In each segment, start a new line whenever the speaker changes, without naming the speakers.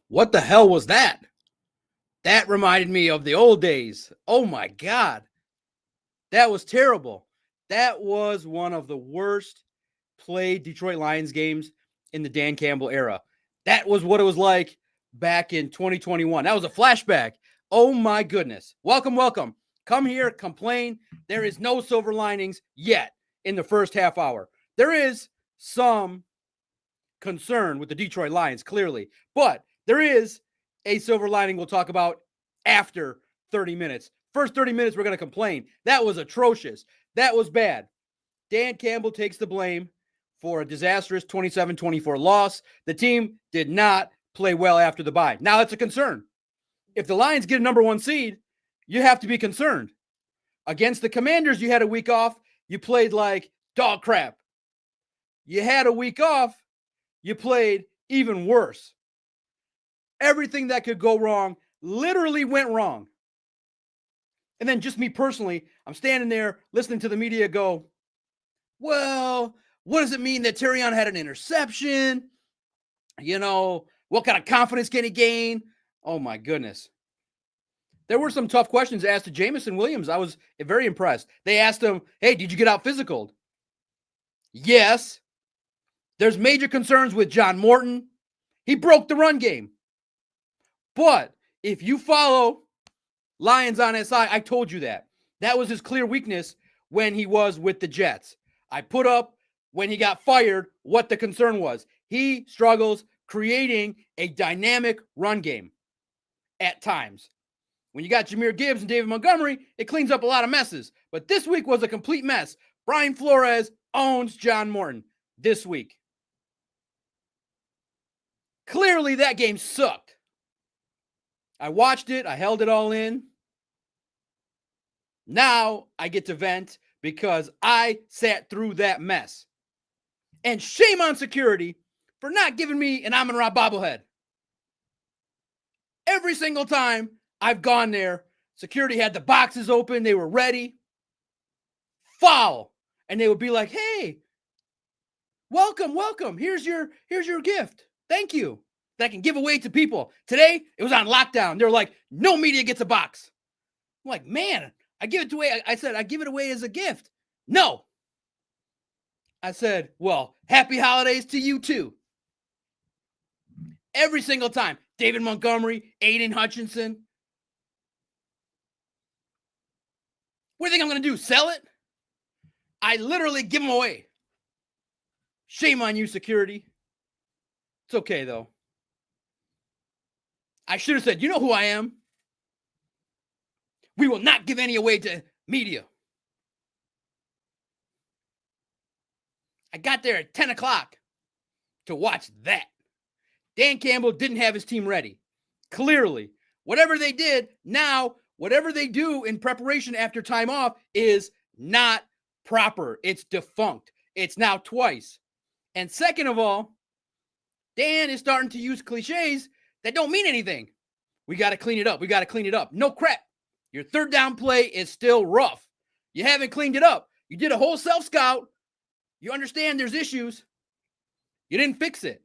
What the hell was that? That reminded me of the old days. Oh my God. That was terrible. That was one of the worst played Detroit Lions games in the Dan Campbell era. That was what it was like back in 2021. That was a flashback. Oh my goodness. Welcome, welcome. Come here, complain. There is no silver linings yet in the first half hour. There is some concern with the Detroit Lions, clearly, but there is a silver lining we'll talk about after 30 minutes. First 30 minutes, we're going to complain. That was atrocious. That was bad. Dan Campbell takes the blame for a disastrous 27-24 loss. The team did not play well after the bye. Now, that's a concern. If the Lions get a number one seed, you have to be concerned. Against the Commanders, you had a week off. You played like dog crap. You had a week off. You played even worse. Everything that could go wrong literally went wrong. And then just me personally, I'm standing there listening to the media go, well, what does it mean that Terrion had an interception? You know, what kind of confidence can he gain? Oh, my goodness. There were some tough questions asked to Jamison Williams. I was very impressed. They asked him, hey, did you get out physical? Yes. There's major concerns with John Morton. He broke the run game. But if you follow Lions on SI, I told you that. That was his clear weakness when he was with the Jets. I put up, when he got fired, what the concern was. He struggles creating a dynamic run game at times. When you got Jahmyr Gibbs and David Montgomery, it cleans up a lot of messes. But this week was a complete mess. Brian Flores owns John Morton this week. Clearly, that game sucked. I watched it. I held it all in. Now I get to vent because I sat through that mess. And shame on security for not giving me an Amon-Ra bobblehead. Every single time I've gone there, security had the boxes open. They were ready. Foul. And they would be like, hey, welcome, welcome. Here's your gift. Thank you. That I can give away to people. Today, it was on lockdown. They're like, no media gets a box. I'm like, man, I give it away. I said, I give it away as a gift. No. I said, well, happy holidays to you too. Every single time. David Montgomery, Aiden Hutchinson. What do you think I'm going to do? Sell it? I literally give them away. Shame on you, security. It's okay, though. I should have said, you know who I am? We will not give any away to media. I got there at 10 o'clock to watch that. Dan Campbell didn't have his team ready. Clearly. Whatever they did, now, whatever they do in preparation after time off is not proper. It's defunct. It's now twice. And second of all, Dan is starting to use cliches that don't mean anything. We got to clean it up. We got to clean it up. No crap. Your third down play is still rough. You haven't cleaned it up. You did a whole self-scout. You understand there's issues. You didn't fix it.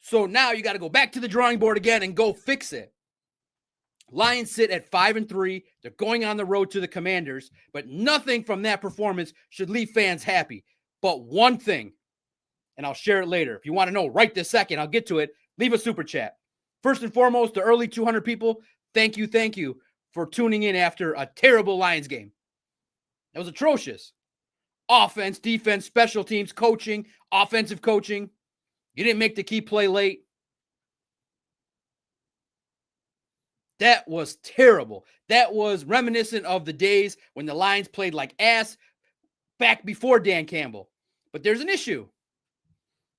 So now you got to go back to the drawing board again and go fix it. Lions sit at 5-3. They're going on the road to the Commanders, but nothing from that performance should leave fans happy. But one thing, and I'll share it later. If you want to know right this second, I'll get to it. Leave a super chat. First and foremost, the early 200 people, thank you for tuning in after a terrible Lions game. That was atrocious. Offense, defense, special teams, coaching, offensive coaching. You didn't make the key play late. That was terrible. That was reminiscent of the days when the Lions played like ass back before Dan Campbell. But there's an issue.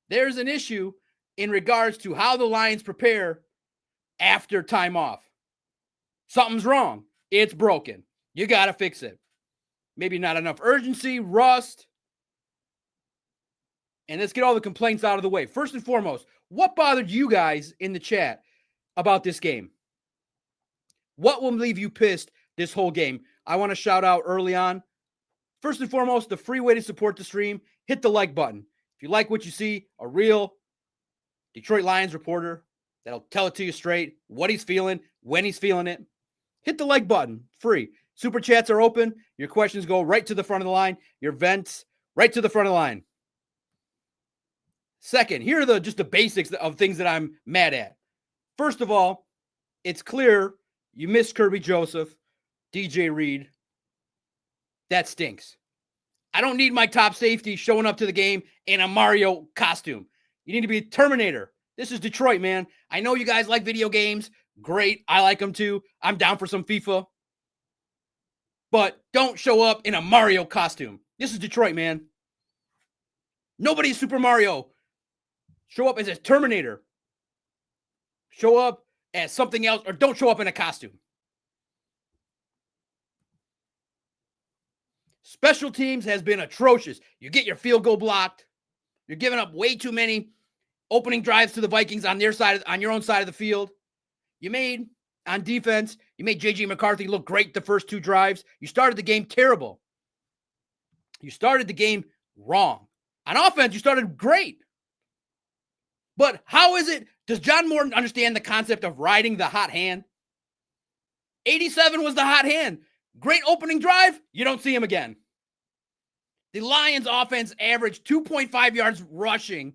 There's an issue in regards to how the Lions prepare after time off. Something's wrong. It's broken. You got to fix it. Maybe not enough urgency, rust. And let's get all the complaints out of the way. First and foremost, what bothered you guys in the chat about this game? What will leave you pissed this whole game? I want to shout out early on. First and foremost, the free way to support the stream, hit the like button. If you like what you see, a real Detroit Lions reporter that'll tell it to you straight, what he's feeling, when he's feeling it. Hit the like button, free. Super chats are open. Your questions go right to the front of the line. Your vents right to the front of the line. Second, here are just the basics of things that I'm mad at. First of all, it's clear you missed Kirby Joseph, DJ Reed. That stinks. I don't need my top safety showing up to the game in a Mario costume. You need to be a Terminator. This is Detroit, man. I know you guys like video games. Great. I like them too. I'm down for some FIFA. But don't show up in a Mario costume. This is Detroit, man. Nobody's Super Mario. Show up as a Terminator. Show up as something else, or don't show up in a costume. Special teams has been atrocious. You get your field goal blocked. You're giving up way too many opening drives to the Vikings on their side, on your own side of the field. You made, on defense, you made J.J. McCarthy look great the first 2 drives. You started the game terrible. You started the game wrong. On offense, you started great. But how is it, does John Morton understand the concept of riding the hot hand? 87 was the hot hand. Great opening drive, you don't see him again. The Lions offense averaged 2.5 yards rushing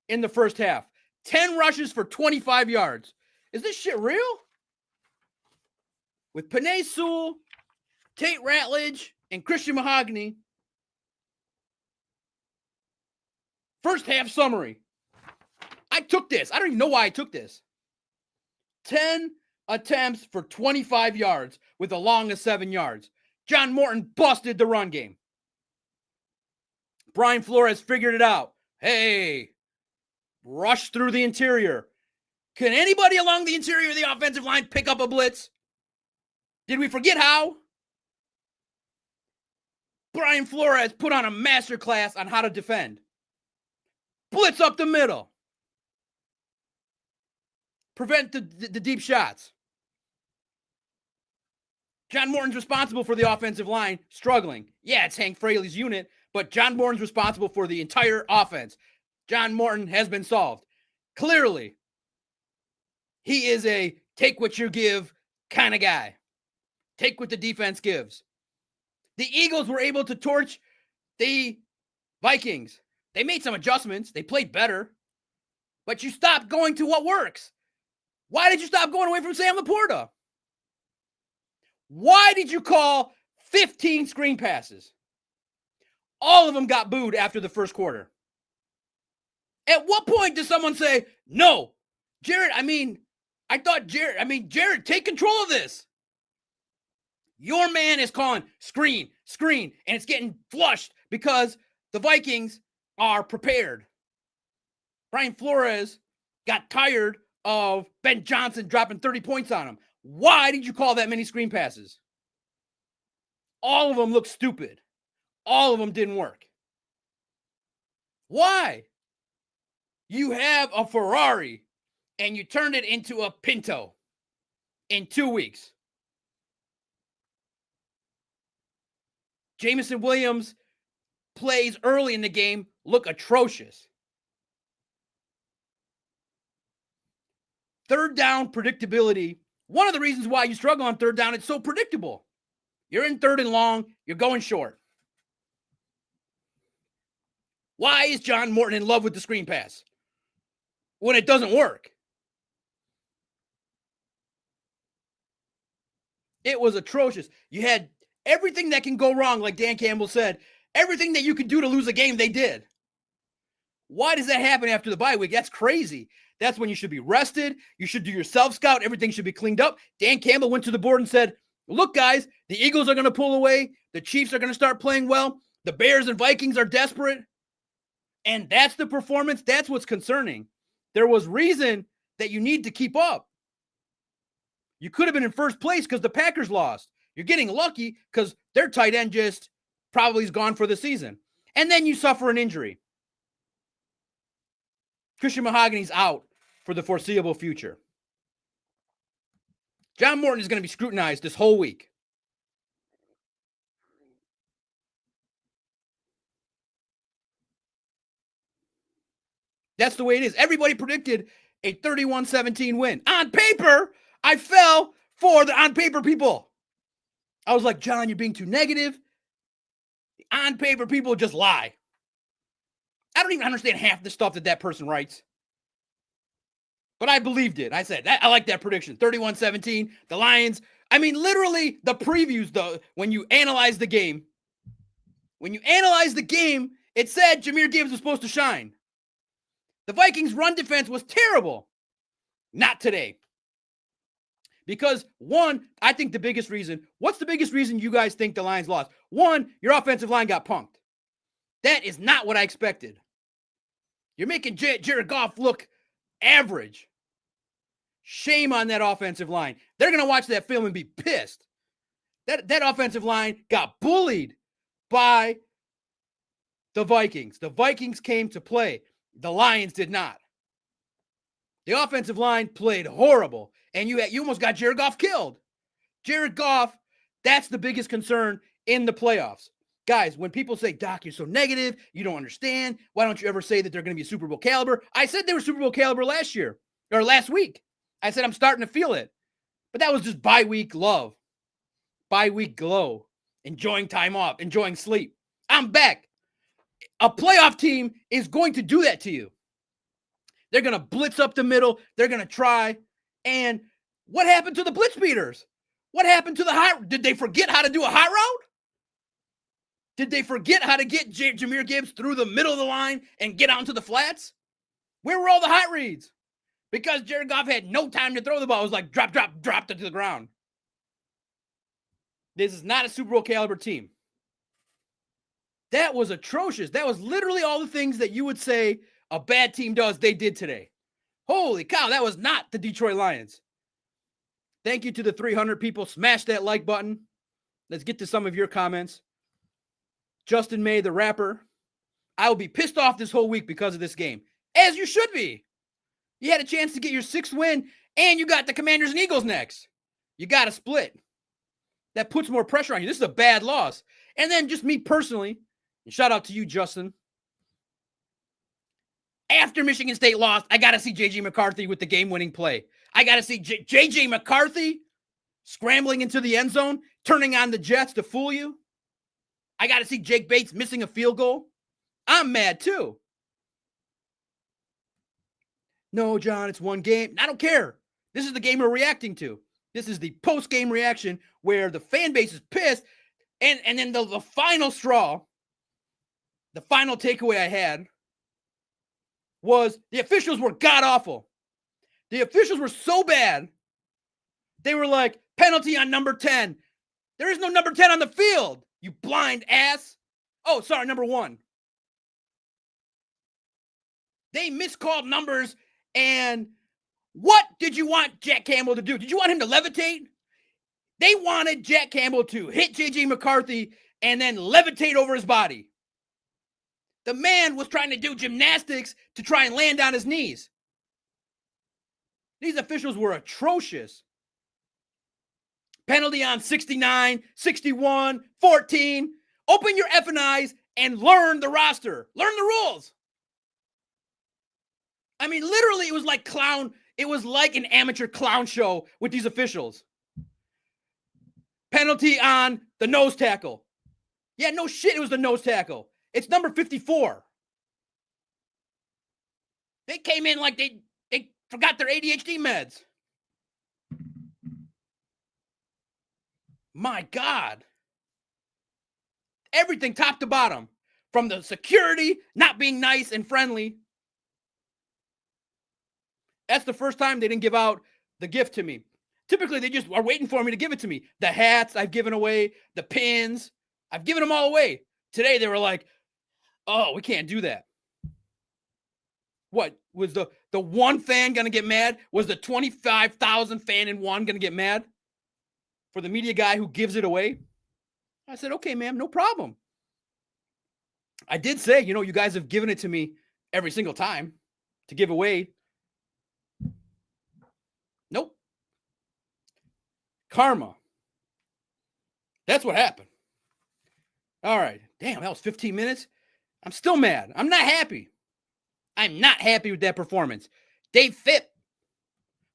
in the first half. 10 rushes for 25 yards. Is this shit real? With Penei Sewell, Tate Ratledge, and Christian Mahogany. First half summary. I took this. I don't even know why I took this. 10 attempts for 25 yards with a long of 7 yards. John Morton busted the run game. Brian Flores figured it out. Hey, rush through the interior. Can anybody along the interior of the offensive line pick up a blitz? Did we forget how? Brian Flores put on a masterclass on how to defend. Blitz up the middle. Prevent the deep shots. John Morton's responsible for the offensive line struggling. Yeah, it's Hank Fraley's unit, but John Morton's responsible for the entire offense. John Morton has been solved. Clearly, he is a take what you give kind of guy. Take what the defense gives. The Eagles were able to torch the Vikings. They made some adjustments. They played better. But you stopped going to what works. Why did you stop going away from Sam Laporta? Why did you call 15 screen passes? All of them got booed after the first quarter. At what point does someone say, no, Jared, Jared, take control of this. Your man is calling screen, and it's getting flushed because the Vikings are prepared. Brian Flores got tired of Ben Johnson dropping 30 points on him. Why did you call that many screen passes? All of them look stupid. All of them didn't work. Why? You have a Ferrari and you turned it into a Pinto in 2 weeks. Jameson Williams plays early in the game look atrocious. Third down predictability. One of the reasons why you struggle on third down, it's so predictable. You're in third and long, you're going short. Why is John Morton in love with the screen pass when it doesn't work? It was atrocious. You had everything that can go wrong, like Dan Campbell said. Everything that you could do to lose a game, they did. Why does that happen after the bye week? That's crazy. That's when you should be rested. You should do your self-scout. Everything should be cleaned up. Dan Campbell went to the board and said, look, guys, the Eagles are going to pull away. The Chiefs are going to start playing well. The Bears and Vikings are desperate. And that's the performance. That's what's concerning. There was reason that you need to keep up. You could have been in first place because the Packers lost. You're getting lucky because their tight end just probably is gone for the season. And then you suffer an injury. Christian Mahogany's out for the foreseeable future. John Morton is going to be scrutinized this whole week. That's the way it is. Everybody predicted a 31-17 win. On paper, I fell for the on paper people. I was like, John, you're being too negative. The on paper people just lie. I don't even understand half the stuff that person writes. But I believed it. I said, I like that prediction. 31-17, the Lions. I mean, literally the previews, though, when you analyze the game, it said Jahmyr Gibbs was supposed to shine. The Vikings' run defense was terrible. Not today. Because, one, I think the biggest reason, what's the biggest reason you guys think the Lions lost? One, your offensive line got punked. That is not what I expected. You're making Jared Goff look average. Shame on that offensive line. They're going to watch that film and be pissed. That offensive line got bullied by the Vikings. The Vikings came to play. The Lions did not. The offensive line played horrible, and you almost got Jared Goff killed. Jared Goff, that's the biggest concern in the playoffs. Guys, when people say, Doc, you're so negative, you don't understand, why don't you ever say that they're going to be Super Bowl caliber? I said they were Super Bowl caliber last week. I said I'm starting to feel it. But that was just bye-week love. Bye-week glow. Enjoying time off. Enjoying sleep. I'm back. A playoff team is going to do that to you. They're going to blitz up the middle. They're going to try. And what happened to the blitz beaters? What happened to the hot? Did they forget how to do a hot route? Did they forget how to get Jahmyr Gibbs through the middle of the line and get onto the flats? Where were all the hot reads? Because Jared Goff had no time to throw the ball. It was like drop it to the ground. This is not a Super Bowl caliber team. That was atrocious. That was literally all the things that you would say a bad team does, they did today. Holy cow, that was not the Detroit Lions. Thank you to the 300 people. Smash that like button. Let's get to some of your comments. Justin May, the rapper. I will be pissed off this whole week because of this game. As you should be. You had a chance to get your 6th win, and you got the Commanders and Eagles next. You got to split. That puts more pressure on you. This is a bad loss. And then just me personally, and shout out to you, Justin. After Michigan State lost, I got to see J.J. McCarthy with the game-winning play. I got to see J.J. McCarthy scrambling into the end zone, turning on the Jets to fool you. I got to see Jake Bates missing a field goal. I'm mad too. No, John, it's one game. I don't care. This is the game we're reacting to. This is the post-game reaction where the fan base is pissed. And then the final straw, the final takeaway I had was the officials were god-awful. The officials were so bad, they were like, penalty on number 10. There is no number 10 on the field, you blind ass. Oh, sorry, number 1. They miscalled numbers. And what did you want Jack Campbell to do? Did you want him to levitate? They wanted Jack Campbell to hit J.J. McCarthy and then levitate over his body. The man was trying to do gymnastics to try and land on his knees. These officials were atrocious. Penalty on 69, 61, 14. Open your effing eyes and learn the roster. Learn the rules. I mean, literally, it was like an amateur clown show with these officials. Penalty on the nose tackle. Yeah, no shit, it was the nose tackle. It's number 54. They came in like they forgot their ADHD meds. My God. Everything top to bottom. From the security not being nice and friendly. That's the first time they didn't give out the gift to me. Typically, they just are waiting for me to give it to me. The hats I've given away, the pins, I've given them all away. Today, they were like, oh, we can't do that. What, was the one fan going to get mad? Was the 25,000 fan in one going to get mad for the media guy who gives it away? I said, okay, ma'am, no problem. I did say, you guys have given it to me every single time to give away. Nope. Karma. That's what happened. All right. Damn, that was 15 minutes. I'm still mad. I'm not happy. I'm not happy with that performance. Dave Phipp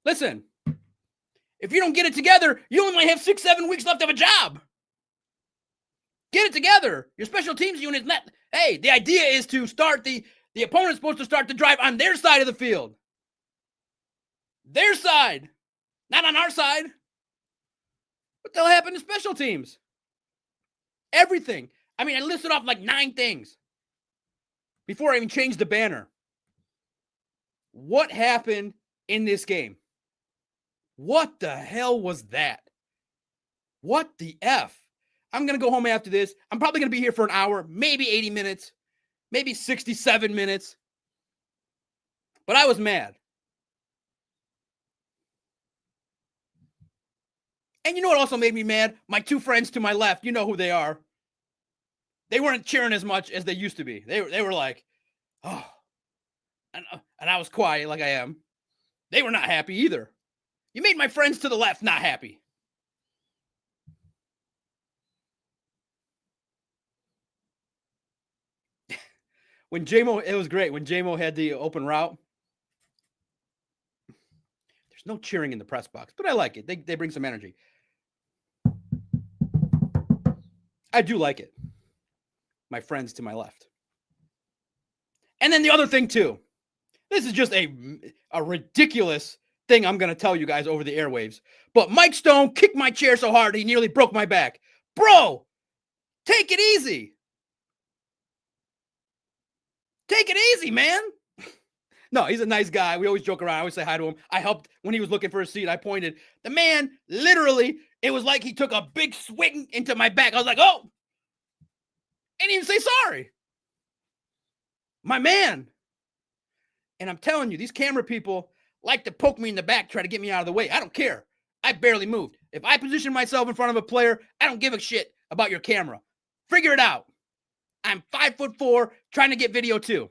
Listen, if you don't get it together, you only have 6-7 weeks left of a job. Get it together. Your special teams unit is not. Hey, the idea is to start the opponent's supposed to start the drive on their side of the field. Their side, not on our side. What the hell happened to special teams? Everything. I mean, I listed off like 9 things before I even changed the banner. What happened in this game? What the hell was that? What the F? I'm going to go home after this. I'm probably going to be here for an hour, maybe 80 minutes, maybe 67 minutes. But I was mad. And you know what also made me mad? My 2 friends to my left, you know who they are. They weren't cheering as much as they used to be. They were like, oh. And I was quiet like I am. They were not happy either. You made my friends to the left not happy. When J-Mo, it was great. When J-Mo had the open route. There's no cheering in the press box, but I like it. They bring some energy. I do like it. My friends to my left. And then the other thing too. This is just a ridiculous thing I'm going to tell you guys over the airwaves. But Mike Stone kicked my chair so hard he nearly broke my back. Bro, take it easy. Take it easy, man. No, he's a nice guy. We always joke around. I always say hi to him. I helped when he was looking for a seat. I pointed. The man, literally, it was like he took a big swing into my back. I was like, oh. And he didn't say sorry. My man. And I'm telling you, these camera people like to poke me in the back, try to get me out of the way. I don't care. I barely moved. If I position myself in front of a player, I don't give a shit about your camera. Figure it out. I'm 5'4", trying to get video too.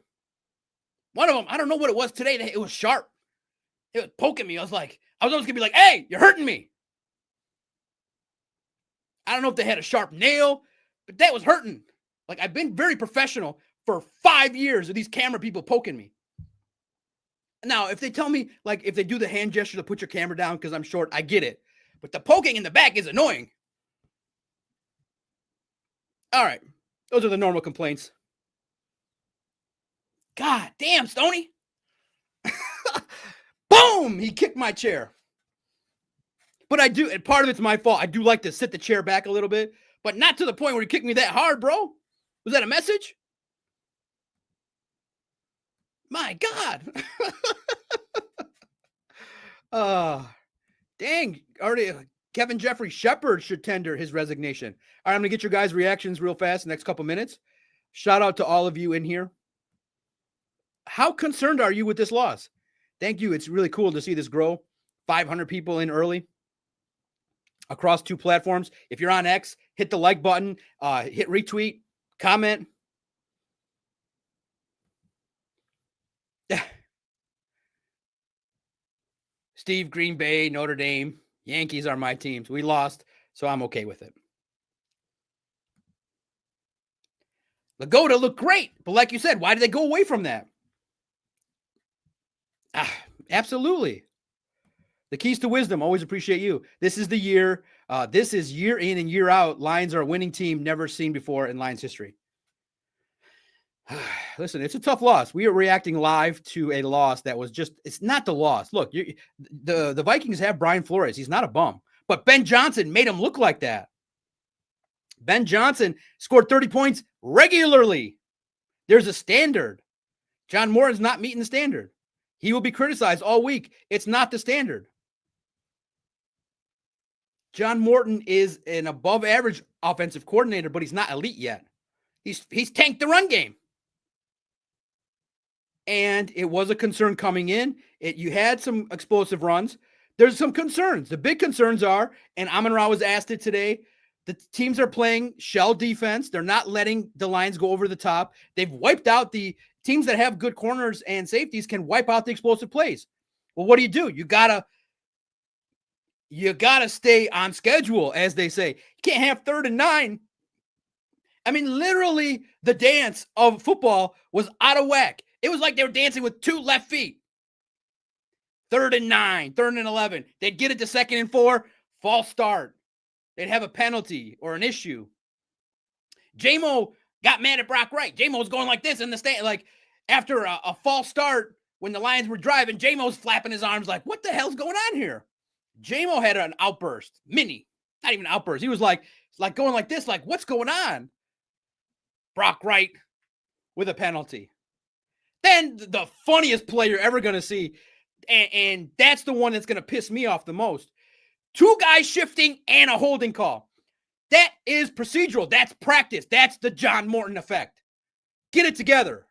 One of them, I don't know what it was today. It was sharp. It was poking me. I was always going to be like, hey, you're hurting me. I don't know if they had a sharp nail, but that was hurting. Like, I've been very professional for 5 years of these camera people poking me. Now, if they tell me, like, if they do the hand gesture to put your camera down because I'm short, I get it. But the poking in the back is annoying. All right. Those are the normal complaints. God damn, Stoney. Boom! He kicked my chair. But I do, and part of it's my fault. I do like to sit the chair back a little bit, but not to the point where he kicked me that hard, bro. Was that a message? My God. Dang. Already, Kevin Jeffrey Shepard should tender his resignation. All right, I'm going to get your guys' reactions real fast in the next couple minutes. Shout out to all of you in here. How concerned are you with this loss? Thank you. It's really cool to see this grow. 500 people in early across 2 platforms. If you're on X, hit the like button, hit retweet, comment. Steve, Green Bay, Notre Dame, Yankees are my teams. We lost, so I'm okay with it. Lagoda looked great, but like you said, why did they go away from that? Absolutely. The keys to wisdom. Always appreciate you. This is the year. This is year in and year out. Lions are a winning team never seen before in Lions history. Listen, it's a tough loss. We are reacting live to a loss that was just, it's not the loss. Look, the Vikings have Brian Flores. He's not a bum. But Ben Johnson made him look like that. Ben Johnson scored 30 points regularly. There's a standard. John Morton's not meeting the standard. He will be criticized all week. It's not the standard. John Morton is an above average offensive coordinator, but he's not elite yet. He's tanked the run game. And it was a concern coming in. You had some explosive runs. There's some concerns. The big concerns are, and Amon-Ra was asked it today, the teams are playing shell defense. They're not letting the Lions go over the top. They've wiped out the teams that have good corners and safeties can wipe out the explosive plays. Well, what do? You gotta stay on schedule, as they say. You can't have 3rd and 9. I mean, literally, the dance of football was out of whack. It was like they were dancing with 2 left feet. 3rd and 9, 3rd and 11. They'd get it to 2nd and 4, false start. They'd have a penalty or an issue. J-Mo got mad at Brock Wright. J-Mo's going like this in the stand, like after a false start when the Lions were driving. J-Mo's flapping his arms like, what the hell's going on here? J-Mo had an outburst, not even an outburst. He was like going like this, like, what's going on? Brock Wright with a penalty. Then the funniest play you're ever going to see, and that's the one that's going to piss me off the most. 2 guys shifting and a holding call. That is procedural. That's practice. That's the John Morton effect. Get it together.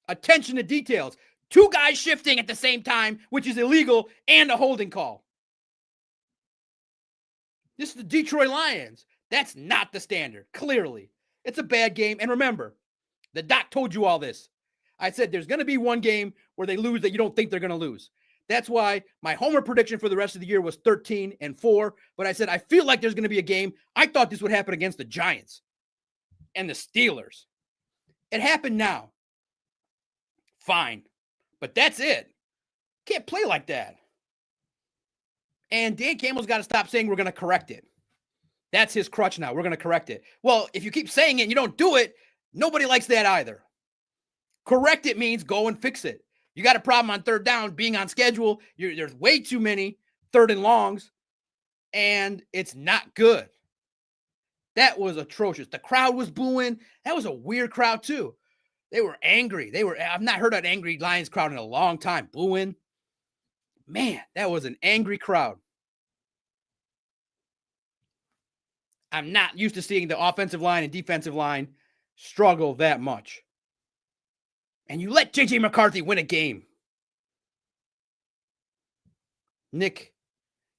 Attention to details. 2 guys shifting at the same time, which is illegal, and a holding call. This is the Detroit Lions. That's not the standard, clearly. It's a bad game. And remember, the doc told you all this. I said there's going to be one game where they lose that you don't think they're going to lose. That's why my homer prediction for the rest of the year was 13-4. But I said I feel like there's going to be a game. I thought this would happen against the Giants and the Steelers. It happened now. Fine. But that's it. Can't play like that. And Dan Campbell's got to stop saying we're going to correct it. That's his crutch now. We're going to correct it. Well, if you keep saying it and you don't do it, nobody likes that either. Correct it means go and fix it. You got a problem on 3rd down, being on schedule. There's way too many 3rd and longs, and it's not good. That was atrocious. The crowd was booing. That was a weird crowd, too. They were angry. I've not heard an angry Lions crowd in a long time. Booing. Man, that was an angry crowd. I'm not used to seeing the offensive line and defensive line struggle that much. And you let J.J. McCarthy win a game. Nick,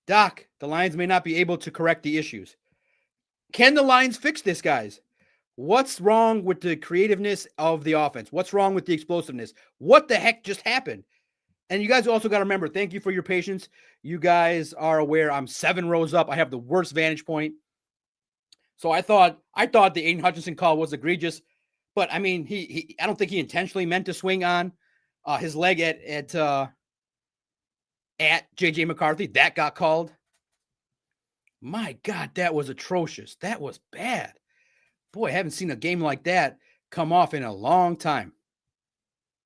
Doc, the Lions may not be able to correct the issues. Can the Lions fix this, guys? What's wrong with the creativeness of the offense? What's wrong with the explosiveness? What the heck just happened? And you guys also got to remember, thank you for your patience. You guys are aware I'm 7 rows up. I have the worst vantage point. So I thought the Aiden Hutchinson call was egregious. But I mean, I don't think he intentionally meant to swing on his leg at J.J. McCarthy. That got called. My God, that was atrocious. That was bad. Boy, I haven't seen a game like that come off in a long time.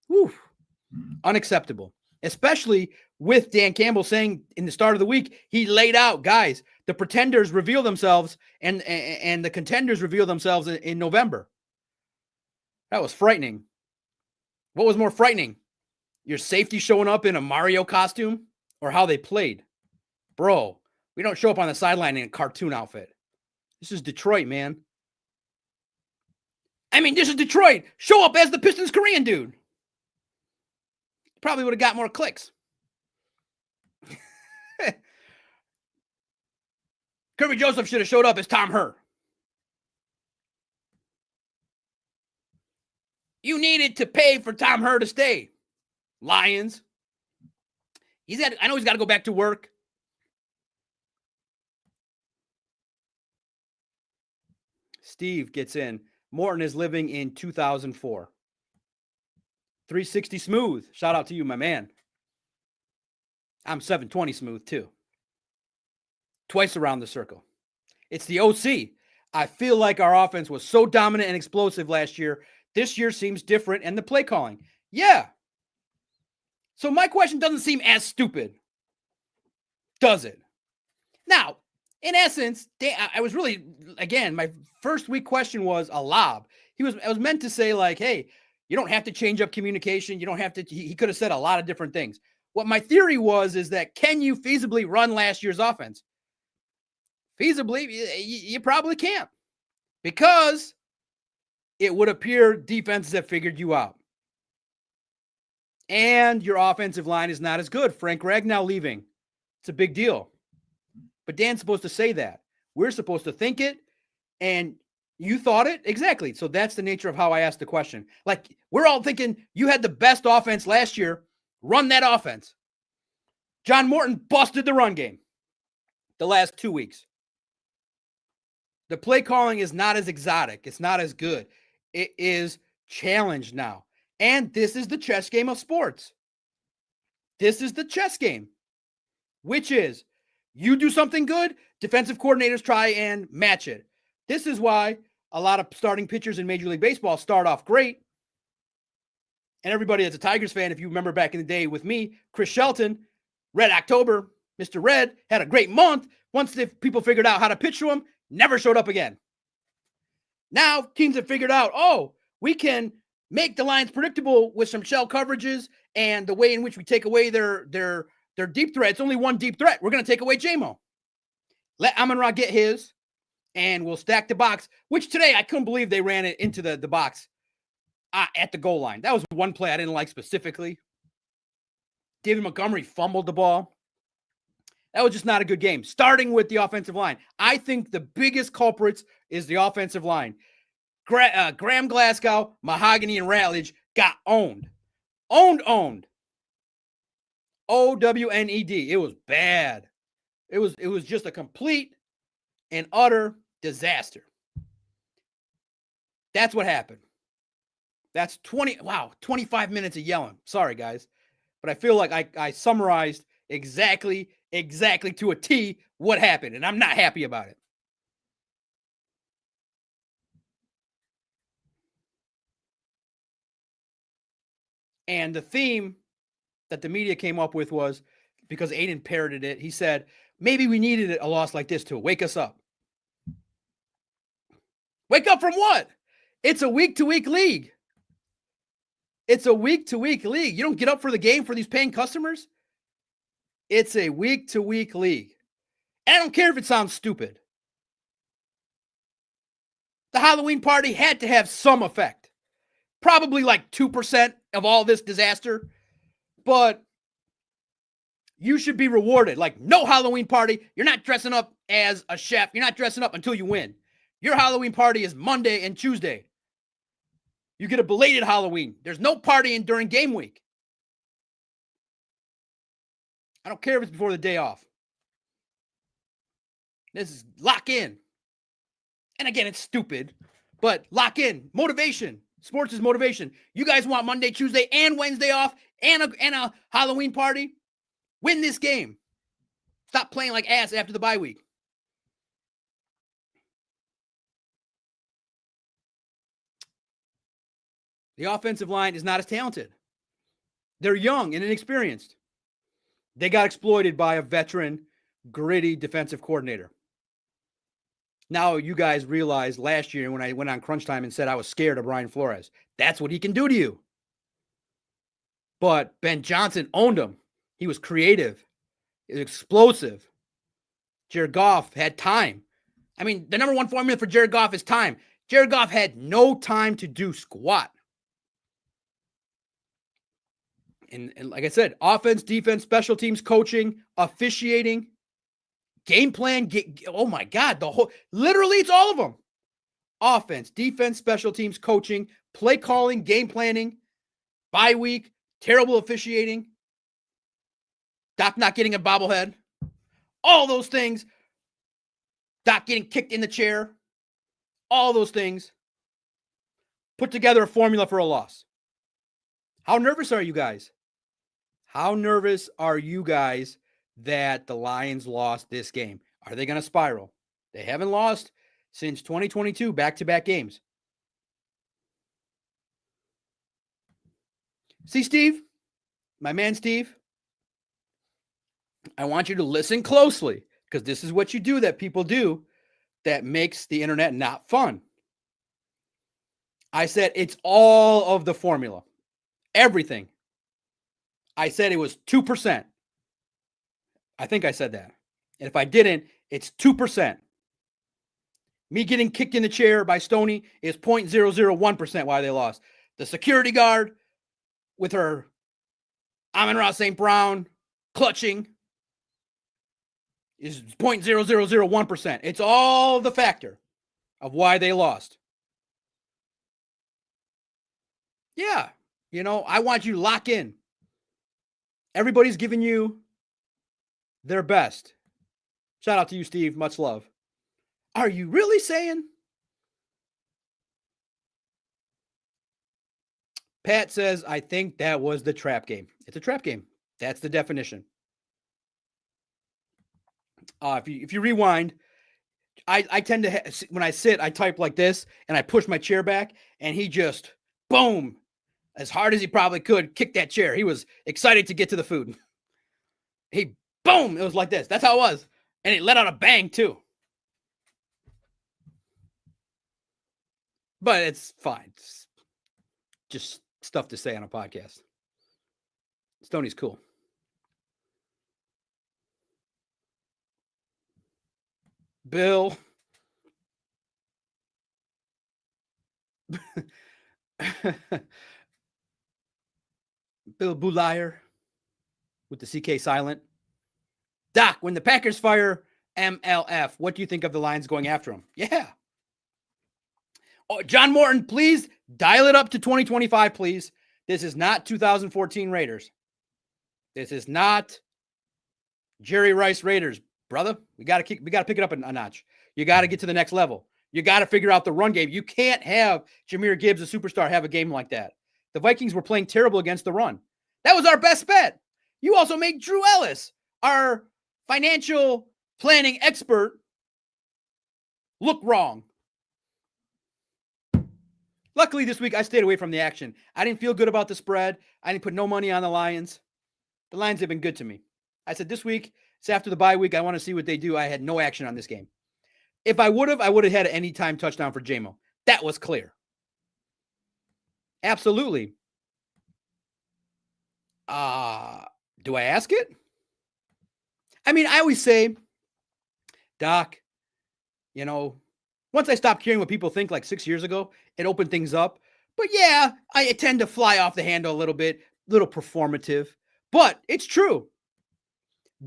Whew. Unacceptable. Especially with Dan Campbell saying in the start of the week, he laid out, guys, the pretenders reveal themselves and the contenders reveal themselves in November. That was frightening. What was more frightening? Your safety showing up in a Mario costume or how they played? Bro, we don't show up on the sideline in a cartoon outfit. This is Detroit, man. I mean, this is Detroit. Show up as the Pistons Korean dude. Probably would have got more clicks. Kirby Joseph should have showed up as Tom Herr. You needed to pay for Tom Herr to stay. Lions. I know he's got to go back to work. Steve gets in. Morton is living in 2004. 360 smooth. Shout out to you, my man. I'm 720 smooth too. Twice around the circle. It's the OC. I feel like our offense was so dominant and explosive last year. This year seems different, and the play calling. Yeah. So my question doesn't seem as stupid. Does it? Now, in essence, I was really, again, my first week question was a lob. I was meant to say like, hey, you don't have to change up communication. You don't have to, he could have said a lot of different things. What my theory is that can you feasibly run last year's offense? Feasibly, you probably can't, because it would appear defenses have figured you out. And your offensive line is not as good. Frank Ragnow leaving. It's a big deal. But Dan's supposed to say that. We're supposed to think it, and you thought it? Exactly. So that's the nature of how I asked the question. Like, we're all thinking you had the best offense last year. Run that offense. John Morton busted the run game the last 2 weeks. The play calling is not as exotic. It's not as good. It is challenged now. And this is the chess game of sports. This is the chess game, which is you do something good, defensive coordinators try and match it. This is why a lot of starting pitchers in Major League Baseball start off great. And everybody that's a Tigers fan, if you remember back in the day with me, Chris Shelton, Red October, Mr. Red, had a great month. Once the people figured out how to pitch to him, never showed up again. Now teams have figured out, oh, we can make the lines predictable with some shell coverages and the way in which we take away their deep threat. It's only one deep threat. We're going to take away J-Mo. Let Amon-Ra get his, and we'll stack the box, which today I couldn't believe they ran it into the box at the goal line. That was one play I didn't like specifically. David Montgomery fumbled the ball. That was just not a good game. Starting with the offensive line. I think the biggest culprits is the offensive line. Graham Glasgow, Mahogany, and Ratledge got owned. Owned. O-W-N-E-D. It was bad. It was just a complete and utter disaster. That's what happened. That's 25 minutes of yelling. Sorry, guys. But I feel like I summarized exactly to a T what happened, and I'm not happy about it. And the theme that the media came up with was, because Aiden parroted it, he said, maybe we needed a loss like this to wake us up. Wake up from what? It's a week-to-week league. It's a week-to-week league. You don't get up for the game for these paying customers? It's a week-to-week league. And I don't care if it sounds stupid. The Halloween party had to have some effect. Probably like 2% of all this disaster. But you should be rewarded. Like, no Halloween party. You're not dressing up as a chef. You're not dressing up until you win. Your Halloween party is Monday and Tuesday. You get a belated Halloween. There's no partying during game week. I don't care if it's before the day off. This is lock in. And again, it's stupid, but lock in. Motivation. Sports is motivation. You guys want Monday, Tuesday, and Wednesday off and a Halloween party? Win this game. Stop playing like ass after the bye week. The offensive line is not as talented. They're young and inexperienced. They got exploited by a veteran, gritty defensive coordinator. Now you guys realize last year when I went on Crunch Time and said I was scared of Brian Flores. That's what he can do to you. But Ben Johnson owned him. He was creative. He was explosive. Jared Goff had time. I mean, the number one formula for Jared Goff is time. Jared Goff had no time to do squat. And like I said, offense, defense, special teams, coaching, officiating, game plan. Oh my God, literally it's all of them. Offense, defense, special teams, coaching, play calling, game planning, bye week, terrible officiating, Doc not getting a bobblehead, all those things, Doc getting kicked in the chair, all those things put together a formula for a loss. How nervous are you guys? How nervous are you guys that the Lions lost this game? Are they going to spiral? They haven't lost since 2022, back-to-back games. See, Steve, my man Steve, I want you to listen closely because this is what you do that people do that makes the internet not fun. I said it's all of the formula. Everything. I said it was 2%. I think I said that. And if I didn't, it's 2%. Me getting kicked in the chair by Stoney is 0.001% why they lost. The security guard with her Amon-Ra St. Brown clutching is 0.0001%. It's all the factor of why they lost. Yeah. You know, I want you to lock in. Everybody's giving you their best. Shout out to you, Steve. Much love. Are you really saying? Pat says, I think that was the trap game. It's a trap game. That's the definition. If you rewind, I tend to when I sit, I type like this, and I push my chair back, and he just boom, as hard as he probably could, kicked that chair. He was excited to get to the food. He boom, it was like this. That's how it was, and it let out a bang too. But it's fine. It's just stuff to say on a podcast. Stoney's cool. Bill. Bill Boulire with the CK silent. Doc, when the Packers fire MLF, what do you think of the Lions going after him? Yeah. Oh, John Morton, please dial it up to 2025, please. This is not 2014 Raiders. This is not Jerry Rice Raiders, brother. We got to pick it up a notch. You got to get to the next level. You got to figure out the run game. You can't have Jahmyr Gibbs, a superstar, have a game like that. The Vikings were playing terrible against the run. That was our best bet. You also made Drew Ellis, our financial planning expert, look wrong. Luckily, this week, I stayed away from the action. I didn't feel good about the spread. I didn't put no money on the Lions. The Lions have been good to me. I said this week, it's after the bye week. I want to see what they do. I had no action on this game. If I would have had an anytime touchdown for JMO. That was clear. Absolutely. Do I ask it? I mean, I always say, Doc, once I stopped caring what people think like 6 years ago, it opened things up. But yeah, I tend to fly off the handle a little bit, a little performative. But it's true.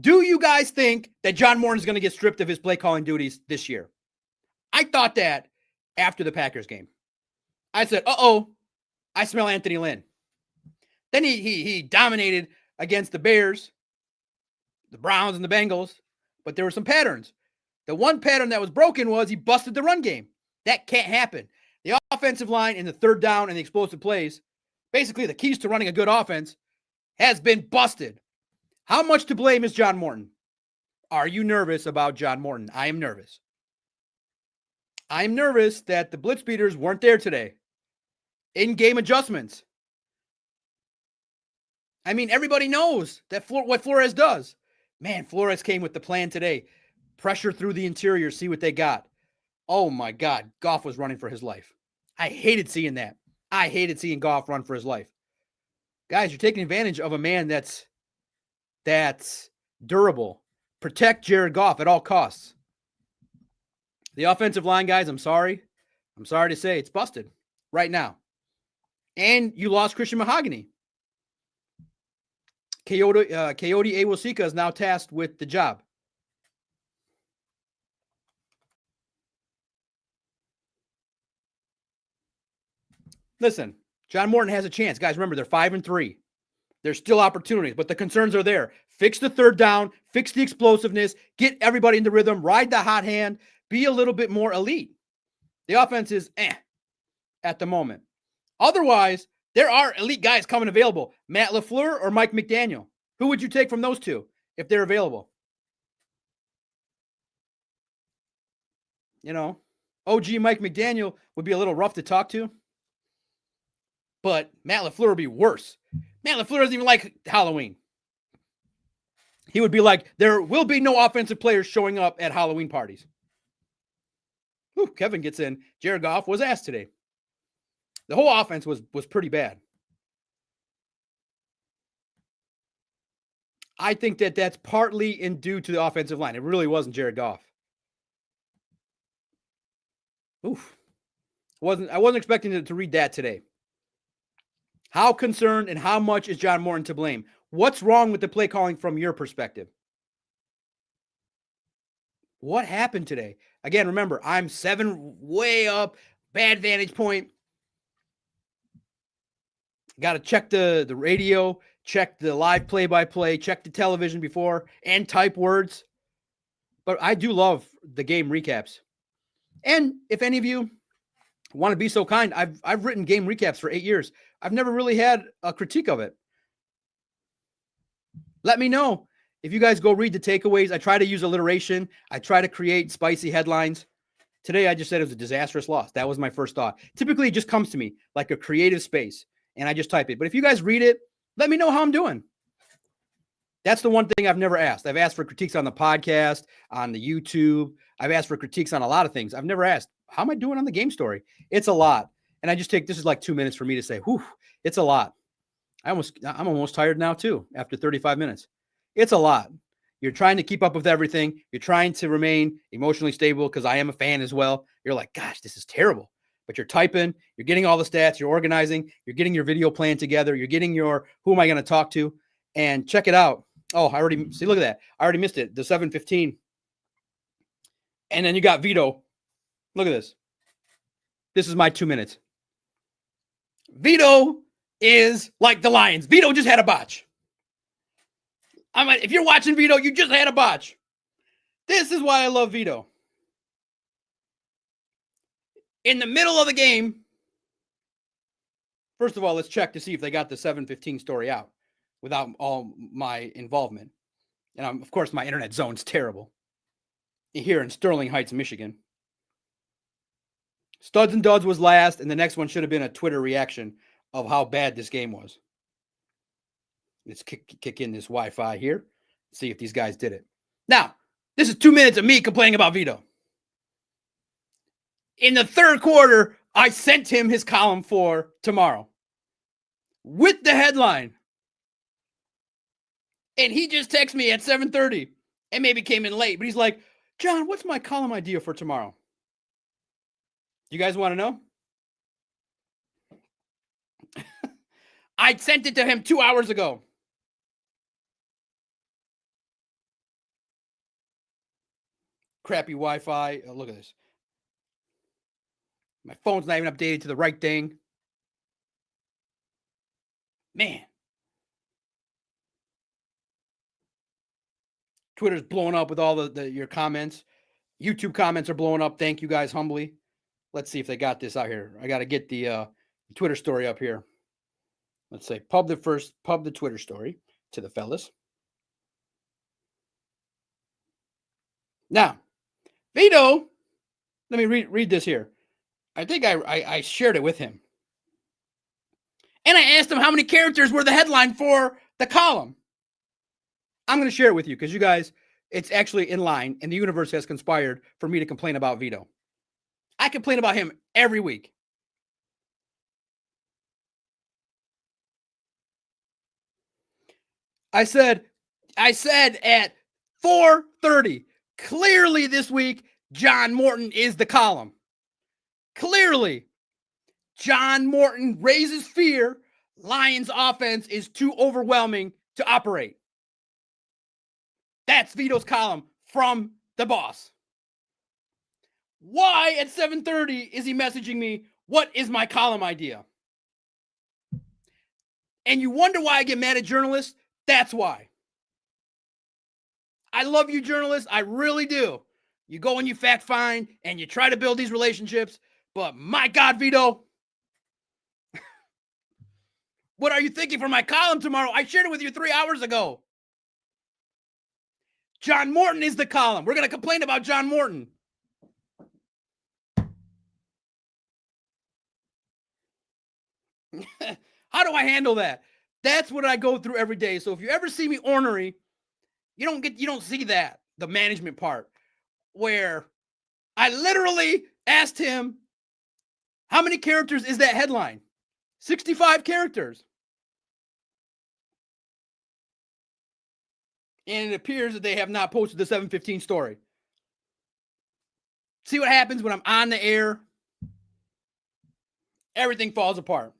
Do you guys think that John Morton is going to get stripped of his play calling duties this year? I thought that after the Packers game. I said, I smell Anthony Lynn. Then he dominated against the Bears, the Browns, and the Bengals. But there were some patterns. The one pattern that was broken was he busted the run game. That can't happen. The offensive line in the third down and the explosive plays, basically the keys to running a good offense, has been busted. How much to blame is John Morton? Are you nervous about John Morton? I am nervous. I'm nervous that the blitz beaters weren't there today. In-game adjustments. I mean, everybody knows that what Flores does. Man, Flores came with the plan today. Pressure through the interior, see what they got. Oh my God, Goff was running for his life. I hated seeing that. I hated seeing Goff run for his life. Guys, you're taking advantage of a man that's durable. Protect Jared Goff at all costs. The offensive line, guys, I'm sorry. I'm sorry to say it's busted right now. And you lost Christian Mahogany. Coyote Awosika is now tasked with the job. Listen, John Morton has a chance. Guys, remember, they're 5-3. There's still opportunities, but the concerns are there. Fix the third down, fix the explosiveness, get everybody in the rhythm, ride the hot hand, be a little bit more elite. The offense is at the moment. Otherwise, there are elite guys coming available. Matt LaFleur or Mike McDaniel. Who would you take from those two if they're available? OG Mike McDaniel would be a little rough to talk to. But Matt LaFleur would be worse. Matt LaFleur doesn't even like Halloween. He would be like, there will be no offensive players showing up at Halloween parties. Ooh, Kevin gets in. Jared Goff was asked today. The whole offense was pretty bad. I think that's partly due to the offensive line. It really wasn't Jared Goff. Oof. I wasn't expecting to read that today. How concerned and how much is John Morton to blame? What's wrong with the play calling from your perspective? What happened today? Again, remember, I'm 7 way up, bad vantage point. Got to check the radio, check the live play-by-play, check the television before, and type words. But I do love the game recaps. And if any of you want to be so kind, I've written game recaps for 8 years. I've never really had a critique of it. Let me know. If you guys go read the takeaways, I try to use alliteration. I try to create spicy headlines. Today, I just said it was a disastrous loss. That was my first thought. Typically, it just comes to me like a creative space, and I just type it. But if you guys read it, let me know how I'm doing. That's the one thing I've never asked. I've asked for critiques on the podcast, on the YouTube. I've asked for critiques on a lot of things. I've never asked, how am I doing on the game story? It's a lot. And I just take, this is like 2 minutes for me to say, whew, it's a lot. I'm almost tired now too, after 35 minutes. It's a lot. You're trying to keep up with everything. You're trying to remain emotionally stable because I am a fan as well. You're like, gosh, this is terrible. But you're typing, you're getting all the stats, you're organizing, you're getting your video plan together, you're getting your, who am I going to talk to? And check it out. Oh, I already, see, look at that. I already missed it. The 7:15. And then you got Vito. Look at this. This is my 2 minutes. Vito is like the Lions. Vito just had a botch. I'm like, if you're watching Vito, you just had a botch. This is why I love Vito. In the middle of the game, first of all, let's check to see if they got the 7:15 story out without all my involvement. And of course, my internet zone's terrible here in Sterling Heights, Michigan. Studs and Duds was last, and the next one should have been a Twitter reaction of how bad this game was. Let's kick in this Wi-Fi here, see if these guys did it. Now, this is 2 minutes of me complaining about Vito. In the third quarter, I sent him his column for tomorrow with the headline. And he just texted me at 7:30 and maybe came in late, but he's like, John, what's my column idea for tomorrow? You guys want to know? I sent it to him 2 hours ago. Crappy Wi-Fi. Oh, look at this. My phone's not even updated to the right thing. Man. Twitter's blowing up with all your comments. YouTube comments are blowing up. Thank you guys humbly. Let's see if they got this out here. I got to get the Twitter story up here. Let's say pub the Twitter story to the fellas. Now, Vito, let me read this here. I think I shared it with him. And I asked him how many characters were the headline for the column. I'm going to share it with you because you guys, it's actually in line and the universe has conspired for me to complain about Vito. I complain about him every week. I said at 4:30, clearly this week, John Morton is the column. Clearly, John Morton raises fear. Lions offense is too overwhelming to operate. That's Vito's column from the boss. Why at 7:30 is he messaging me? What is my column idea? And you wonder why I get mad at journalists? That's why. I love you, journalists. I really do. You go and you fact find and you try to build these relationships. But my God, Vito, what are you thinking for my column tomorrow? I shared it with you 3 hours ago. John Morton is the column. We're going to complain about John Morton. How do I handle that? That's what I go through every day. So if you ever see me ornery, you don't see that, the management part, where I literally asked him, how many characters is that headline? 65 characters. And it appears that they have not posted the 7:15 story. See what happens when I'm on the air? Everything falls apart.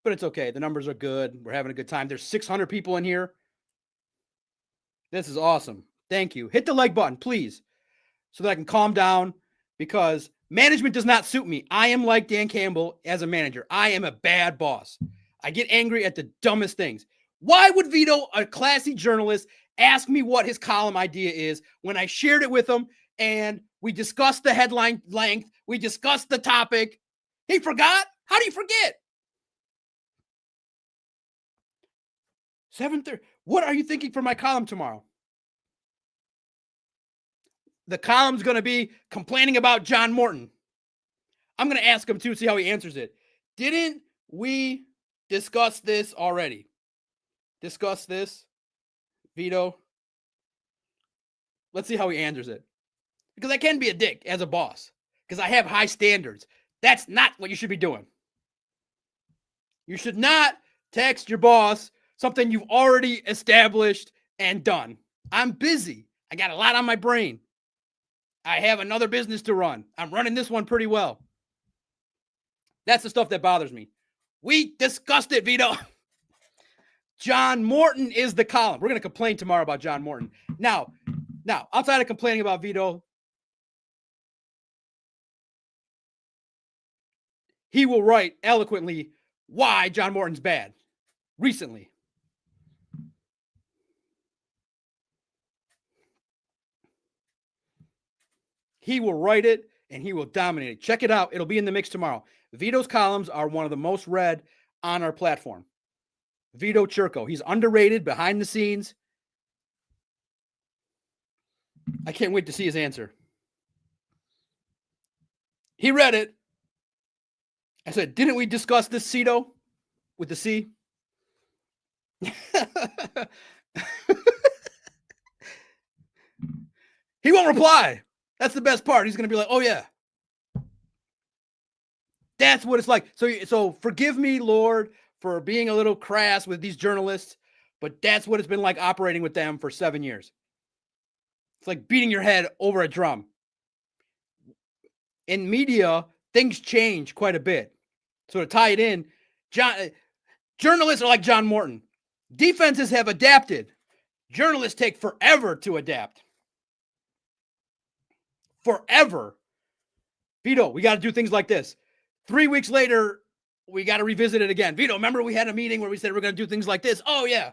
But it's okay. The numbers are good. We're having a good time. There's 600 people in here. This is awesome. Thank you. Hit the like button, please, so that I can calm down, because management does not suit me. I am like Dan Campbell as a manager. I am a bad boss. I get angry at the dumbest things. Why would Vito, a classy journalist, ask me what his column idea is when I shared it with him and we discussed the headline length, we discussed the topic? He forgot? How do you forget? 7:30. What are you thinking for my column tomorrow? The column's going to be complaining about John Morton. I'm going to ask him too, see how he answers it. Didn't we discuss this already? Discuss this, Vito. Let's see how he answers it. Because I can be a dick as a boss. Because I have high standards. That's not what you should be doing. You should not text your boss something you've already established and done. I'm busy. I got a lot on my brain. I have another business to run. I'm running this one pretty well. That's the stuff that bothers me. We discussed it, Vito. John Morton is the column. We're going to complain tomorrow about John Morton. Now, outside of complaining about Vito, he will write eloquently why John Morton's bad recently. He will write it and he will dominate it. Check it out. It'll be in the mix tomorrow. Vito's columns are one of the most read on our platform. Vito Churko. He's underrated behind the scenes. I can't wait to see his answer. He read it. I said, didn't we discuss this, Cito? With the C? He won't reply. That's the best part. He's going to be like, oh, yeah. That's what it's like. So forgive me, Lord, for being a little crass with these journalists, but that's what it's been like operating with them for 7 years. It's like beating your head over a drum. In media, things change quite a bit. So to tie it in, journalists are like John Morton. Defenses have adapted. Journalists take forever to adapt. Forever. Vito, we got to do things like this. 3 weeks later, we got to revisit it again. Vito, remember we had a meeting where we said we're going to do things like this? Oh, yeah.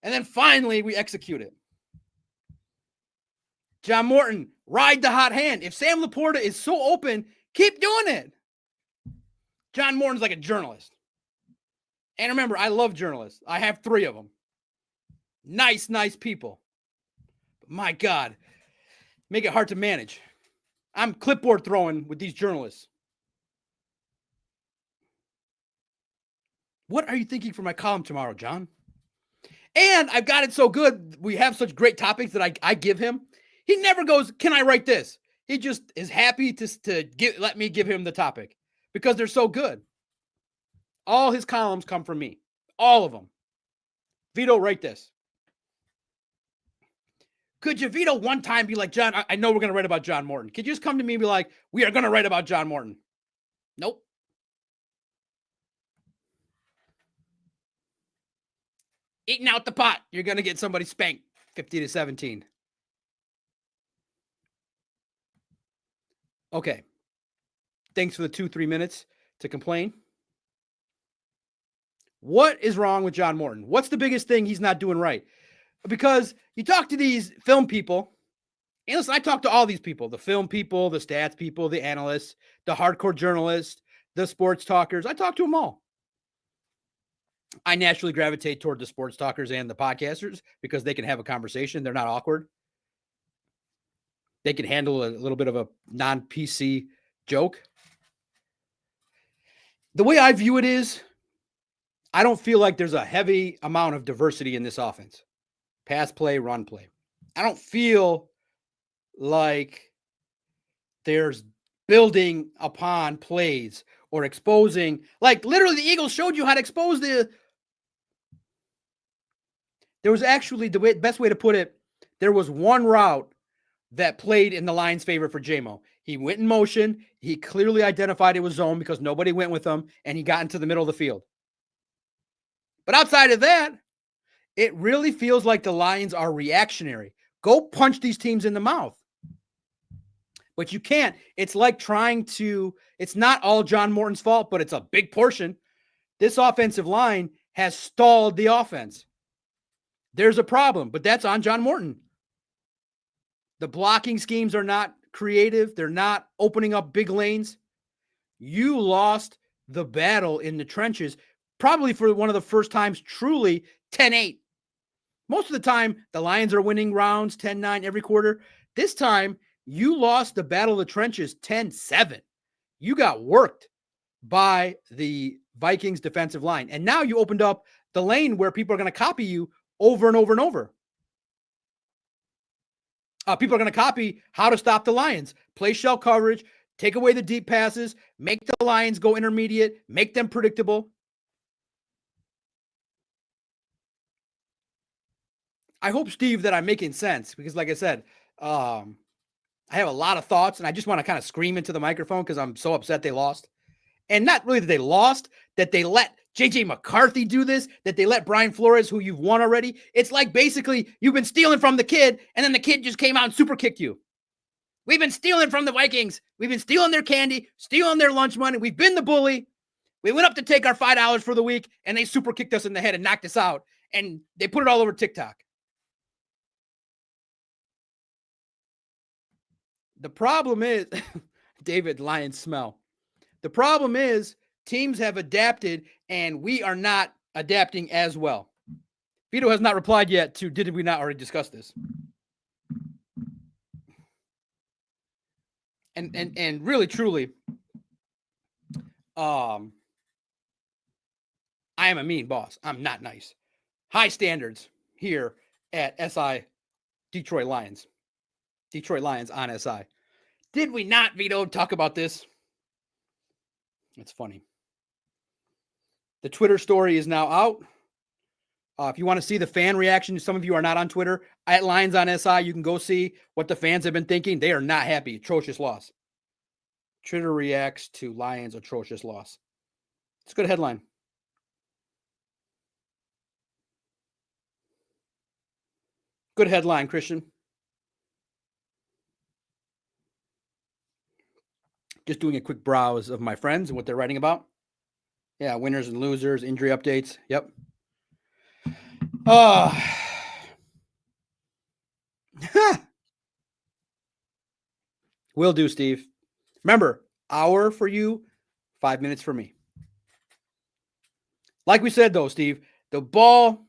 And then finally, we execute it. John Morton, ride the hot hand. If Sam Laporta is so open, keep doing it. John Morton's like a journalist. And remember, I love journalists. I have 3 of them. Nice people. But my God, make it hard to manage. I'm clipboard throwing with these journalists. What are you thinking for my column tomorrow, John? And I've got it so good. We have such great topics that I give him. He never goes, can I write this? He just is happy to let me give him the topic because they're so good. All his columns come from me. All of them. Vito, write this. Could you, Vito, one time be like, John, I know we're going to write about John Morton. Could you just come to me and be like, we are going to write about John Morton? Nope. Eating out the pot. You're going to get somebody spanked 50-17. Okay. Thanks for the 2-3 minutes to complain. What is wrong with John Morton? What's the biggest thing he's not doing right? Because you talk to these film people, and listen, I talk to all these people, the film people, the stats people, the analysts, the hardcore journalists, the sports talkers. I talk to them all. I naturally gravitate toward the sports talkers and the podcasters because they can have a conversation. They're not awkward. They can handle a little bit of a non-PC joke. The way I view it is, I don't feel like there's a heavy amount of diversity in this offense. Pass play, run play. I don't feel like there's building upon plays or exposing. Like literally the Eagles showed you how to expose the. There was actually best way to put it. There was one route that played in the Lions' favor for JMO. He went in motion. He clearly identified it was zone because nobody went with him, and he got into the middle of the field. But outside of that, it really feels like the Lions are reactionary. Go punch these teams in the mouth. But you can't. It's like it's not all John Morton's fault, but it's a big portion. This offensive line has stalled the offense. There's a problem, but that's on John Morton. The blocking schemes are not creative. They're not opening up big lanes. You lost the battle in the trenches, probably for one of the first times truly 10-8. Most of the time, the Lions are winning rounds 10-9 every quarter. This time, you lost the battle of the trenches 10-7. You got worked by the Vikings defensive line. And now you opened up the lane where people are going to copy you over and over and over. People are going to copy how to stop the Lions. Play shell coverage, take away the deep passes, make the Lions go intermediate, make them predictable. I hope, Steve, that I'm making sense because, like I said, I have a lot of thoughts and I just want to kind of scream into the microphone because I'm so upset they lost. And not really that they lost, that they let J.J. McCarthy do this, that they let Brian Flores, who you've won already. It's like basically you've been stealing from the kid, and then the kid just came out and super kicked you. We've been stealing from the Vikings. We've been stealing their candy, stealing their lunch money. We've been the bully. We went up to take our $5 for the week, and they super kicked us in the head and knocked us out. And they put it all over TikTok. The problem is, David, Lions smell. The problem is teams have adapted and we are not adapting as well. Vito has not replied yet to, did we not already discuss this? And really, truly, I am a mean boss. I'm not nice. High standards here at SI Detroit Lions. Detroit Lions on SI. Did we not, Vito, talk about this? It's funny. The Twitter story is now out. If you want to see the fan reaction, some of you are not on Twitter. At Lions on SI, you can go see what the fans have been thinking. They are not happy. Atrocious loss. Twitter reacts to Lions' atrocious loss. It's a good headline. Good headline, Christian. Just doing a quick browse of my friends and what they're writing about. Yeah, winners and losers, injury updates. Yep. Will do, Steve. Remember, hour for you, 5 minutes for me. Like we said, though, Steve, the ball,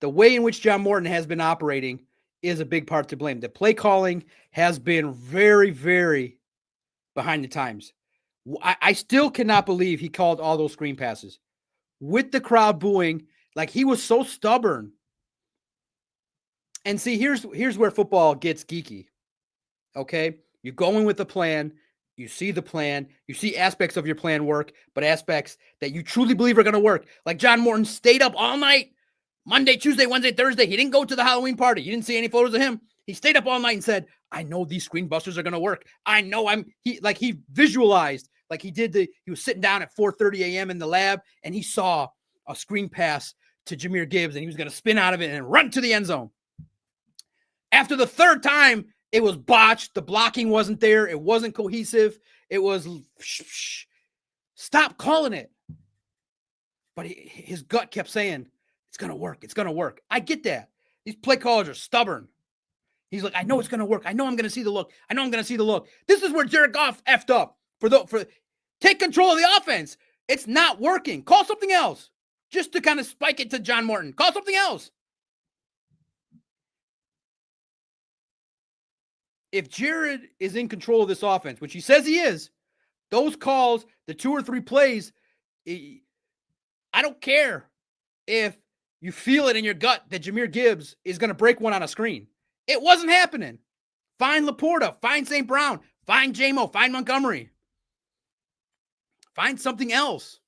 the way in which John Morton has been operating is a big part to blame. The play calling has been very, very behind the times. I still cannot believe he called all those screen passes with the crowd booing. Like, he was so stubborn. And see, here's where football gets geeky. Okay? You go in with a plan. You see the plan. You see aspects of your plan work, but aspects that you truly believe are going to work. Like John Morton stayed up all night, Monday, Tuesday, Wednesday, Thursday. He didn't go to the Halloween party. You didn't see any photos of him. He stayed up all night and said, I know these screen busters are going to work. I know he visualized, like he was sitting down at 4:30 a.m. in the lab and he saw a screen pass to Jahmyr Gibbs and he was going to spin out of it and run to the end zone. After the third time, it was botched. The blocking wasn't there. It wasn't cohesive. It was, stop calling it. But his gut kept saying, it's going to work. It's going to work. I get that. These play callers are stubborn. He's like, I know it's going to work. I know I'm going to see the look. I know I'm going to see the look. This is where Jared Goff effed up. For take control of the offense. It's not working. Call something else. Just to kind of spike it to John Morton. Call something else. If Jared is in control of this offense, which he says he is, those calls, the 2 or 3 plays, I don't care if you feel it in your gut that Jahmyr Gibbs is going to break one on a screen. It wasn't happening. Find Laporta, find St. Brown, find Jamo, find Montgomery. Find something else.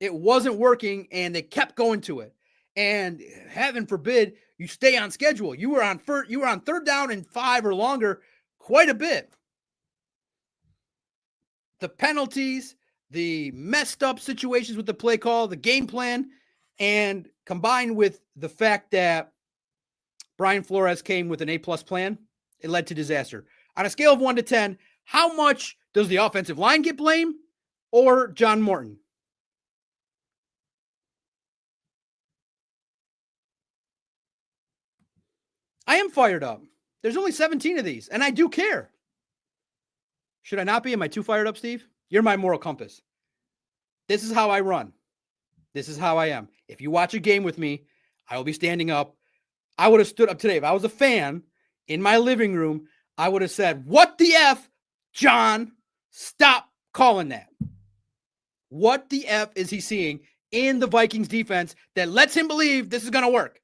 It wasn't working, and they kept going to it. And heaven forbid you stay on schedule. You were on 3rd down and 5 or longer quite a bit. The penalties, the messed up situations with the play call, the game plan, and combined with the fact that Brian Flores came with an A-plus plan, it led to disaster. On a scale of 1 to 10, how much does the offensive line get blamed or John Morton? I am fired up. There's only 17 of these, and I do care. Should I not be? Am I too fired up, Steve? You're my moral compass. This is how I run. This is how I am. If you watch a game with me, I will be standing up. I would have stood up today. If I was a fan in my living room, I would have said, "What the F, John? Stop calling that. What the F is he seeing in the Vikings defense that lets him believe this is going to work?"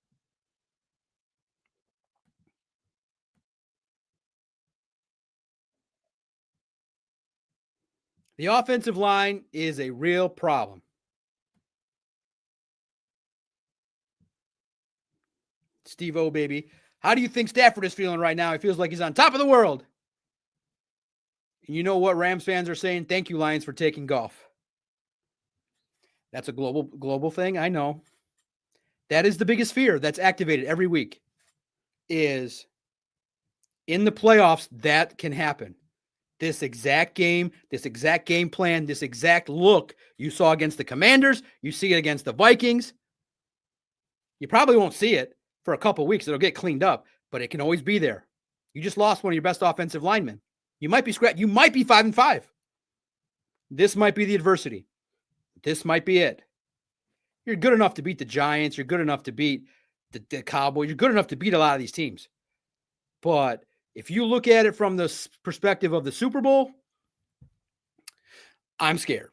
The offensive line is a real problem. Steve O, baby. How do you think Stafford is feeling right now? He feels like he's on top of the world. And you know what Rams fans are saying? Thank you, Lions, for taking Goff. That's a global thing. I know. That is the biggest fear that's activated every week, is in the playoffs that can happen. This exact game plan, this exact look you saw against the Commanders, you see it against the Vikings. You probably won't see it for a couple weeks. It'll get cleaned up, but it can always be there. You just lost one of your best offensive linemen. You might be 5-5. This might be the adversity. This might be it. You're good enough to beat the Giants. You're good enough to beat the Cowboys. You're good enough to beat a lot of these teams. But if you look at it from the perspective of the Super Bowl, I'm scared.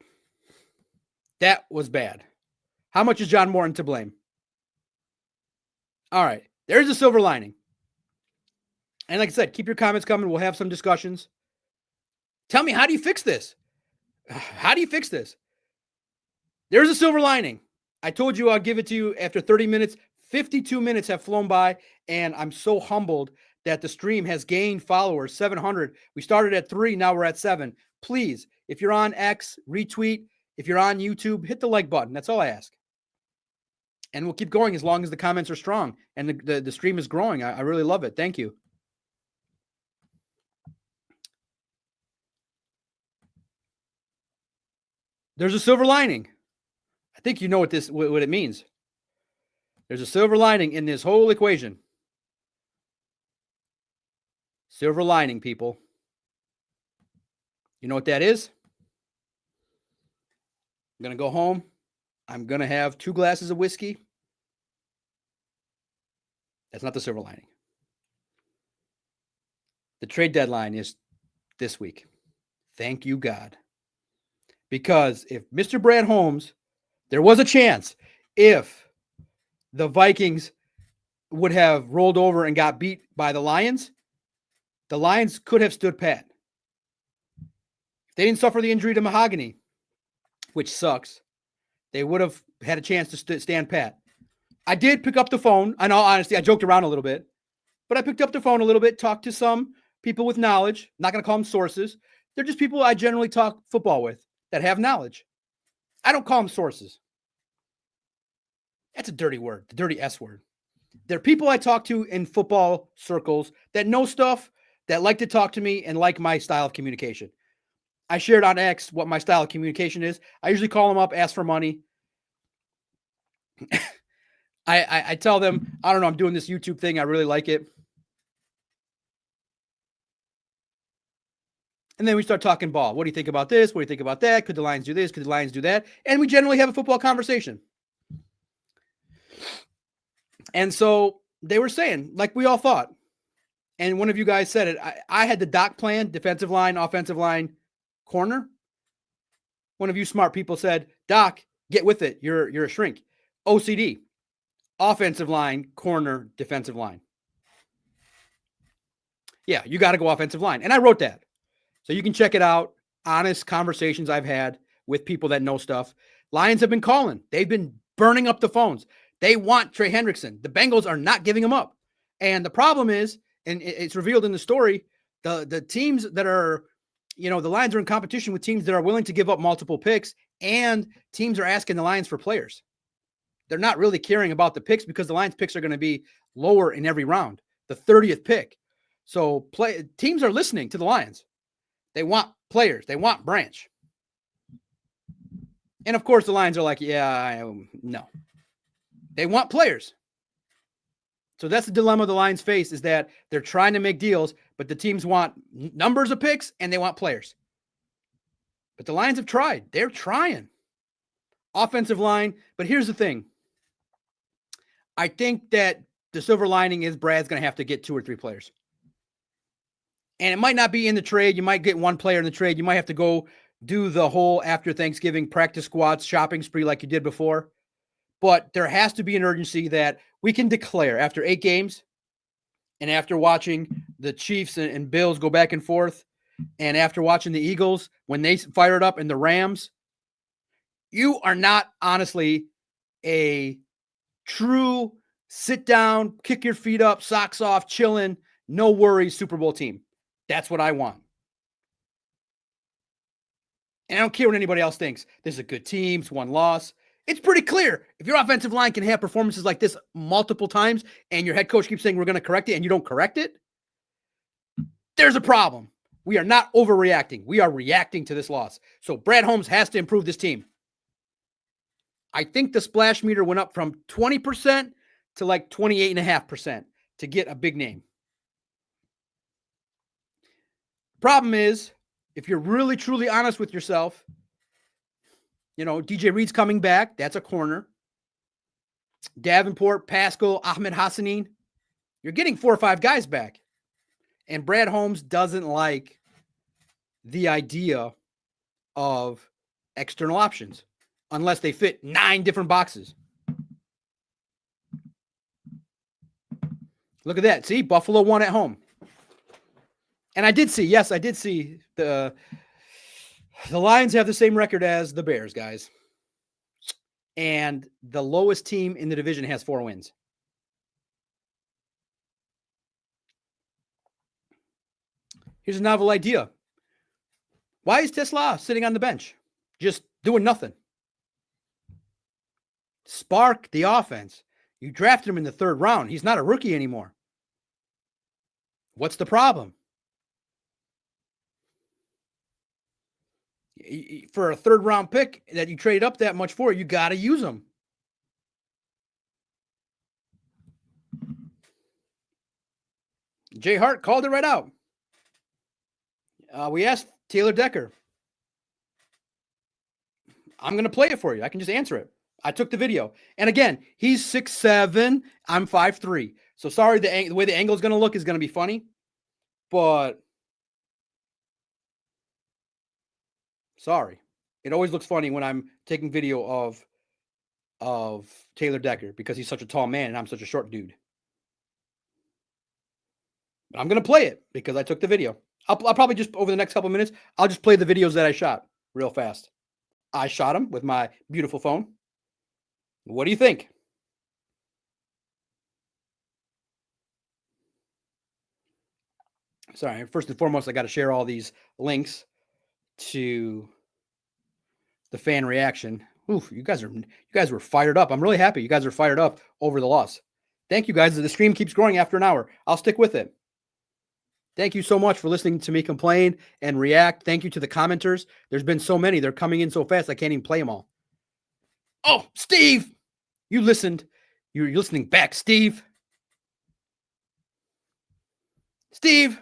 That was bad. How much is John Morton to blame? All right. There's a silver lining. And like I said, keep your comments coming. We'll have some discussions. Tell me, how do you fix this? How do you fix this? There's a silver lining. I told you I'll give it to you after 30 minutes. 52 minutes have flown by, and I'm so humbled that the stream has gained followers, 700. We started at 3, now we're at 7. Please, if you're on X, retweet. If you're on YouTube, hit the like button. That's all I ask. And we'll keep going as long as the comments are strong and the stream is growing. I really love it. Thank you. There's a silver lining. I think you know what it means. There's a silver lining in this whole equation. Silver lining, people. You know what that is? I'm going to go home. I'm going to have 2 glasses of whiskey. That's not the silver lining. The trade deadline is this week. Thank you, God. Because if Mr. Brad Holmes, there was a chance if the Vikings would have rolled over and got beat by the Lions could have stood pat. If they didn't suffer the injury to Mahogany, which sucks, they would have had a chance to stand pat. I did pick up the phone. In all honesty, I joked around a little bit, but I picked up the phone a little bit, talked to some people with knowledge. I'm not going to call them sources. They're just people I generally talk football with that have knowledge. I don't call them sources. That's a dirty word, the dirty S word. They're people I talk to in football circles that know stuff, that like to talk to me and like my style of communication. I shared on X what my style of communication is. I usually call them up, ask for money. I tell them, I don't know, I'm doing this YouTube thing. I really like it. And then we start talking ball. What do you think about this? What do you think about that? Could the Lions do this? Could the Lions do that? And we generally have a football conversation. And so they were saying, like we all thought, and one of you guys said it, I had the doc plan, defensive line, offensive line, corner. One of you smart people said, Doc, get with it. You're a shrink. OCD, offensive line, corner, defensive line. Yeah, you got to go offensive line. And I wrote that. So you can check it out. Honest conversations I've had with people that know stuff. Lions have been calling. They've been burning up the phones. They want Trey Hendrickson. The Bengals are not giving him up. And the problem is, and it's revealed in the story, the teams that are, the Lions are in competition with teams that are willing to give up multiple picks, and teams are asking the Lions for players. They're not really caring about the picks because the Lions picks are going to be lower in every round, the 30th pick. So teams are listening to the Lions. They want players. They want Branch. And of course, the Lions are like, no. They want players. So that's the dilemma the Lions face, is that they're trying to make deals, but the teams want numbers of picks and they want players. But the Lions have tried. They're trying. Offensive line. But here's the thing. I think that the silver lining is Brad's going to have to get 2 or 3 players. And it might not be in the trade. You might get 1 player in the trade. You might have to go do the whole after Thanksgiving practice squads shopping spree like you did before. But there has to be an urgency that we can declare after 8 games and after watching the Chiefs and Bills go back and forth and after watching the Eagles when they fired up and the Rams, you are not honestly a true sit down, kick your feet up, socks off, chilling, no worries Super Bowl team. That's what I want. And I don't care what anybody else thinks. This is a good team. It's 1 loss. It's pretty clear. If your offensive line can have performances like this multiple times and your head coach keeps saying we're going to correct it and you don't correct it, there's a problem. We are not overreacting. We are reacting to this loss. So Brad Holmes has to improve this team. I think the splash meter went up from 20% to like 28.5% to get a big name. Problem is, if you're really, truly honest with yourself, DJ Reed's coming back. That's a corner. Davenport, Pascal, Ahmed Hassanin. You're getting 4 or 5 guys back. And Brad Holmes doesn't like the idea of external options unless they fit 9 different boxes. Look at that. See, Buffalo won at home. And I did see the Lions have the same record as the Bears, guys. And the lowest team in the division has 4 wins. Here's a novel idea. Why is Tesla sitting on the bench, just doing nothing? Spark the offense. You drafted him in the 3rd round. He's not a rookie anymore. What's the problem? For a 3rd round pick that you traded up that much for, you got to use them. Jay Hart called it right out. We asked Taylor Decker. I'm going to play it for you. I can just answer it. I took the video. And again, he's 6'7". I'm 5'3". So sorry, the way the angle is going to look is going to be funny. But sorry. It always looks funny when I'm taking video of Taylor Decker because he's such a tall man and I'm such a short dude. But I'm going to play it because I took the video. I'll probably just, over the next couple of minutes, I'll just play the videos that I shot real fast. I shot them with my beautiful phone. What do you think? Sorry, first and foremost, I got to share all these links to the fan reaction. Oof, you guys were fired up. I'm really happy you guys are fired up over the loss. Thank you guys. The stream keeps growing after an hour. I'll stick with it. Thank you so much for listening to me complain and react. Thank you to the commenters. There's been so many. They're coming in so fast, I can't even play them all. Oh, Steve, you listened. You're listening back, Steve. Steve,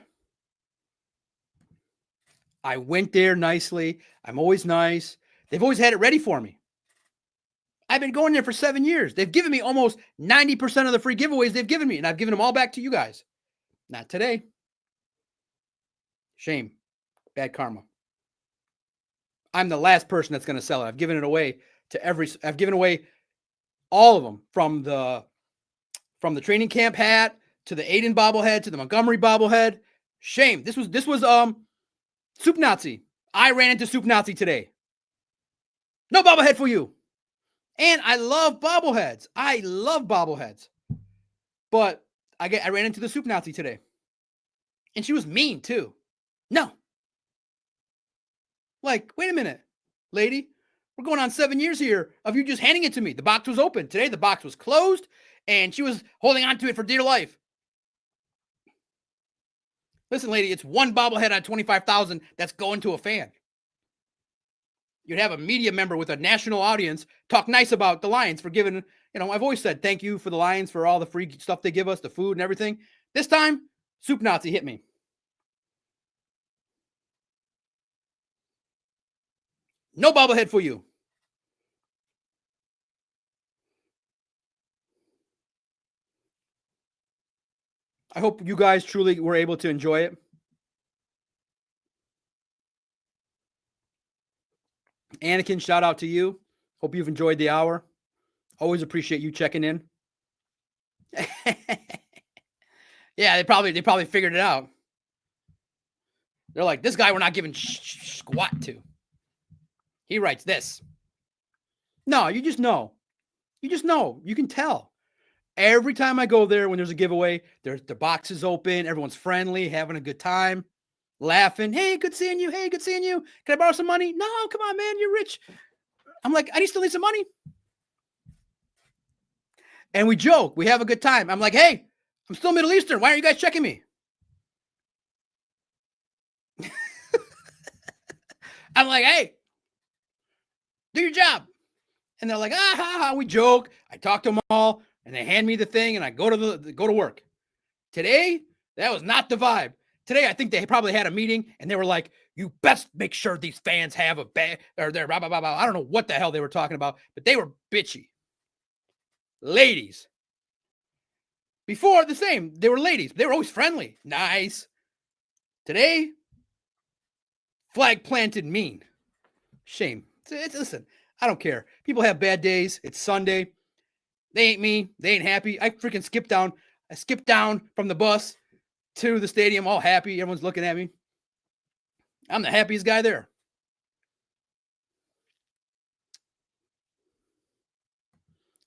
I went there nicely. I'm always nice. They've always had it ready for me. I've been going there for 7 years. They've given me almost 90% of the free giveaways they've given me, and I've given them all back to you guys. Not today. Shame. Bad karma. I'm the last person that's going to sell it. I've given it away I've given away all of them from the training camp hat to the Aiden bobblehead to the Montgomery bobblehead. Shame. This was Soup Nazi. I ran into Soup Nazi today. No bobblehead for you. And I love bobbleheads. But I ran into the Soup Nazi today. And she was mean too. No. Like, wait a minute, lady. We're going on 7 years here of you just handing it to me. The box was open. Today the box was closed and she was holding on to it for dear life. Listen, lady, it's one bobblehead on 25,000 that's going to a fan. You'd have a media member with a national audience talk nice about the Lions for giving, I've always said thank you for the Lions for all the free stuff they give us, the food and everything. This time, Soup Nazi hit me. No bobblehead for you. I hope you guys truly were able to enjoy it. Anakin, shout out to you. Hope you've enjoyed the hour. Always appreciate you checking in. Yeah, they probably figured it out. They're like, this guy we're not giving squat to. He writes this. No, you just know. You just know. You can tell. Every time I go there when there's a giveaway, the box is open, everyone's friendly, having a good time, laughing. Hey, good seeing you. Hey, good seeing you. Can I borrow some money? No, come on, man. You're rich. I'm like, I still need some money. And we joke. We have a good time. I'm like, hey, I'm still Middle Eastern. Why aren't you guys checking me? I'm like, hey, do your job. And they're like, ah, ha, ha. We joke. I talk to them all, and they hand me the thing, and I go to work. Today, that was not the vibe. Today, I think they probably had a meeting, and they were like, you best make sure these fans have a bag, or they're blah, blah, blah, blah. I don't know what the hell they were talking about, but they were bitchy. Ladies. Before, the same. They were ladies. They were always friendly. Nice. Today, flag planted mean. Shame. Listen, I don't care. People have bad days. It's Sunday. They ain't me. They ain't happy. I freaking skipped down. I skipped down from the bus to the stadium all happy. Everyone's looking at me. I'm the happiest guy there.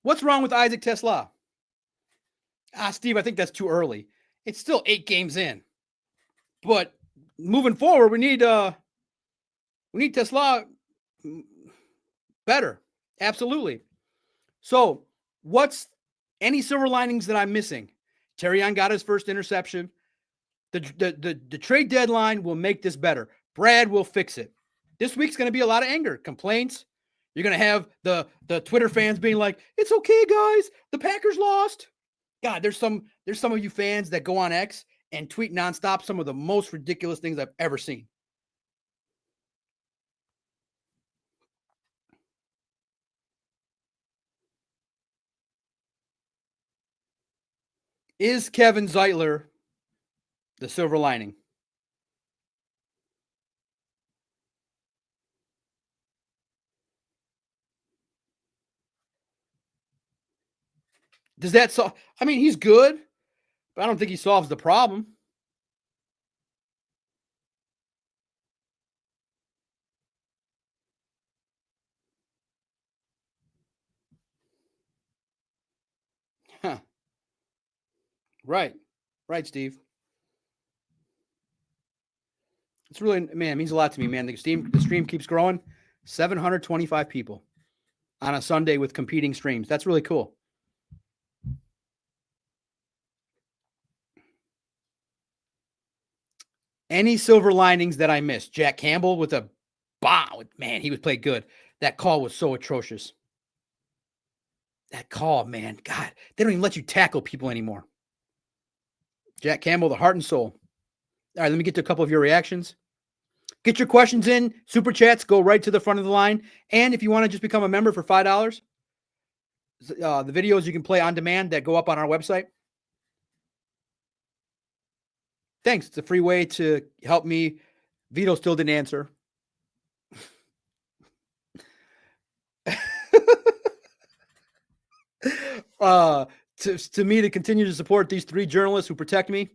What's wrong with Isaac Tesla? Steve, I think that's too early. It's still 8 games in. But moving forward, we need Tesla better. Absolutely. So, what's any silver linings that I'm missing? Terrion got his first interception. The trade deadline will make this better. Brad will fix it. This week's going to be a lot of anger, complaints. You're going to have the Twitter fans being like, "It's okay, guys. The Packers lost." God, there's some of you fans that go on X and tweet nonstop some of the most ridiculous things I've ever seen. Is Kevin Zeitler the silver lining? Does that solve? I mean, he's good, but I don't think he solves the problem. Huh. Right. Right, Steve. It's really, man, it means a lot to me, man. The stream keeps growing. 725 people on a Sunday with competing streams. That's really cool. Any silver linings that I missed? Jack Campbell with a bomb. Man, he was played good. That call was so atrocious. That call, man. God, they don't even let you tackle people anymore. Jack Campbell, the heart and soul. All right, let me get to a couple of your reactions. Get your questions in. Super chats go right to the front of the line. And if you want to just become a member for $5, the videos you can play on demand that go up on our website. Thanks. It's a free way to help me. Vito still didn't answer. To me to continue to support these 3 journalists who protect me.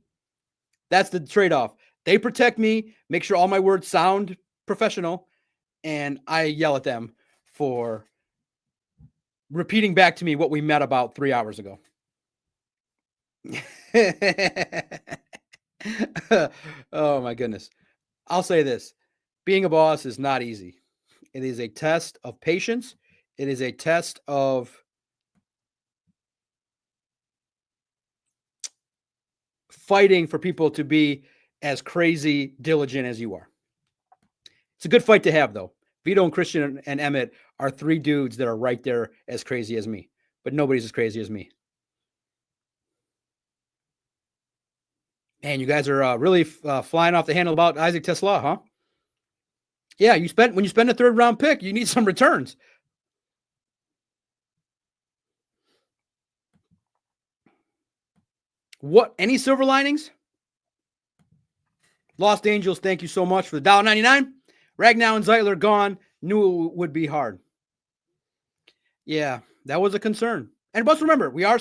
That's the trade-off. They protect me, make sure all my words sound professional, and I yell at them for repeating back to me what we met about 3 hours ago. Oh my goodness. I'll say this. Being a boss is not easy. It is a test of patience. It is a test of fighting for people to be as crazy diligent as you are. It's a good fight to have, though. Vito and Christian and Emmett are 3 dudes that are right there as crazy as me, but nobody's as crazy as me. Man, you guys are really flying off the handle about Isaac Tesla, huh? Yeah, when you spend a 3rd round pick, you need some returns. What? Any silver linings? Lost Angels, thank you so much for the $1.99. Ragnow and Zeitler gone. Knew it would be hard. Yeah, that was a concern. And let's remember, we are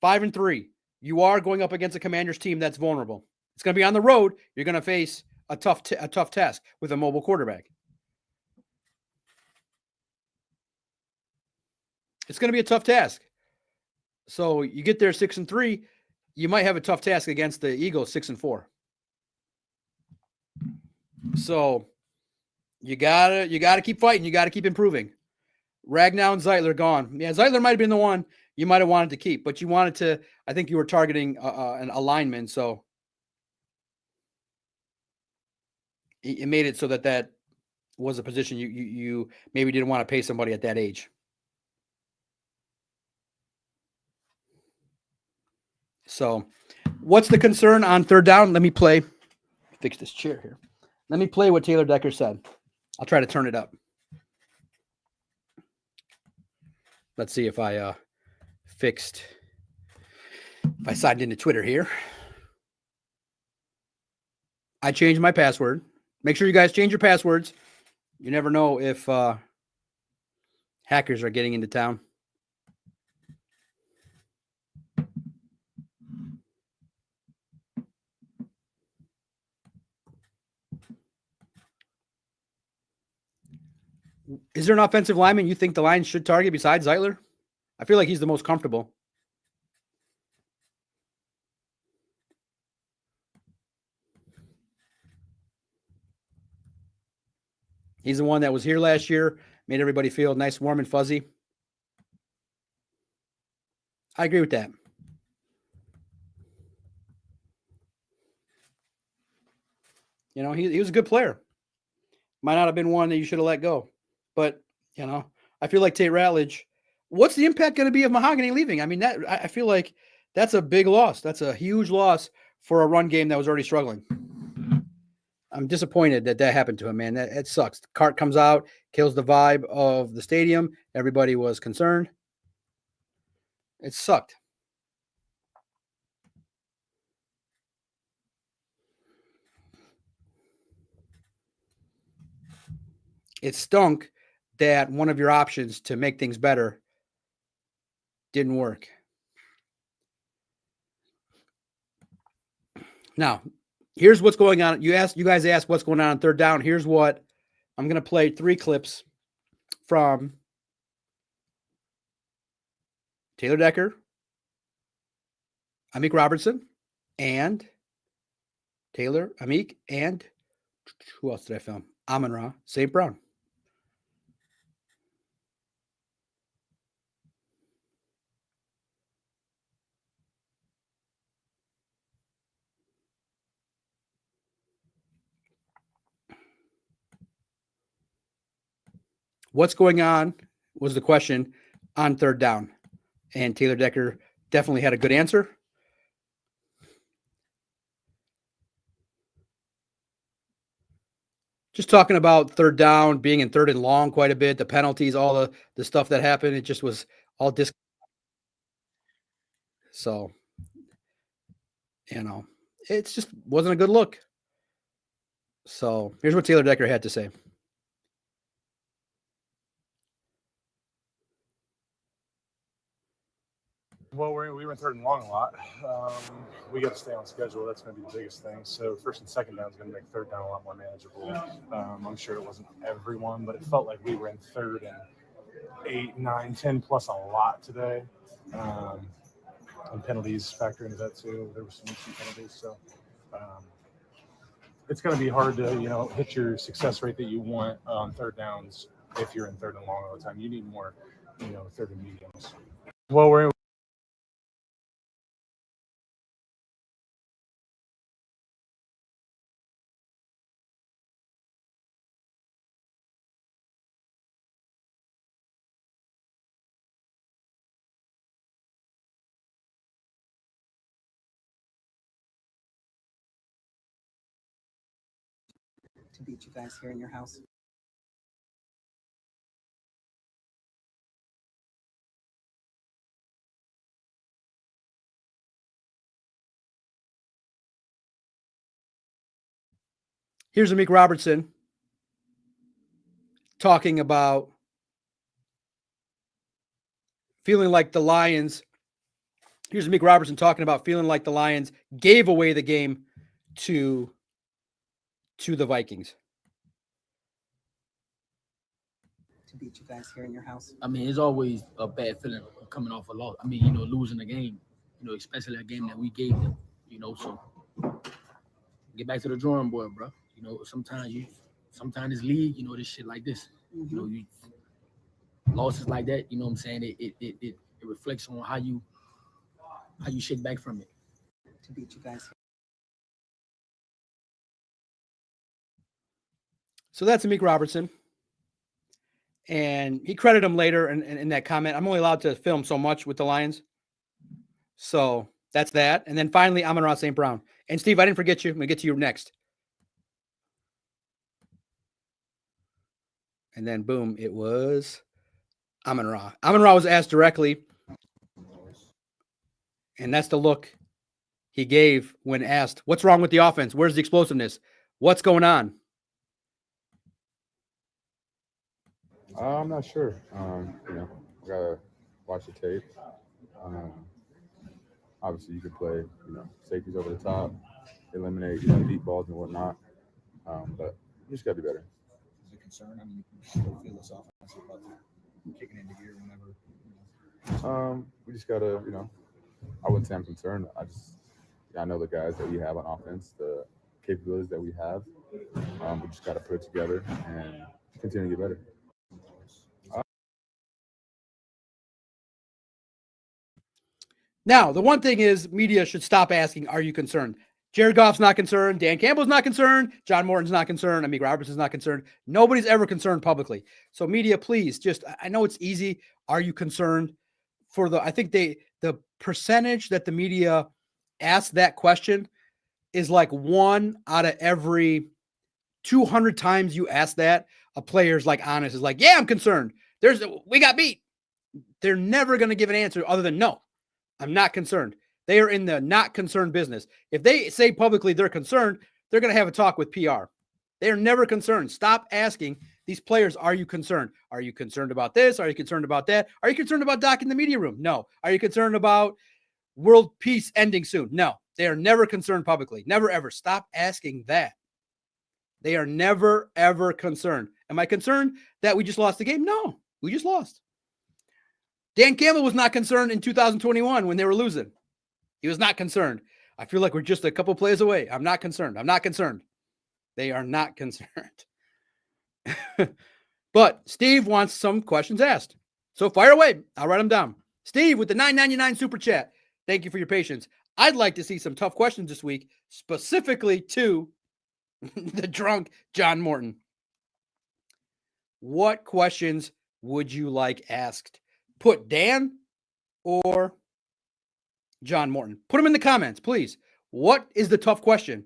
5-3. You are going up against a Commanders team that's vulnerable. It's going to be on the road. You're going to face a tough task with a mobile quarterback. It's going to be a tough task. So you get there 6-3, you might have a tough task against the Eagles 6-4. So you gotta keep fighting. You gotta keep improving. Ragnow and Zeitler gone. Yeah, Zeitler might have been the one you might have wanted to keep, but you wanted to. I think you were targeting an alignment, so it made it so that was a position you maybe didn't want to pay somebody at that age. So, what's the concern on third down? Let me fix this chair here. Let me play what Taylor Decker said. I'll try to turn it up. Let's see if I signed into Twitter here. I changed my password. Make sure you guys change your passwords. You never know if hackers are getting into town. Is there an offensive lineman you think the Lions should target besides Zeitler? I feel like he's the most comfortable. He's the one that was here last year, made everybody feel nice, warm, and fuzzy. I agree with that. You know, he was a good player. Might not have been one that you should have let go. But, you know, I feel like Tate Ratledge, what's the impact going to be of Mahogany leaving? I mean, I feel like that's a big loss. That's a huge loss for a run game that was already struggling. I'm disappointed that happened to him, man. It sucks. The cart comes out, kills the vibe of the stadium. Everybody was concerned. It sucked. It stunk that one of your options to make things better didn't work. Now, here's what's going on. You guys asked what's going on third down. Here's what I'm going to play 3 clips from Taylor Decker, Amik Robertson, and Taylor, Amik, and who else did I film? Amon-Ra St. Brown. What's going on was the question on third down. And Taylor Decker definitely had a good answer. Just talking about third down, being in third and long quite a bit, the penalties, all the stuff that happened. It just was all So, you know, it's just wasn't a good look. So here's what Taylor Decker had to say.
Well, we were in third and long a lot. We got to stay on schedule. That's going to be the biggest thing. So first and second down is going to make third down a lot more manageable. I'm sure it wasn't everyone, but it felt like we were in third and 8, 9, 10 plus a lot today. And penalties factor into that too. There were some penalties. So it's going to be hard to, hit your success rate that you want on third downs if you're in third and long all the time. You need more, third and mediums. Well, we're
to beat you guys here in your house.
Here's Amik Robertson talking about feeling like the Lions. Here's Amik Robertson talking about feeling like the Lions gave away the game to the Vikings.
To beat you guys here in your house.
I mean, it's always a bad feeling coming off a loss. I mean, you know, losing a game, you know, especially a game that we gave them, you know, so get back to the drawing board, bro. You know, sometimes this league, you know, this shit like this, you know, you losses like that, you know what I'm saying? It reflects on how you shake back from it.
To beat you guys.
So that's Amik Robertson. And he credited him later in that comment. I'm only allowed to film so much with the Lions. So that's that. And then finally, Amon-Ra St. Brown. And Steve, I didn't forget you. I'm going to get to you next. And then boom, it was Amon-Ra. Amon-Ra was asked directly. And that's the look he gave when asked, what's wrong with the offense? Where's the explosiveness? What's going on?
I'm not sure. You know, gotta watch the tape. Obviously, you could play, you know, safeties over the top, eliminate, you know, deep balls and whatnot. But you just gotta be better.
Is it a concern? I mean, you still feel this offense about kicking into gear whenever.
We just gotta, you know, I wouldn't say I'm concerned. I know the guys that we have on offense, the capabilities that we have. We just gotta put it together and continue to get better.
Now, the one thing is media should stop asking, are you concerned? Jared Goff's not concerned. Dan Campbell's not concerned. John Morton's not concerned. Amik Robertson's not concerned. Nobody's ever concerned publicly. So media, please, just, I know it's easy. Are you concerned? I think the percentage that the media asks that question is like 1 out of every 200 times you ask that, a player's like honest, is like, yeah, I'm concerned. We got beat. They're never going to give an answer other than no. I'm not concerned. They are in the not concerned business. If they say publicly they're concerned, they're going to have a talk with PR. They are never concerned. Stop asking these players, are you concerned? Are you concerned about this? Are you concerned about that? Are you concerned about Doc in the media room? No. Are you concerned about world peace ending soon? No. They are never concerned publicly. Never, ever. Stop asking that. They are never, ever concerned. Am I concerned that we just lost the game? No. We just lost. Dan Campbell was not concerned in 2021 when they were losing. He was not concerned. I feel like we're just a couple plays away. I'm not concerned. I'm not concerned. They are not concerned. But Steve wants some questions asked. So fire away. I'll write them down. Steve with the $9.99 super chat. Thank you for your patience. I'd like to see some tough questions this week, specifically to the drunk John Morton. What questions would you like asked? Put Dan or John Morton. Put them in the comments, please. What is the tough question?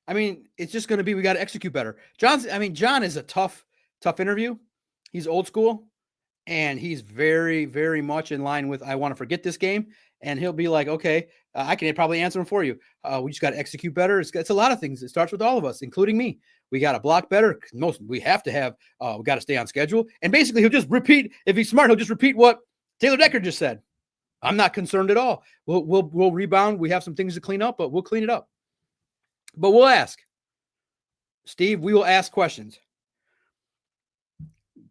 I mean, it's just going to be, we got to execute better. John is a tough interview. He's old school, and he's very, very much in line with, I want to forget this game. And he'll be like, okay, I can probably answer them for you. We just got to execute better. It's a lot of things. It starts with all of us, including me. We got to block better. We have to have, we got to stay on schedule. And basically he'll just repeat, if he's smart, he'll just repeat what Taylor Decker just said. I'm not concerned at all. We'll rebound. We have some things to clean up, but we'll clean it up. But we'll ask. Steve, we will ask questions.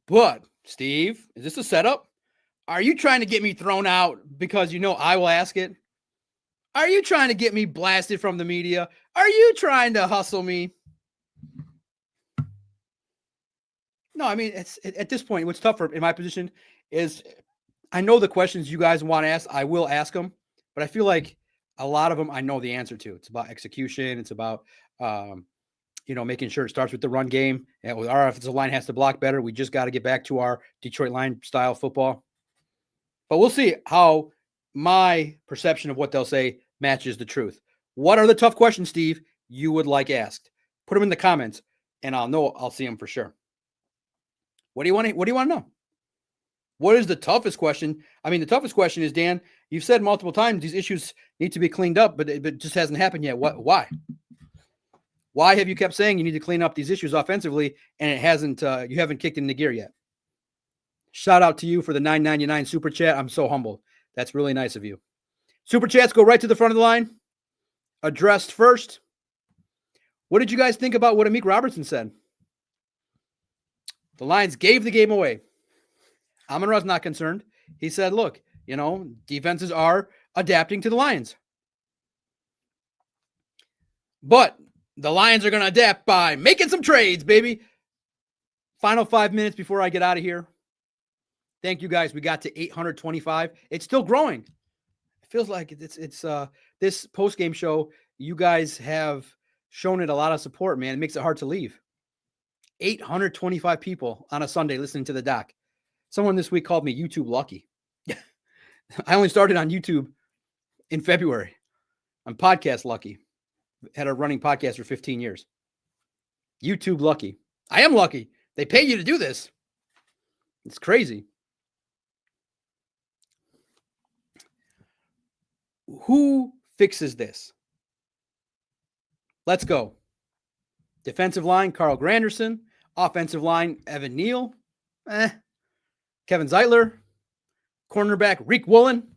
But, Steve, is this a setup? Are you trying to get me thrown out because you know I will ask it? Are you trying to get me blasted from the media? Are you trying to hustle me? No, I mean, it's at this point, what's tougher in my position is I know the questions you guys want to ask. I will ask them, but I feel like a lot of them I know the answer to. It's about execution. It's about, making sure it starts with the run game. And with our offensive line has to block better. We just got to get back to our Detroit line style football. But we'll see how my perception of what they'll say matches the truth. What are the tough questions, Steve, you would like asked? Put them in the comments, and I'll see them for sure. What do you want to know? What is the toughest question? I mean, the toughest question is, Dan, you've said multiple times these issues need to be cleaned up, but it just hasn't happened yet. Why? Why have you kept saying you need to clean up these issues offensively and it hasn't, you haven't kicked into gear yet? Shout out to you for the $9.99 super chat. I'm so humbled. That's really nice of you. Super chats go right to the front of the line. Addressed first. What did you guys think about what Amik Robertson said? The Lions gave the game away. Amon-Ra's not concerned. He said, look, defenses are adapting to the Lions. But the Lions are going to adapt by making some trades, baby. Final 5 minutes before I get out of here. Thank you, guys. We got to 825. It's still growing. It feels like it's this post-game show, you guys have shown it a lot of support, man. It makes it hard to leave. 825 people on a Sunday listening to the doc. Someone this week called me YouTube lucky. I only started on YouTube in February. I'm podcast lucky. Had a running podcast for 15 years. YouTube lucky. I am lucky. They pay you to do this. It's crazy. Who fixes this? Let's go. Defensive line, Carl Granderson. Offensive line, Evan Neal. Kevin Zeitler. Cornerback, Reek Woolen.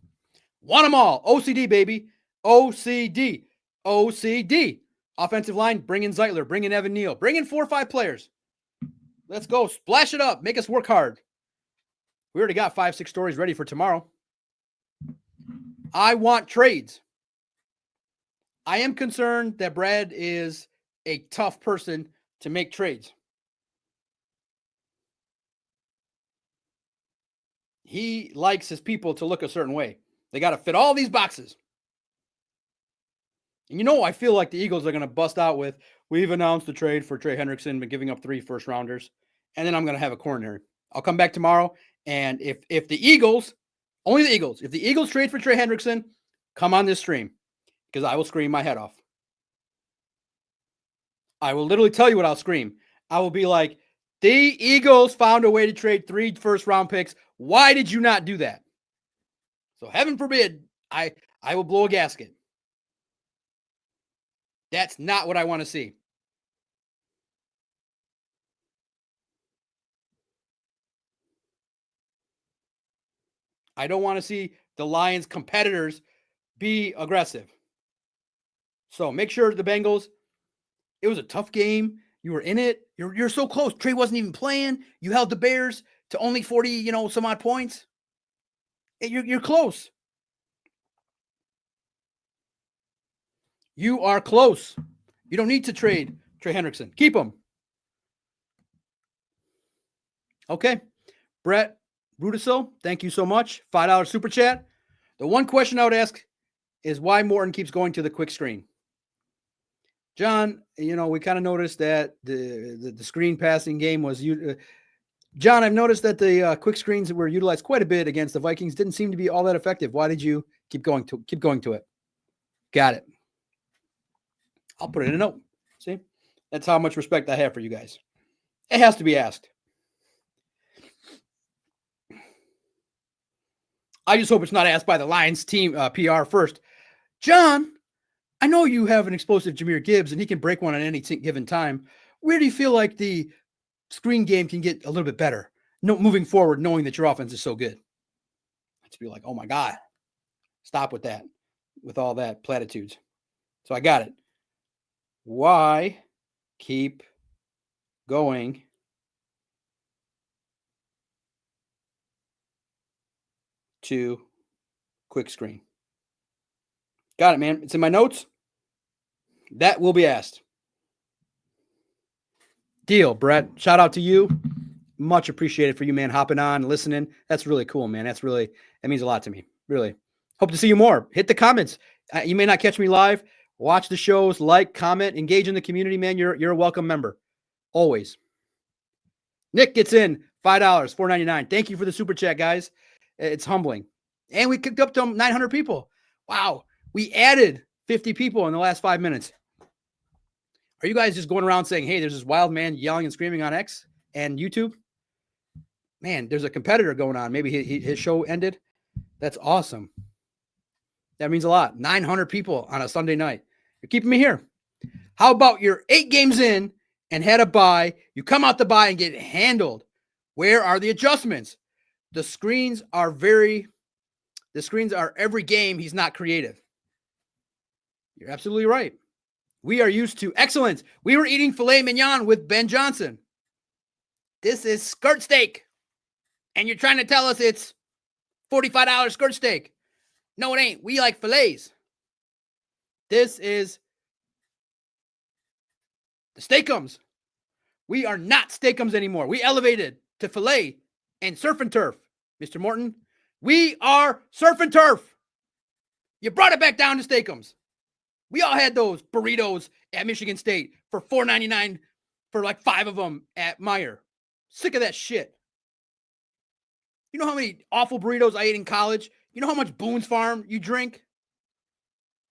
Want them all. OCD, baby. OCD. OCD. Offensive line, bring in Zeitler. Bring in Evan Neal. Bring in 4 or 5 players. Let's go. Splash it up. Make us work hard. We already got 5, 6 stories ready for tomorrow. I want trades. I am concerned that Brad is a tough person to make trades. He likes his people to look a certain way. They got to fit all these boxes. And I feel like the Eagles are going to bust out with, we've announced the trade for Trey Hendrickson, but giving up 3 first-rounders. And then I'm going to have a coronary. I'll come back tomorrow. And if the Eagles, only the Eagles, if the Eagles trade for Trey Hendrickson, come on this stream because I will scream my head off. I will literally tell you what I'll scream. I will be like, the Eagles found a way to trade 3 first-round picks. Why did you not do that? So heaven forbid, I will blow a gasket. That's not what I want to see. I don't want to see the Lions competitors be aggressive. So make sure the Bengals, it was a tough game. You were in it. You're so close. Trey wasn't even playing. You held the Bears to only 40, some odd points. You're close. You are close. You don't need to trade Trey Hendrickson. Keep him. Okay. Brett Brudisil, thank you so much. $5 super chat. The one question I would ask is why Morton keeps going to the quick screen. John, we kind of noticed that the screen passing game was John, I've noticed that the quick screens were utilized quite a bit against the Vikings. Didn't seem to be all that effective. Why did you keep going to it? Got it. I'll put it in a note. See? That's how much respect I have for you guys. It has to be asked. I just hope it's not asked by the Lions team PR first. John, I know you have an explosive Jahmyr Gibbs and he can break one at any given time. Where do you feel like the screen game can get a little bit better? Moving forward, knowing that your offense is so good. Let's be like, oh my God, stop with that, with all that platitudes. So I got it. Why keep going to quick screen? Got it, man. It's in my notes. That will be asked. Deal, Brett. Shout out to you. Much appreciated for you, man, hopping on, listening. That's really cool, man. That means a lot to me. Really. Hope to see you more. Hit the comments. You may not catch me live. Watch the shows, like, comment, engage in the community, man. You're a welcome member. Always. Nick gets in $5, $4.99. Thank you for the super chat, guys. It's humbling. And we kicked up to 900 people. Wow. We added 50 people in the last 5 minutes. Are you guys just going around saying, hey, there's this wild man yelling and screaming on X and YouTube? Man, there's a competitor going on. Maybe his show ended. That's awesome. That means a lot. 900 people on a Sunday night. You're keeping me here. How about you're 8 games in and had a bye? You come out the bye and get handled. Where are the adjustments? The screens are every game. He's not creative. You're absolutely right. We are used to excellence. We were eating filet mignon with Ben Johnson. This is skirt steak. And you're trying to tell us it's $45 skirt steak. No, it ain't. We like fillets. This is the steakums. We are not steakums anymore. We elevated to filet and surf and turf. Mr. Morton, we are surf and turf. You brought it back down to steakums. We all had those burritos at Michigan State for $4.99 for like 5 of them at Meijer. Sick of that shit. You know how many awful burritos I ate in college? You know how much Boone's Farm you drink?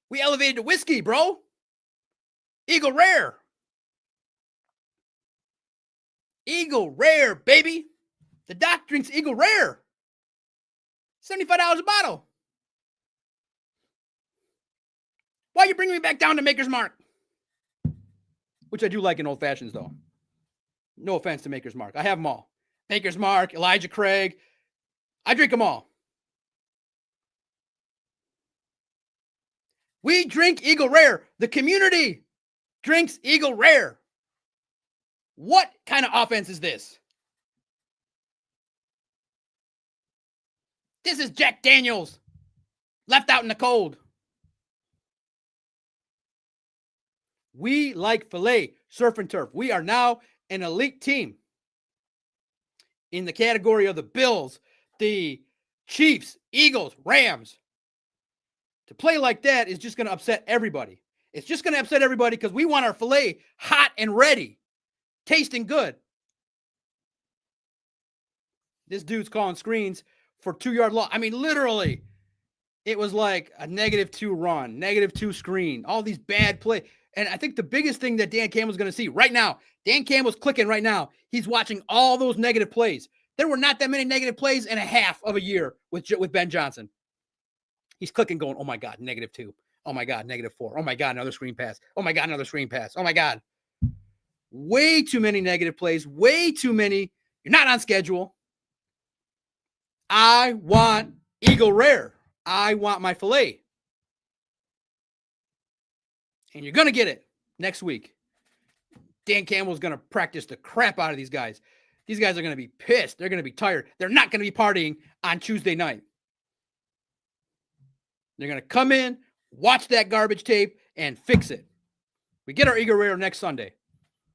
We elevated to whiskey, bro. Eagle Rare. Eagle Rare, baby. The doc drinks Eagle Rare. $75 a bottle. Why are you bringing me back down to Maker's Mark? Which I do like in old fashions, though. No offense to Maker's Mark. I have them all. Maker's Mark, Elijah Craig. I drink them all. We drink Eagle Rare. The community drinks Eagle Rare. What kind of offense is this? This is Jack Daniels left out in the cold. We like filet, surf and turf. We are now an elite team in the category of the Bills, the Chiefs, Eagles, Rams. To play like that is just going to upset everybody. It's just going to upset everybody because we want our filet hot and ready, tasting good. This dude's calling screens for 2-yard loss. I mean, literally, it was like a -2 run, -2 screen, all these bad plays. And I think the biggest thing that Dan Campbell's going to see right now, Dan Campbell's clicking right now. He's watching all those negative plays. There were not that many negative plays in a half of a year with Ben Johnson. He's clicking going, oh my God, -2. Oh my God, -4. Oh my God, another screen pass. Oh my God, another screen pass. Oh my God. Way too many negative plays. Way too many. You're not on schedule. I want Eagle Rare. I want my filet. And you're going to get it next week. Dan Campbell's going to practice the crap out of these guys. These guys are going to be pissed. They're going to be tired. They're not going to be partying on Tuesday night. They're going to come in, watch that garbage tape, and fix it. We get our Eagle Rare next Sunday.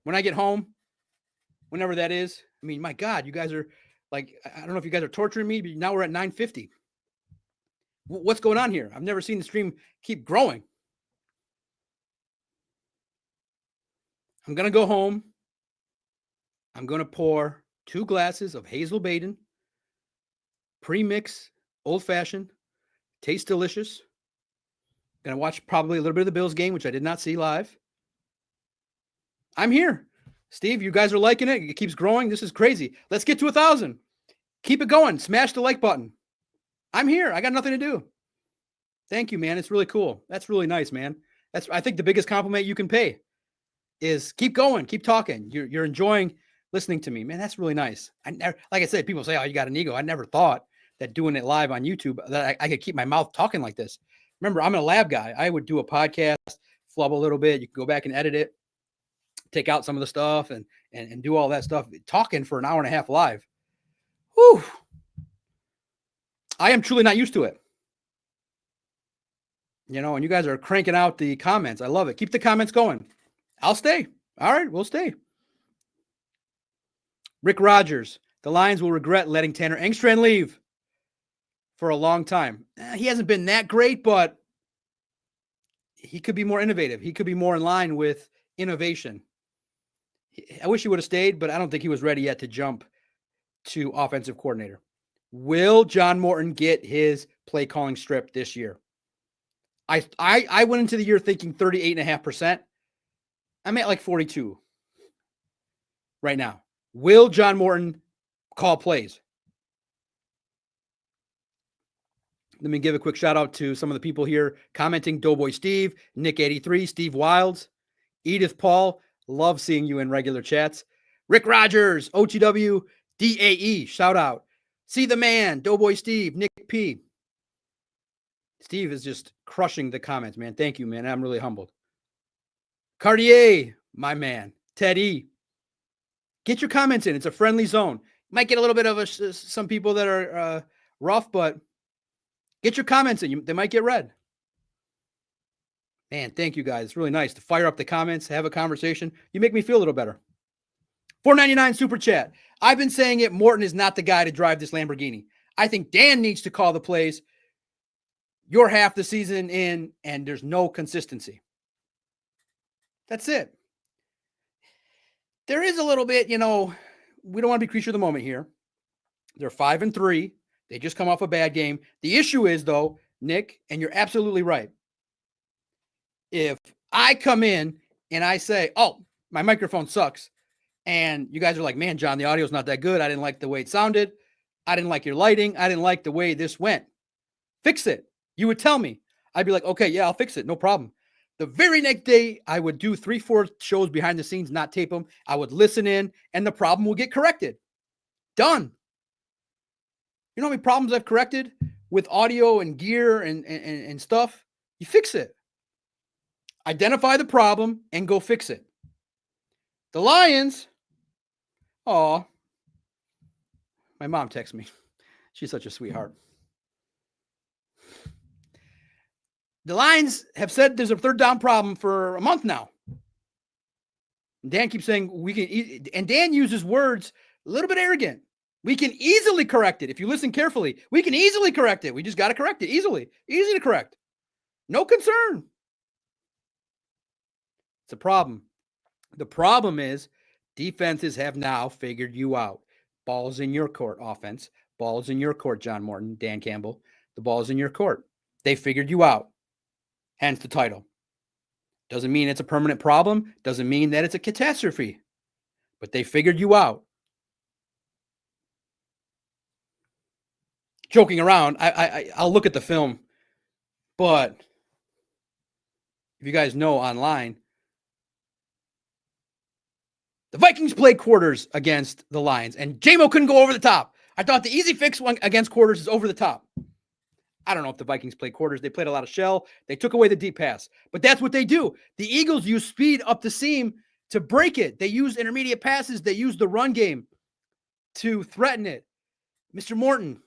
When I get home, whenever that is, I mean, my God, you guys are like, I don't know if you guys are torturing me, but now we're at 950. What's going on here? I've never seen the stream keep growing. I'm going to go home. I'm going to pour 2 glasses of Hazel Baden, pre-mix, old-fashioned, tastes delicious. Going to watch probably a little bit of the Bills game, which I did not see live. I'm here. Steve, you guys are liking it. It keeps growing. This is crazy. Let's get to 1,000. Keep it going. Smash the like button. I'm here. I got nothing to do. Thank you, man. It's really cool. That's really nice, man. That's, I think, the biggest compliment you can pay is keep going, keep talking. You're enjoying listening to me, man. That's really nice. I never, like I said, people say, "Oh, you got an ego." I never thought that doing it live on YouTube that I could keep my mouth talking like this. Remember, I'm a lab guy. I would do a podcast, flub a little bit. You can go back and edit it, take out some of the stuff, and do all that stuff. Talking for an hour and a half live. Whew. I am truly not used to it. You know, and you guys are cranking out the comments. I love it. Keep the comments going. I'll stay. All right, we'll stay. Rick Rogers. The Lions will regret letting Tanner Engstrand leave for a long time. He hasn't been that great, but he could be more innovative. He could be more in line with innovation. I wish he would have stayed, but I don't think he was ready yet to jump to offensive coordinator. Will John Morton get his play calling strip this year? I went into the year thinking 38.5%. I'm at like 42 right now. Will John Morton call plays? Let me give a quick shout out to some of the people here commenting. Doughboy Steve, Nick 83, Steve Wilds, Edith Paul, love seeing you in regular chats. Rick Rogers, OTW, DAE, shout out. See the man, Doughboy Steve, Nick P. Steve is just crushing the comments, man. Thank you, man. I'm really humbled. Cartier, my man. Ted E. Get your comments in. It's a friendly zone. Might get a little bit of some people that are rough, but get your comments in. They might get read. Man, thank you guys. It's really nice to fire up the comments, have a conversation. You make me feel a little better. $4.99 super chat. I've been saying it. Morton is not the guy to drive this Lamborghini. I think Dan needs to call the plays. You're half the season in, and there's no consistency. That's it. There is a little bit, we don't want to be creature of the moment here. They're 5-3. They just come off a bad game. The issue is, though, Nick, and you're absolutely right. If I come in and I say, oh, my microphone sucks, and you guys are like, man, John, the audio's not that good. I didn't like the way it sounded. I didn't like your lighting. I didn't like the way this went. Fix it. You would tell me. I'd be like, okay, yeah, I'll fix it. No problem. The very next day, I would do 3-4 shows behind the scenes, not tape them. I would listen in, and the problem will get corrected. Done. You know how many problems I've corrected with audio and gear and stuff? You fix it. Identify the problem and go fix it. The Lions, my mom texts me. She's such a sweetheart. The Lions have said there's a third down problem for a month now. Dan keeps saying we can, and Dan uses words a little bit arrogant. We can easily correct it. If you listen carefully, we can easily correct it. We just got to correct it easily. Easy to correct. No concern. It's a problem. The problem is defenses have now figured you out. Ball's in your court, offense. Ball's in your court, John Morton, Dan Campbell. The ball's in your court. They figured you out. Hence the title. Doesn't mean it's a permanent problem. Doesn't mean that it's a catastrophe. But they figured you out. Joking around, I'll look at the film. But if you guys know online, the Vikings played quarters against the Lions, and J-Mo couldn't go over the top. I thought the easy fix one against quarters is over the top. I don't know if the Vikings played quarters. They played a lot of shell. They took away the deep pass. But that's what they do. The Eagles use speed up the seam to break it. They use intermediate passes. They use the run game to threaten it. Mr. Morton,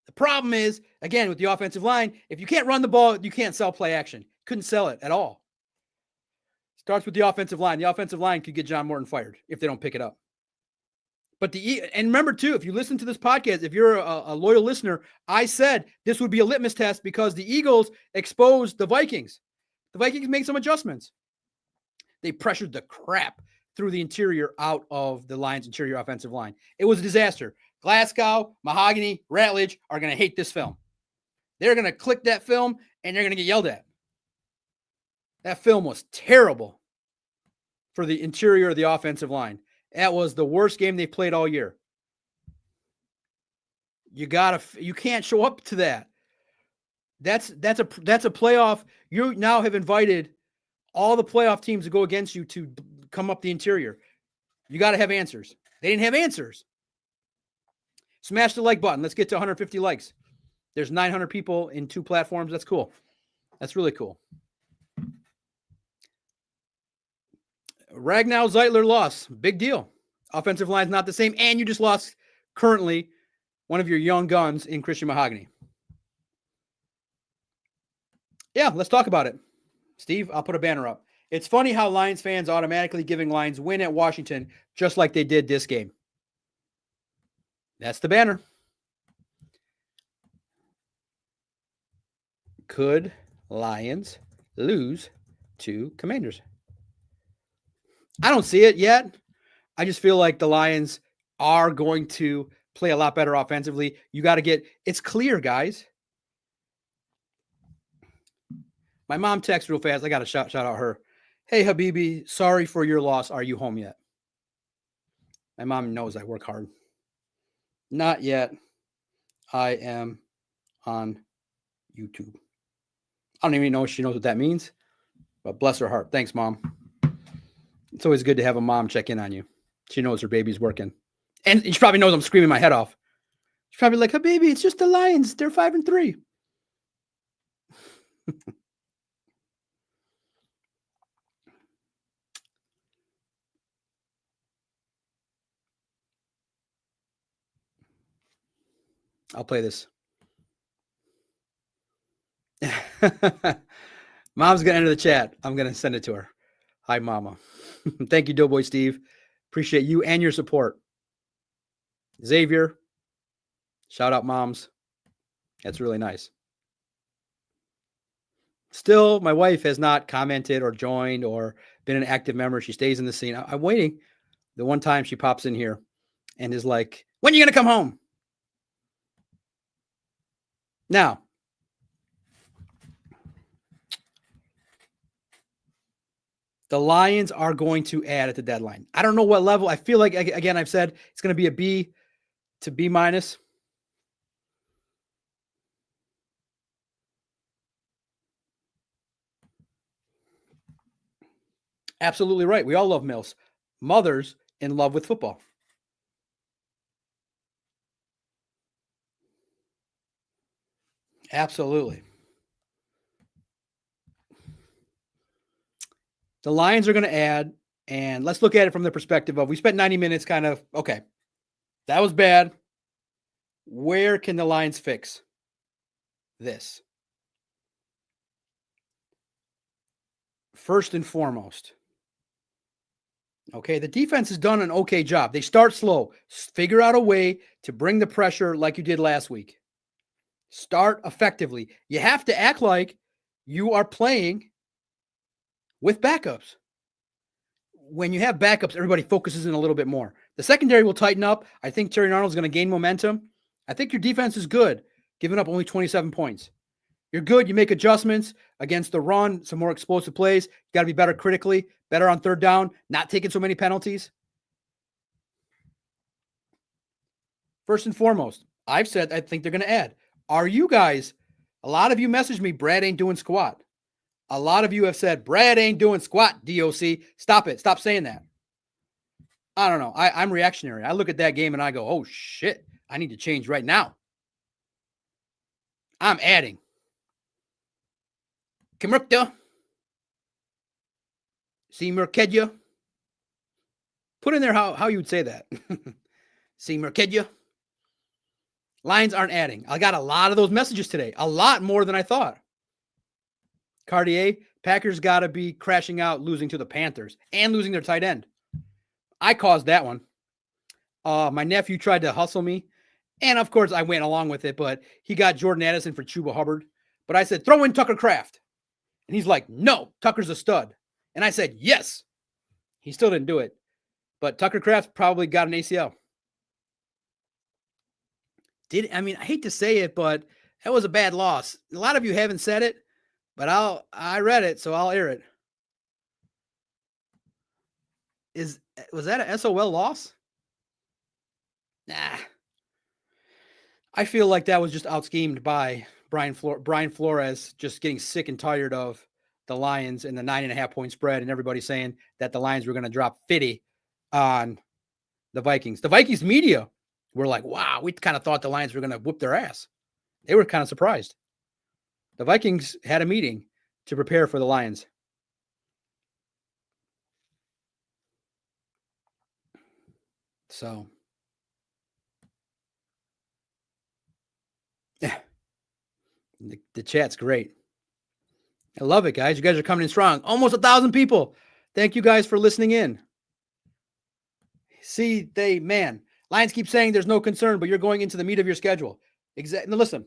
the problem is, again, with the offensive line, if you can't run the ball, you can't sell play action. Couldn't sell it at all. Starts with the offensive line. The offensive line could get John Morton fired if they don't pick it up. But and remember, too, if you listen to this podcast, if you're a loyal listener, I said this would be a litmus test because the Eagles exposed the Vikings. The Vikings made some adjustments. They pressured the crap through the interior out of the Lions' interior offensive line. It was a disaster. Glasgow, Mahogany, Ratledge are going to hate this film. They're going to click that film, and they're going to get yelled at. That film was terrible for the interior of the offensive line. That was the worst game they played all year. You can't show up to that. That's a playoff. You now have invited all the playoff teams to go against you to come up the interior. You got to have answers. They didn't have answers. Smash the like button. Let's get to 150 likes. There's 900 people in 2 platforms. That's cool. That's really cool. Ragnow Zeitler loss. Big deal. Offensive line's not the same. And you just lost currently one of your young guns in Christian Mahogany. Yeah, let's talk about it. Steve, I'll put a banner up. It's funny how Lions fans automatically giving Lions win at Washington just like they did this game. That's the banner. Could Lions lose to Commanders? I don't see it yet. I just feel like the Lions are going to play a lot better offensively. You got to it's clear, guys. My mom texted real fast. I got to shout out her. Hey, Habibi, sorry for your loss. Are you home yet? My mom knows I work hard. Not yet. I am on YouTube. I don't even know if she knows what that means. But bless her heart. Thanks, Mom. It's always good to have a mom check in on you. She knows her baby's working. And she probably knows I'm screaming my head off. She's probably like, "Oh, baby, it's just the Lions. They're 5-3. I'll play this. Mom's going to enter the chat. I'm going to send it to her. Hi, Mama. Thank you, Doughboy Steve. Appreciate you and your support. Xavier, shout out, moms. That's really nice. Still, my wife has not commented or joined or been an active member. She stays in the scene. I'm waiting. The one time she pops in here and is like, "When are you going to come home?" Now, the Lions are going to add at the deadline. I don't know what level. I feel like, again, I've said it's going to be a B to B minus. Absolutely right. We all love Mills. Mothers in love with football. Absolutely. The Lions are going to add, and let's look at it from the perspective of we spent 90 minutes kind of, okay, that was bad. Where can the Lions fix this? First and foremost, okay, the defense has done an okay job. They start slow. Figure out a way to bring the pressure like you did last week. Start effectively. You have to act like you are playing with backups. When you have backups, everybody focuses in a little bit more. The secondary will tighten up. I think Terry Arnold's going to gain momentum. I think your defense is good, giving up only 27 points. You're good. You make adjustments against the run, some more explosive plays. You got to be better critically, better on third down, not taking so many penalties. First and foremost, I've said I think they're going to add. Are you guys, a lot of you messaged me, Brad ain't doing squat. A lot of you have said, Brad ain't doing squat, DOC. Stop it. Stop saying that. I don't know. I'm reactionary. I look at that game and I go, oh, shit. I need to change right now. I'm adding. Kimurkta. Simurkedya. Put in there how you would say that. Simurkedya. Lions aren't adding. I got a lot of those messages today. A lot more than I thought. Cartier, Packers got to be crashing out, losing to the Panthers and losing their tight end. I caused that one. My nephew tried to hustle me. And, of course, I went along with it. But he got Jordan Addison for Chuba Hubbard. But I said, throw in Tucker Kraft. And he's like, no, Tucker's a stud. And I said, yes. He still didn't do it. But Tucker Kraft probably got an ACL. I hate to say it, but that was a bad loss. A lot of you haven't said it, but I read it, so I'll air it. Was that a SOL loss? Nah. I feel like that was just out-schemed by Brian Flores just getting sick and tired of the Lions and the 9.5-point spread and everybody saying that the Lions were going to drop 50 on the Vikings. The Vikings media were like, wow, we kind of thought the Lions were going to whoop their ass. They were kind of surprised. The Vikings had a meeting to prepare for the Lions. So, yeah, the chat's great. I love it, guys. You guys are coming in strong. Almost 1,000 people. Thank you guys for listening in. See, Lions keep saying there's no concern, but you're going into the meat of your schedule. Exactly. Now, listen,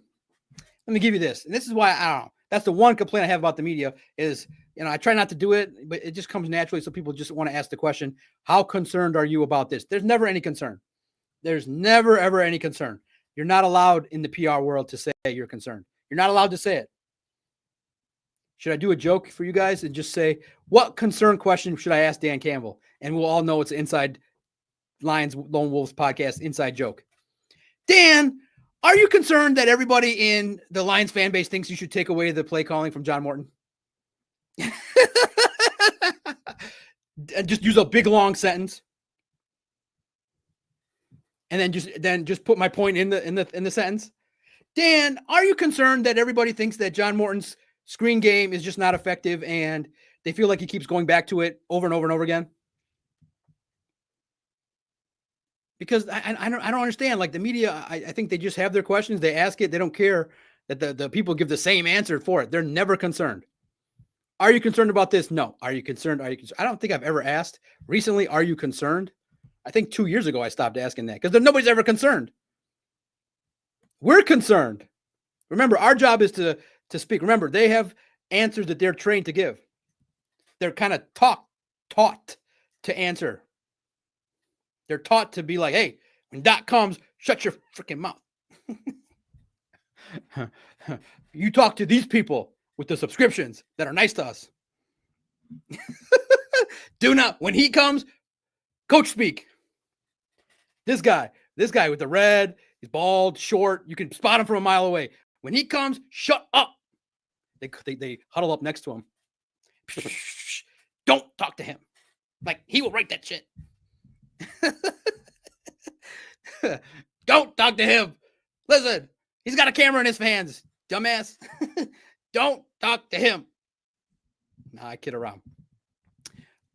let me give you this. And this is why I don't know. That's the one complaint I have about the media is, I try not to do it, but it just comes naturally. So people just want to ask the question, how concerned are you about this? There's never any concern. There's never, ever any concern. You're not allowed in the PR world to say you're concerned. You're not allowed to say it. Should I do a joke for you guys and just say, what concern question should I ask Dan Campbell? And we'll all know it's inside Lions Lone Wolves podcast inside joke. Dan, are you concerned that everybody in the Lions fan base thinks you should take away the play calling from John Morton? And just use a big long sentence. And then just put my point in the sentence. Dan, are you concerned that everybody thinks that John Morton's screen game is just not effective and they feel like he keeps going back to it over and over and over again? Because I don't understand. Like the media, I think they just have their questions. They ask it. They don't care that the people give the same answer for it. They're never concerned. Are you concerned about this? No. Are you concerned? Are you concerned? I don't think I've ever asked recently, are you concerned? I think 2 years ago I stopped asking that because nobody's ever concerned. We're concerned. Remember, our job is to speak. Remember, they have answers that they're trained to give. They're kind of taught to answer. They're taught to be like, hey, when Doc comes, shut your freaking mouth. You talk to these people with the subscriptions that are nice to us. Do not, when he comes, coach speak. This guy with the red, he's bald, short. You can spot him from a mile away. When he comes, shut up. They huddle up next to him. Don't talk to him. Like he will write that shit. Don't talk to him. Listen, he's got a camera in his hands, dumbass. Don't talk to him. Nah, I kid around.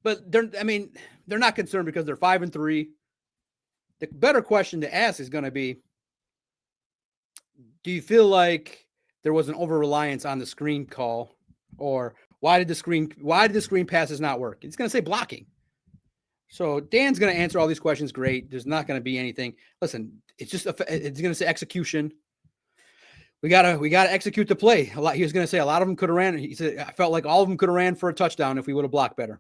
But they're not concerned because they're 5-3. The better question to ask is going to be, do you feel like there was an over-reliance on the screen call? Or why did the screen passes not work? It's going to say blocking. So Dan's going to answer all these questions. Great. There's not going to be anything. Listen, it's going to say execution. We gotta execute the play. He was going to say a lot of them could have ran. He said, I felt like all of them could have ran for a touchdown if we would have blocked better.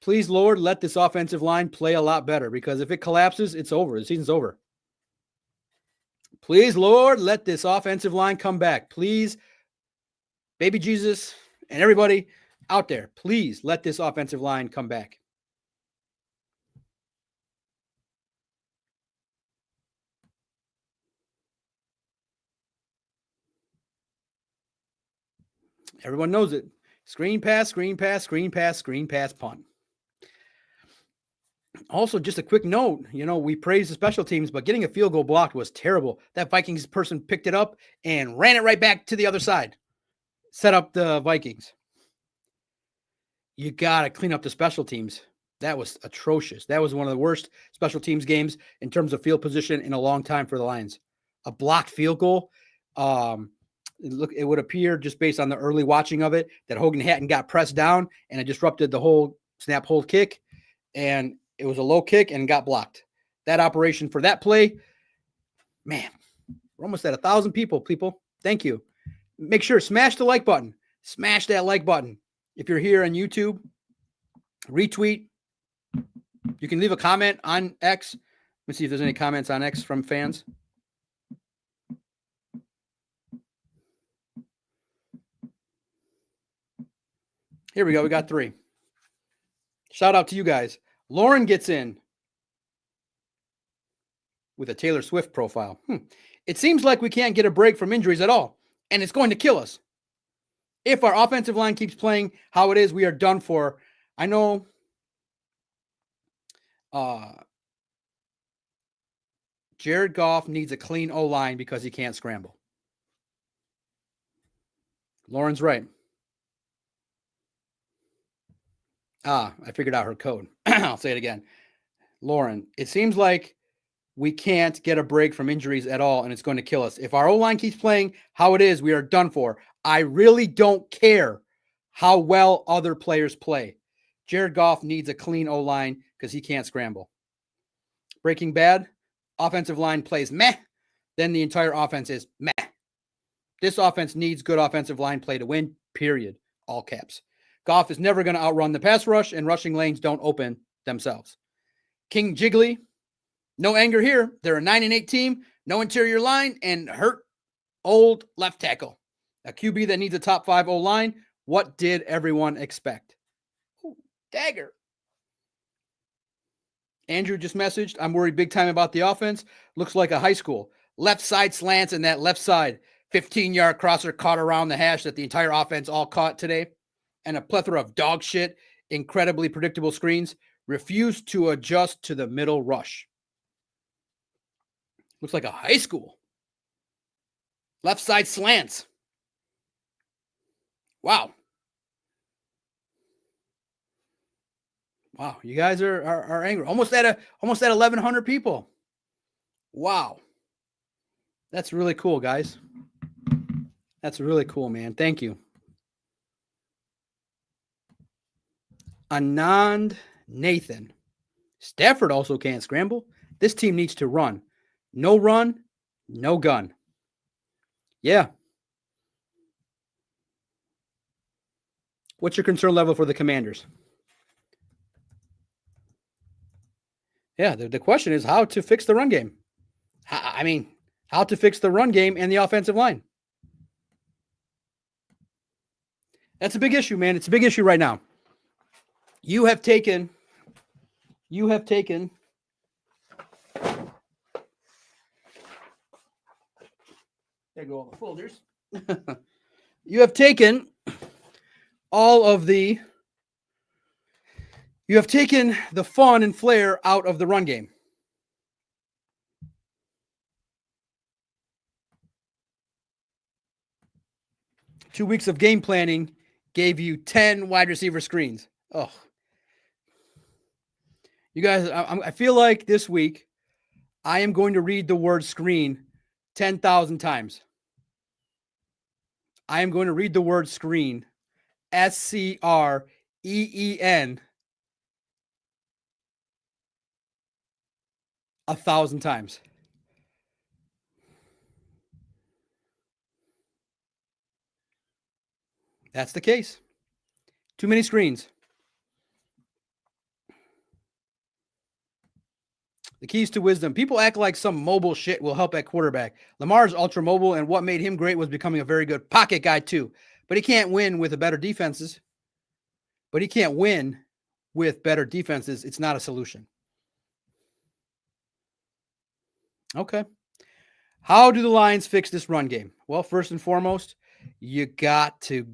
Please, Lord, let this offensive line play a lot better, because if it collapses, it's over. The season's over. Please, Lord, let this offensive line come back. Please, baby Jesus and everybody out there, please let this offensive line come back. Everyone knows it. Screen pass, screen pass, screen pass, screen pass, punt. Also, just a quick note, we praise the special teams, but getting a field goal blocked was terrible. That Vikings person picked it up and ran it right back to the other side. Set up the Vikings. You got to clean up the special teams. That was atrocious. That was one of the worst special teams games in terms of field position in a long time for the Lions. A blocked field goal. It would appear, just based on the early watching of it, that Hogan Hatton got pressed down and it disrupted the whole snap hold kick. And it was a low kick and got blocked. That operation for that play, man, we're almost at 1,000 people. Thank you. Make sure, smash the like button. Smash that like button. If you're here on YouTube, retweet. You can leave a comment on X. Let me see if there's any comments on X from fans. Here we go. We got 3. Shout out to you guys. Lauren gets in with a Taylor Swift profile. It seems like we can't get a break from injuries at all, and it's going to kill us. If our offensive line keeps playing how it is, we are done for. I know Jared Goff needs a clean O-line because he can't scramble. Lauren's right. I figured out her code. I'll say it again. Lauren, it seems like we can't get a break from injuries at all, and it's going to kill us. If our O-line keeps playing how it is, we are done for. I really don't care how well other players play. Jared Goff needs a clean O-line because he can't scramble. Breaking Bad, offensive line plays meh, then the entire offense is meh. This offense needs good offensive line play to win, period. All caps. Goff is never going to outrun the pass rush, and rushing lanes don't open themselves. King Jiggly, no anger here. They're a 9-8 team, no interior line, and hurt old left tackle. A QB that needs a top 5 O-line. What did everyone expect? Ooh, dagger. Andrew just messaged, I'm worried big time about the offense. Looks like a high school. Left side slants and that left side. 15-yard crosser caught around the hash that the entire offense all caught today, and a plethora of dog shit, incredibly predictable screens, refused to adjust to the middle rush. Looks like a high school. Left side slants. Wow. Wow, you guys are angry. Almost at 1,100 people. Wow. That's really cool, guys. That's really cool, man. Thank you. Anand Nathan. Stafford also can't scramble. This team needs to run. No run, no gun. Yeah. What's your concern level for the Commanders? Yeah, the question is how to fix the run game. How to fix the run game and the offensive line. That's a big issue, man. It's a big issue right now. You have taken there go all the folders. You have taken the fun and flair out of the run game. Two weeks of game planning gave you 10 wide receiver screens. Oh, you guys, I feel like this week I am going to read the word screen 10,000 times. I am going to read the word screen, SCREEN, 1,000 times. That's the case. Too many screens. The keys to wisdom. People act like some mobile shit will help at quarterback. Lamar's ultra mobile, and what made him great was becoming a very good pocket guy too. But he can't win with better defenses. It's not a solution. Okay. How do the Lions fix this run game? Well, first and foremost, you got to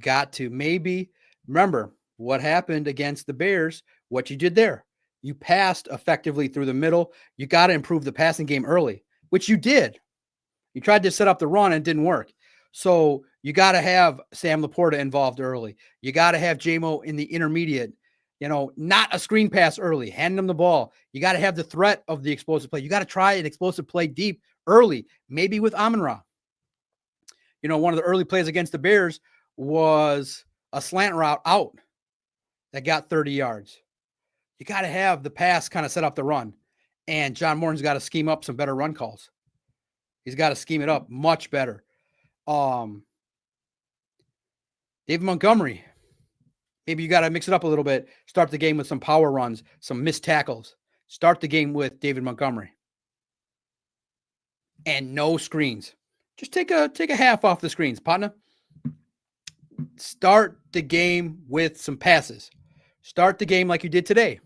maybe remember what happened against the Bears, what you did there. You passed effectively through the middle. You got to improve the passing game early, which you did. You tried to set up the run and it didn't work. So you got to have Sam Laporta involved early. You got to have J-Mo in the intermediate, not a screen pass early, hand them the ball. You got to have the threat of the explosive play. You got to try an explosive play deep early, maybe with Amon-Ra. One of the early plays against the Bears was a slant route out that got 30 yards. You got to have the pass kind of set up the run. And John Morton's got to scheme up some better run calls. He's got to scheme it up much better. David Montgomery, maybe you got to mix it up a little bit. Start the game with some power runs, some missed tackles. Start the game with David Montgomery. And no screens. Just take a half off the screens, partner. Start the game with some passes. Start the game like you did today.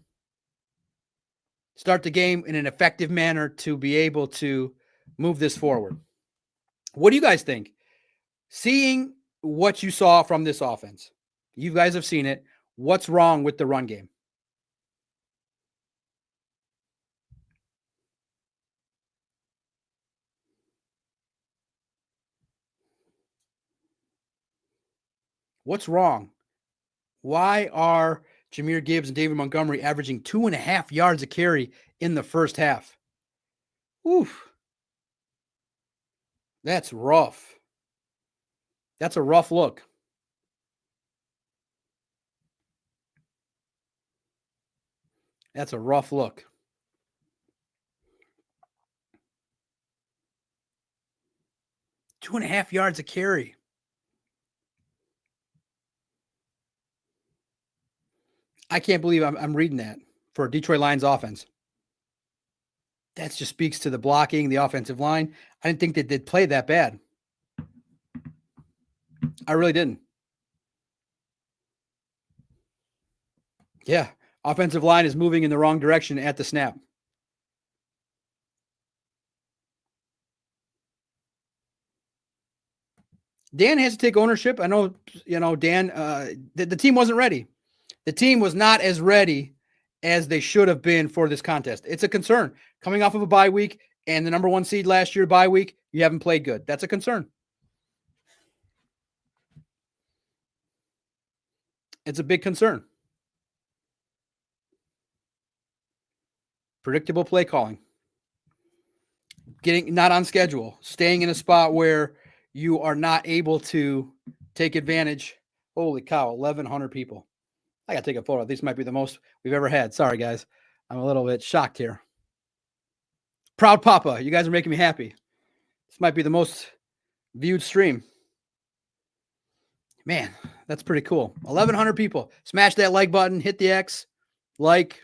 Start the game in an effective manner to be able to move this forward. What do you guys think? Seeing what you saw from this offense, you guys have seen it. What's wrong with the run game? What's wrong? Why are Jahmyr Gibbs and David Montgomery averaging 2.5 yards a carry in the first half? Oof. That's rough. That's a rough look. That's a rough look. Two and a half yards a carry. I can't believe I'm reading that for Detroit Lions offense. That just speaks to the blocking, the offensive line. I didn't think that they'd play that bad. I really didn't. Yeah, offensive line is moving in the wrong direction at the snap. Dan has to take ownership. I know, Dan, the team wasn't ready. The team was not as ready as they should have been for this contest. It's a concern. Coming off of a bye week and the number 1 seed last year bye week, you haven't played good. That's a concern. It's a big concern. Predictable play calling. Getting not on schedule. Staying in a spot where you are not able to take advantage. Holy cow, 1,100 people. I got to take a photo. This might be the most we've ever had. Sorry, guys. I'm a little bit shocked here. Proud Papa. You guys are making me happy. This might be the most viewed stream. Man, that's pretty cool. 1,100 people. Smash that like button. Hit the X. Like.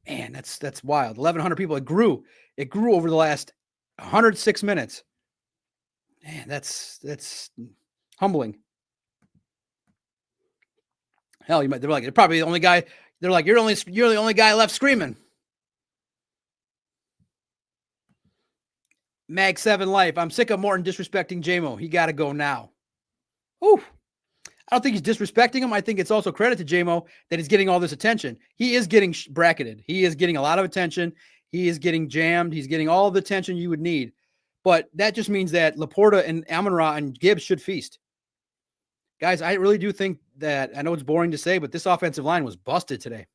Man, that's wild. 1,100 people. It grew. It grew over the last 106 minutes. Man, that's humbling. Hell, they're like, you're probably the only guy. They're like, you're the only guy left screaming. Mag 7 Life. I'm sick of Morton disrespecting JMO. He got to go now. Ooh. I don't think he's disrespecting him. I think it's also credit to JMO that he's getting all this attention. He is getting bracketed. He is getting a lot of attention. He is getting jammed. He's getting all the attention you would need. But that just means that Laporta and Amon-Ra and Gibbs should feast. Guys, I really do think that, I know it's boring to say, but this offensive line was busted today.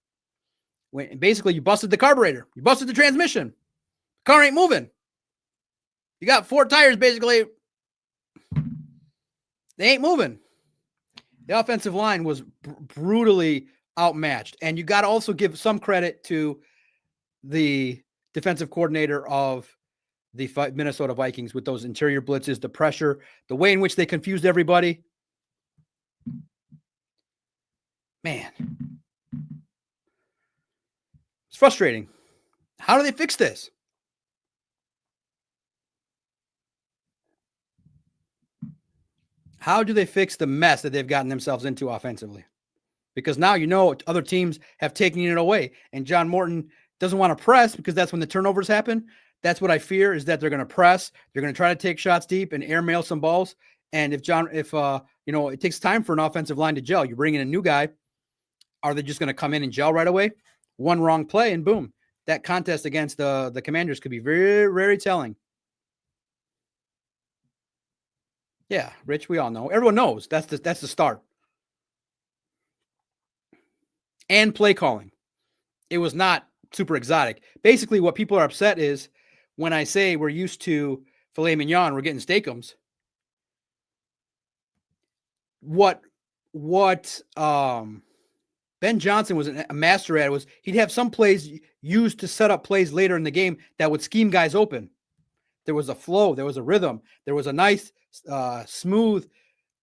Basically, you busted the carburetor. You busted the transmission. The car ain't moving. You got 4 tires, basically. They ain't moving. The offensive line was brutally outmatched. And you got to also give some credit to the defensive coordinator of the Minnesota Vikings with those interior blitzes, the pressure, the way in which they confused everybody. Man, it's frustrating. How do they fix this? How do they fix the mess that they've gotten themselves into offensively? Because now other teams have taken it away, and John Morton doesn't want to press because that's when the turnovers happen. That's what I fear, is that they're going to press. They're going to try to take shots deep and airmail some balls. And if it takes time for an offensive line to gel. You bring in a new guy. Are they just going to come in and gel right away? One wrong play and boom. That contest against the Commanders could be very, very telling. Yeah, Rich, we all know. Everyone knows. That's the start. And play calling. It was not super exotic. Basically, what people are upset is when I say we're used to filet mignon, we're getting steakums. What Ben Johnson was a master at was he'd have some plays used to set up plays later in the game that would scheme guys open. There was a flow. There was a rhythm. There was a nice, smooth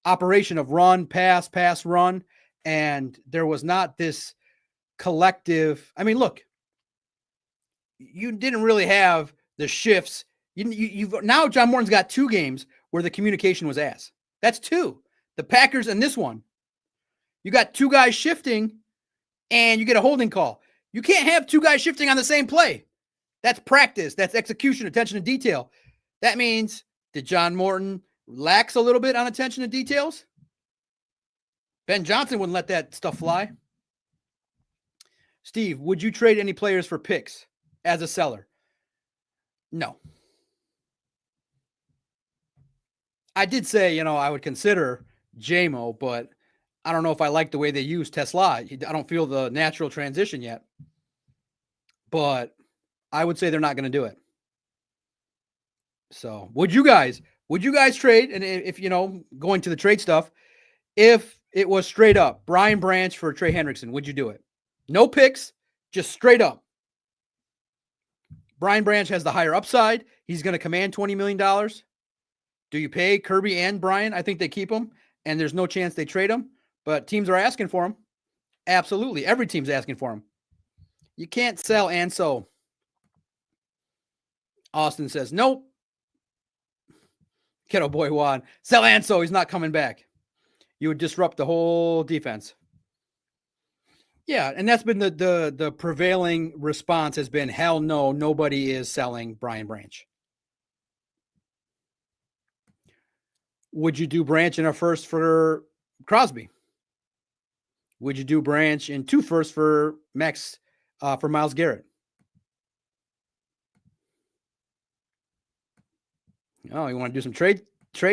operation of run, pass, run. And there was not this collective. I mean, look, you didn't really have the shifts. You've now John Morton's got 2 games where the communication was ass. That's 2. The Packers and this one. You got 2 guys shifting and you get a holding call. You can't have 2 guys shifting on the same play. That's practice. That's execution, attention to detail. That means, did John Morton lax a little bit on attention to details? Ben Johnson wouldn't let that stuff fly. Steve, would you trade any players for picks as a seller? No. I did say, I would consider JMO, but I don't know if I like the way they use Tesla. I don't feel the natural transition yet. But I would say they're not going to do it. So would you guys trade? And if, going to the trade stuff, if it was straight up Brian Branch for Trey Hendrickson, would you do it? No picks, just straight up. Brian Branch has the higher upside. He's going to command $20 million. Do you pay Kirby and Brian? I think they keep him, and there's no chance they trade him, but teams are asking for him. Absolutely. Every team's asking for him. You can't sell and so. Austin says, nope. Kiddo boy Juan. Sell Anso. He's not coming back. You would disrupt the whole defense. Yeah, and that's been the prevailing response has been, hell no, nobody is selling Brian Branch. Would you do Branch in a first for Crosby? Would you do Branch in 2 firsts for Max, for Myles Garrett? Oh, you want to do some trade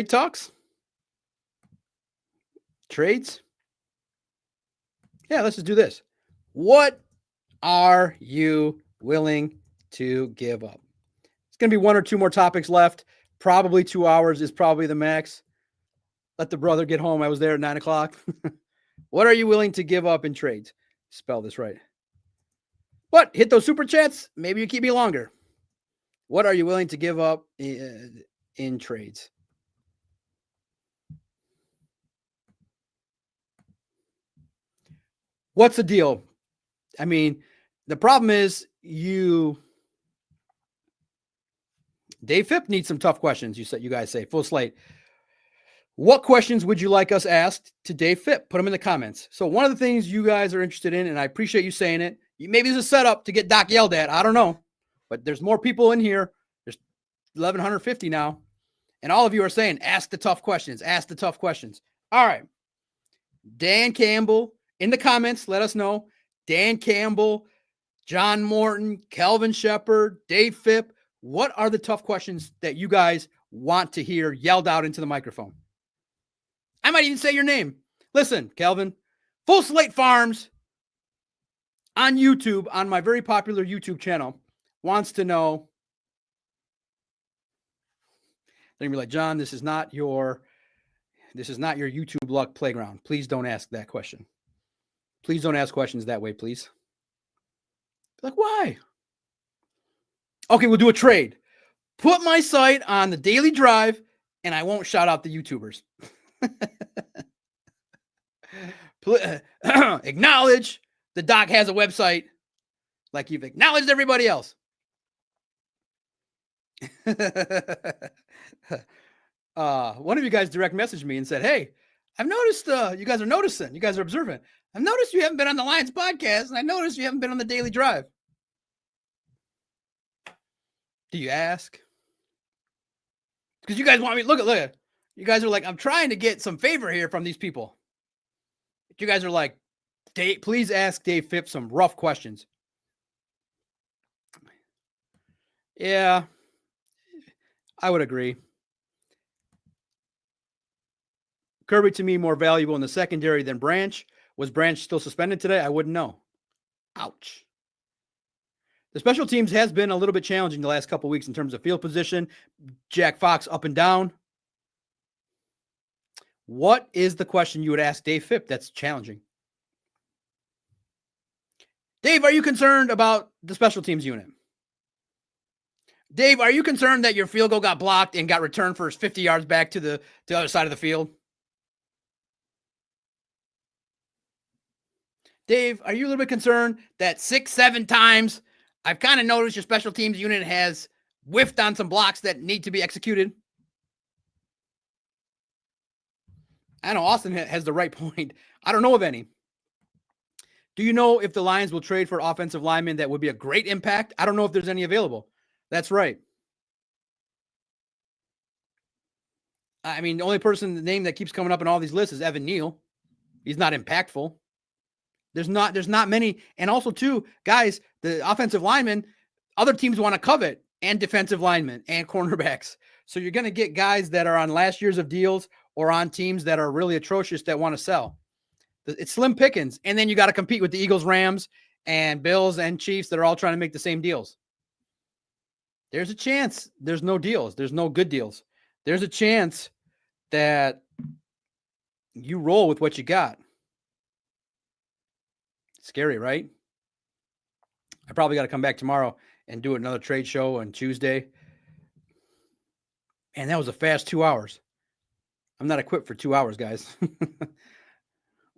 talks? Trades? Yeah, let's just do this. What are you willing to give up? It's going to be 1 or 2 more topics left. Probably 2 hours is probably the max. Let the brother get home. I was there at 9 o'clock. What are you willing to give up in trades? Spell this right. But hit those super chats. Maybe you keep me longer. What are you willing to give up in trades? What's the deal? I mean, the problem is Dave Phipp needs some tough questions. You guys say full slate. What questions would you like us asked to Dave Phipp? Put them in the comments. So one of the things you guys are interested in, and I appreciate you saying it, maybe there's a setup to get Doc yelled at. I don't know, but there's more people in here. There's 1,150 now. And all of you are saying, ask the tough questions, ask the tough questions. All right. Dan Campbell in the comments, let us know. Dan Campbell, John Morton, Kelvin Shepard, Dave Phipp. What are the tough questions that you guys want to hear yelled out into the microphone? I might even say your name. Listen, Kelvin, Full Slate Farms on YouTube, on my very popular YouTube channel, wants to know. They're gonna be like, John, this is not your YouTube luck playground. Please don't ask that question. Please don't ask questions that way, please. Like, why? Okay, we'll do a trade. Put my site on the Daily Drive, and I won't shout out the YouTubers. Acknowledge the doc has a website like you've acknowledged everybody else. One of you guys direct messaged me and said, hey, I've noticed you guys are noticing. You guys are observant. I've noticed you haven't been on the Lions podcast, and I noticed you haven't been on the Daily Drive. Do you ask? Because you guys want me, look at. You guys are like, I'm trying to get some favor here from these people. But you guys are like, Dave, please ask Dave Phipp some rough questions. Yeah, I would agree. Kirby, to me, more valuable in the secondary than Branch. Was Branch still suspended today? I wouldn't know. Ouch. The special teams has been a little bit challenging the last couple of weeks in terms of field position. Jack Fox up and down. What is the question you would ask Dave Phipp that's challenging? Dave, are you concerned about the special teams unit? Dave, are you concerned that your field goal got blocked and got returned for 50 yards back to the other side of the field? Dave, are you a little bit concerned that 6-7 times I've kind of noticed your special teams unit has whiffed on some blocks that need to be executed? I know Austin has the right point. I don't know of any. Do you know if the Lions will trade for offensive linemen that would be a great impact? I don't know if there's any available. That's right. I mean, the only person, the name that keeps coming up in all these lists is Evan Neal. He's not impactful. There's not many. And also, too, guys, the offensive linemen, other teams want to covet, and defensive linemen and cornerbacks. So you're going to get guys that are on last years of deals or on teams that are really atrocious that want to sell. It's slim pickings. And then you got to compete with the Eagles, Rams, and Bills and Chiefs that are all trying to make the same deals. There's a chance there's no deals. There's no good deals. There's a chance that you roll with what you got. Scary, right? I probably got to come back tomorrow and do another trade show on Tuesday. And that was a fast 2 hours. I'm not equipped for 2 hours, guys.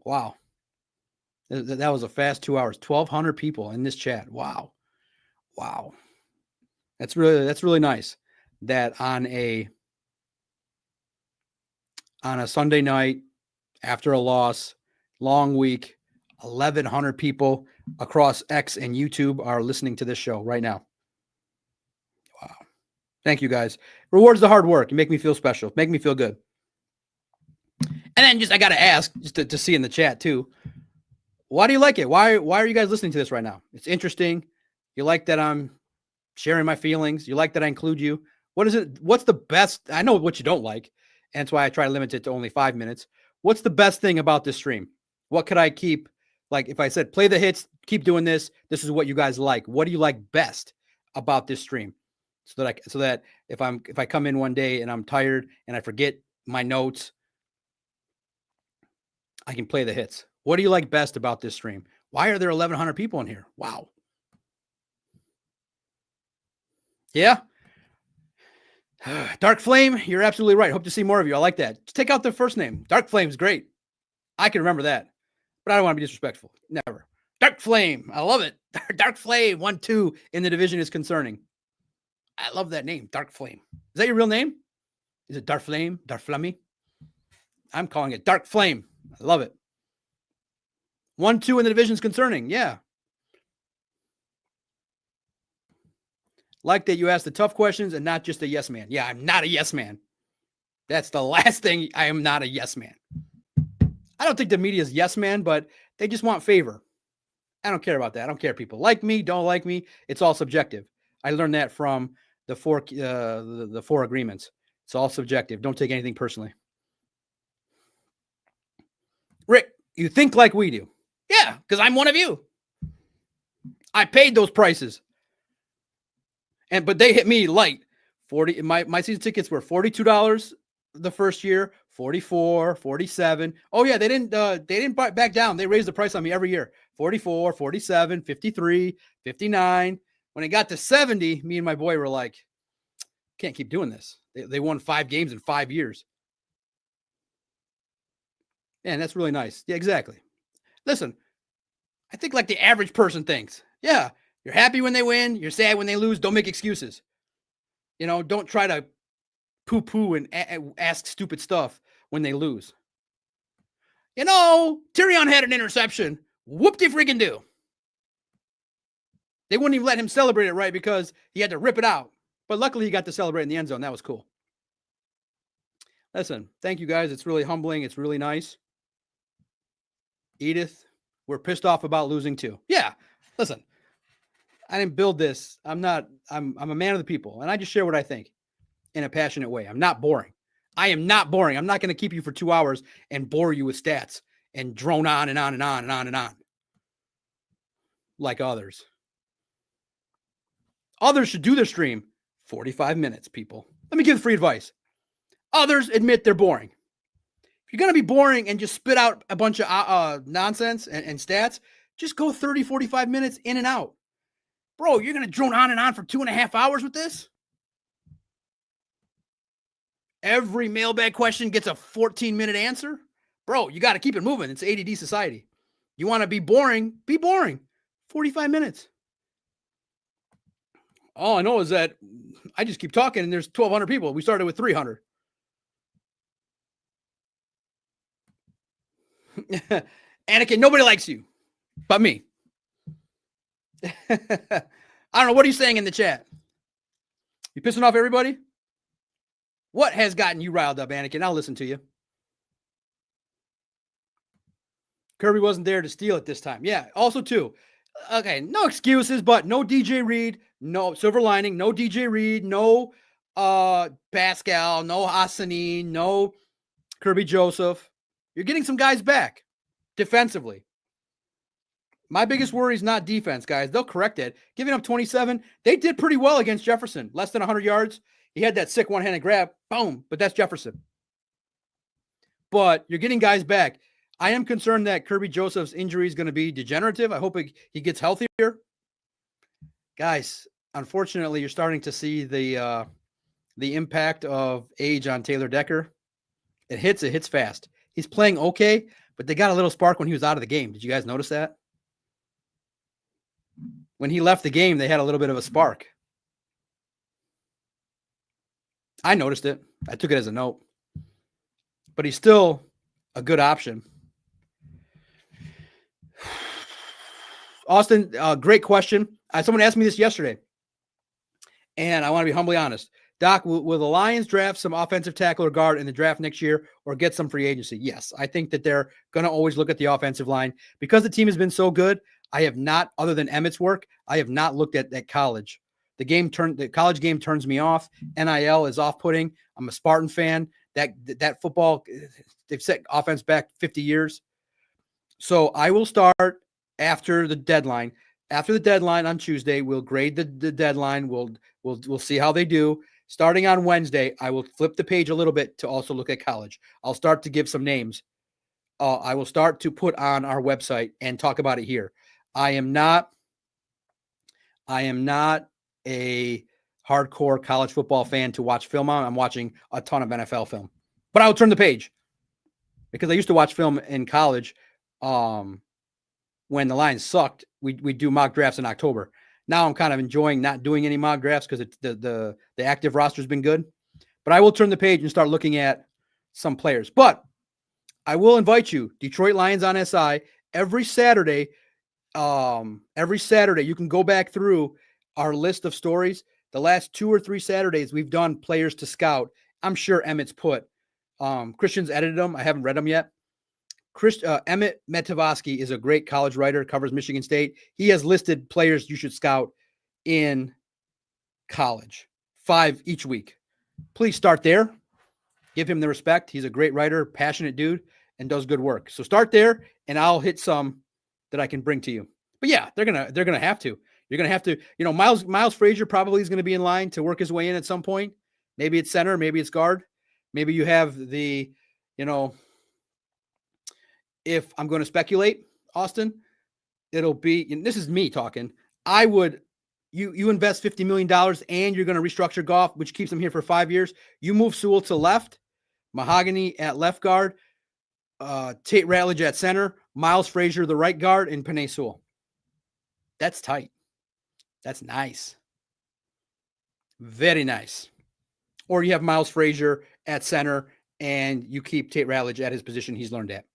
Wow. That was a fast 2 hours. 1,200 people in this chat. Wow. Wow. That's really nice that on a Sunday night after a loss, long week, 1,100 people across X and YouTube are listening to this show right now. Wow. Thank you, guys. Rewards the hard work. You make me feel special. Make me feel good. And then I got to ask, just to see in the chat too, why do you like it? Why are you guys listening to this right now? It's interesting. You like that I'm sharing my feelings. You like that I include you. What is it? What's the best? I know what you don't like. And that's why I try to limit it to only 5 minutes. What's the best thing about this stream? What could I keep? Like if I said, play the hits, keep doing this. This is what you guys like. What do you like best about this stream? So that if I come in one day and I'm tired and I forget my notes, I can play the hits. What do you like best about this stream? Why are there 1,100 people in here? Wow. Yeah. Dark Flame, you're absolutely right. Hope to see more of you. I like that. Just take out the first name. Dark Flame's great. I can remember that. But I don't want to be disrespectful. Never. Dark Flame. I love it. Dark Flame 1-2 in the division is concerning. I love that name. Dark Flame. Is that your real name? Is it Dark Flame? Dark Flammy? I'm calling it Dark Flame. I love it. 1-2 in the division is concerning. Yeah. Like that you ask the tough questions and not just a yes man. Yeah, I'm not a yes man. That's the last thing. I am not a yes man. I don't think the media is yes man, but they just want favor. I don't care about that. I don't care if people like me, don't like me. It's all subjective. I learned that from the four agreements. It's all subjective. Don't take anything personally. Rick, you think like we do. Yeah, because I'm one of you. I paid those prices. But they hit me light. 40. My season tickets were $42 the first year, 44, 47. Oh yeah, they didn't back down. They raised the price on me every year. 44, 47, 53, 59. When it got to 70, me and my boy were like, can't keep doing this. They won 5 games in 5 years. Man, that's really nice. Yeah, exactly. Listen, I think like the average person thinks. Yeah, you're happy when they win. You're sad when they lose. Don't make excuses. Don't try to poo-poo and ask stupid stuff when they lose. Tyrion had an interception. Whoop-de-freaking do. They wouldn't even let him celebrate it right because he had to rip it out. But luckily he got to celebrate in the end zone. That was cool. Listen, thank you guys. It's really humbling. It's really nice. Edith, we're pissed off about losing too. Yeah, listen, I didn't build this. I'm a man of the people, and I just share what I think in a passionate way. I'm not boring. I am not boring. I'm not going to keep you for 2 hours and bore you with stats and drone on and on and on and on and on like others. Others should do their stream 45 minutes, people. Let me give free advice. Others admit they're boring. If you're going to be boring and just spit out a bunch of nonsense and stats, just go 30, 45 minutes in and out. Bro, you're going to drone on and on for 2.5 hours with this? Every mailbag question gets a 14-minute answer? Bro, you got to keep it moving. It's ADD society. You want to be boring? Be boring. 45 minutes. All I know is that I just keep talking and there's 1,200 people. We started with 300. Anakin, nobody likes you but me. I don't know. What are you saying in the chat? You pissing off everybody? What has gotten you riled up, Anakin? I'll listen to you. Kirby wasn't there to steal it this time. Yeah, also too. Okay, no excuses, but no DJ Reed, no silver lining, no DJ Reed, no Pascal, no Hassanin, no Kirby Joseph. You're getting some guys back defensively. My biggest worry is not defense, guys. They'll correct it. Giving up 27, they did pretty well against Jefferson. Less than 100 yards. He had that sick one-handed grab. Boom. But that's Jefferson. But you're getting guys back. I am concerned that Kirby Joseph's injury is going to be degenerative. I hope he gets healthier. Guys, unfortunately, you're starting to see the impact of age on Taylor Decker. It hits fast. He's playing okay, but they got a little spark when he was out of the game. Did you guys notice that? When he left the game, they had a little bit of a spark. I noticed it. I took it as a note. But he's still a good option. Austin, great question. Someone asked me this yesterday, and I want to be humbly honest. Doc, will the Lions draft some offensive tackle or guard in the draft next year or get some free agency? Yes, I think that they're going to always look at the offensive line. Because the team has been so good, I have not, other than Emmett's work, I have not looked at that college. The college game turns me off. NIL is off-putting. I'm a Spartan fan. That football, they've set offense back 50 years. So I will start after the deadline. After the deadline on Tuesday, we'll grade the deadline. We'll see how they do. Starting on Wednesday, I will flip the page a little bit to also look at college. I'll start to give some names. I will start to put on our website and talk about it here. I am not a hardcore college football fan to watch film on. I'm watching a ton of NFL film. But I'll turn the page because I used to watch film in college when the Lions sucked. We do mock drafts in October. Now I'm kind of enjoying not doing any mock drafts because the active roster has been good. But I will turn the page and start looking at some players. But I will invite you, Detroit Lions on SI, every Saturday. You can go back through our list of stories. The last 2 or 3 Saturdays, we've done players to scout. I'm sure Emmett's put. Christian's edited them. I haven't read them yet. Emmett Metavosky is a great college writer, covers Michigan State. He has listed players you should scout in college, 5 each week. Please start there. Give him the respect. He's a great writer, passionate dude, and does good work. So start there, and I'll hit some that I can bring to you. But yeah, they're gonna have to. You're gonna have to. Miles Frazier probably is going to be in line to work his way in at some point. Maybe it's center, maybe it's guard. Maybe you have the, if I'm going to speculate, Austin, it'll be, and this is me talking, I would, you invest $50 million and you're going to restructure Goff, which keeps him here for 5 years. You move Sewell to left, Mahogany at left guard, Tate Ratledge at center, Miles Frazier, the right guard, and Penei Sewell. That's tight. That's nice. Very nice. Or you have Miles Frazier at center and you keep Tate Ratledge at his position he's learned at.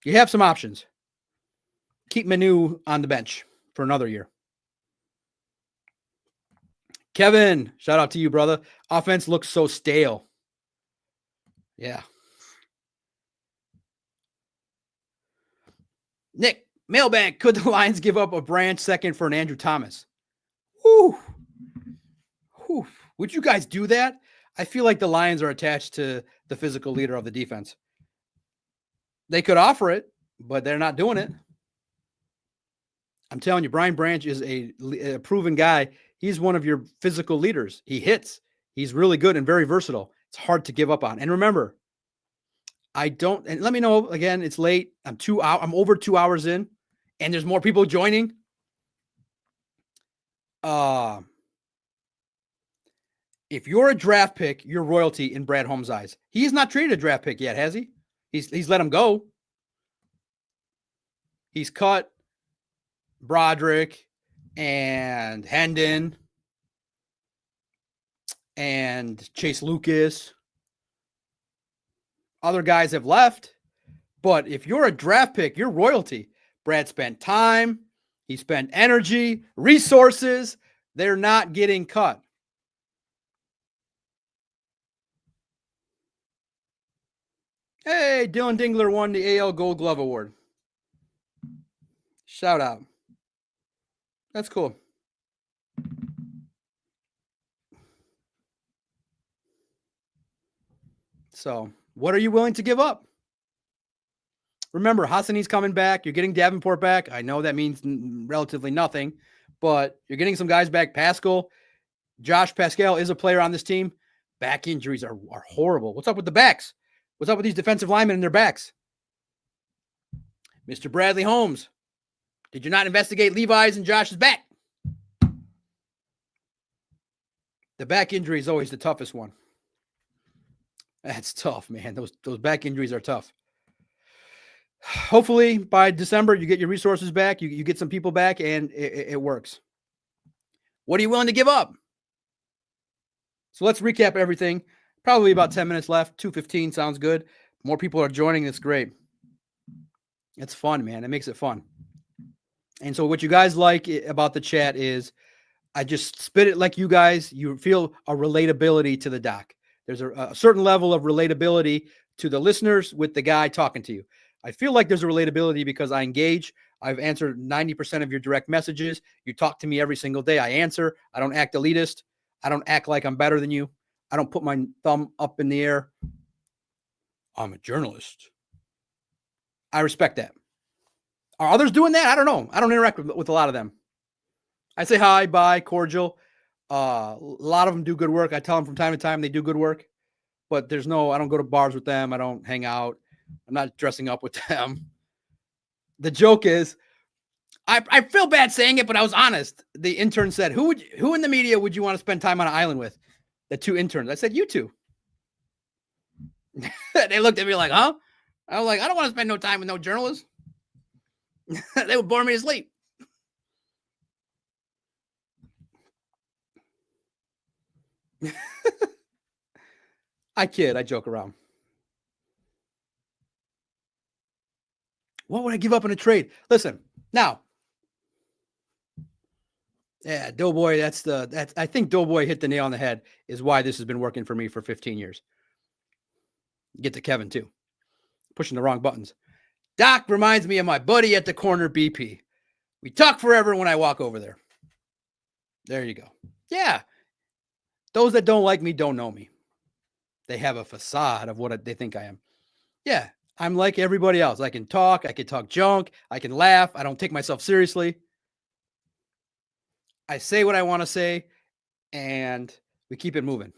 You have some options. Keep Manu on the bench for another year. Kevin, shout out to you, brother. Offense looks so stale. Yeah. Nick, mailbag. Could the Lions give up a Branch second for an Andrew Thomas? Whew. Whew. Would you guys do that? I feel like the Lions are attached to the physical leader of the defense. They could offer it, but they're not doing it. I'm telling you, Brian Branch is a proven guy. He's one of your physical leaders. He hits. He's really good and very versatile. It's hard to give up on. And remember, and let me know again, it's late. I'm over 2 hours in and there's more people joining. If you're a draft pick, you're royalty in Brad Holmes' eyes. He has not traded a draft pick yet, has he? He's let him go. He's cut Broderick and Hendon and Chase Lucas. Other guys have left. But if you're a draft pick, you're royalty. Brad spent time. He spent energy, resources. They're not getting cut. Hey, Dylan Dingler won the AL Gold Glove Award. Shout out. That's cool. So, what are you willing to give up? Remember, Hassani's coming back. You're getting Davenport back. I know that means relatively nothing, but you're getting some guys back. Pascal, Josh Pascal is a player on this team. Back injuries are horrible. What's up with the backs? What's up with these defensive linemen and their backs? Mr. Bradley Holmes, did you not investigate Levi's and Josh's back? The back injury is always the toughest one. That's tough, man. Those back injuries are tough. Hopefully by December, you get your resources back. You get some people back and it works. What are you willing to give up? So let's recap everything. Probably about 10 minutes left. 2:15 sounds good. More people are joining. That's great. It's fun, man. It makes it fun. And so what you guys like about the chat is I just spit it like you guys. You feel a relatability to the doc. There's a certain level of relatability to the listeners with the guy talking to you. I feel like there's a relatability because I engage. I've answered 90% of your direct messages. You talk to me every single day. I answer. I don't act elitist. I don't act like I'm better than you. I don't put my thumb up in the air. I'm a journalist. I respect that. Are others doing that? I don't know. I don't interact with a lot of them. I say hi, bye, cordial. A lot of them do good work. I tell them from time to time they do good work, but I don't go to bars with them. I don't hang out. I'm not dressing up with them. The joke is, I feel bad saying it, but I was honest. The intern said, who in the media would you want to spend time on an island with? The two interns. I said, you two. They looked at me like, huh? I was like, I don't want to spend no time with no journalists. They would bore me to sleep. I kid. I joke around. What would I give up in a trade? Listen, now. Yeah, Doughboy, I think Doughboy hit the nail on the head is why this has been working for me for 15 years. Get to Kevin too. Pushing the wrong buttons. Doc reminds me of my buddy at the corner BP. We talk forever when I walk over there. There you go. Yeah. Those that don't like me don't know me. They have a facade of what they think I am. Yeah, I'm like everybody else. I can talk junk, I can laugh, I don't take myself seriously. I say what I want to say, and we keep it moving.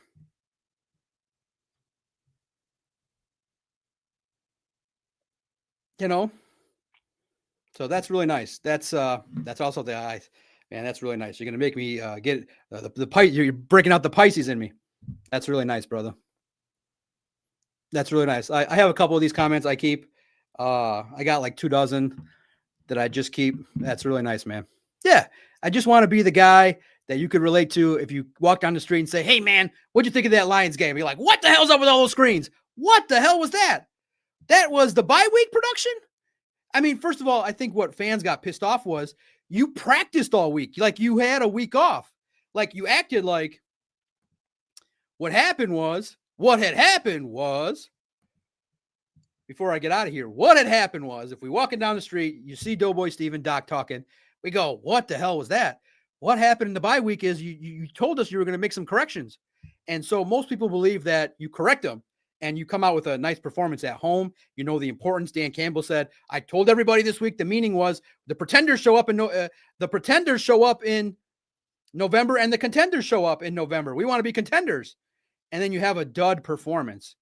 You know? So that's really nice. That's also the eyes. Man, that's really nice. You're going to make me get you're breaking out the Pisces in me. That's really nice, brother. That's really nice. I have a couple of these comments I keep. I got like 24 that I just keep. That's really nice, man. Yeah. I just want to be the guy that you could relate to if you walk down the street and say, hey, man, what'd you think of that Lions game? You're like, what the hell's up with all those screens? What the hell was that? That was the bye week production? I mean, first of all, I think what fans got pissed off was you practiced all week. Like you had a week off. Like you acted like what had happened was, before I get out of here, what had happened was if we walking down the street, you see Doughboy Steve and Doc talking, we go, what the hell was that? What happened in the bye week is you told us you were going to make some corrections. And so most people believe that you correct them and you come out with a nice performance at home. You know the importance. Dan Campbell said, I told everybody this week the meaning was the pretenders show up in November and the contenders show up in November. We want to be contenders. And then you have a dud performance.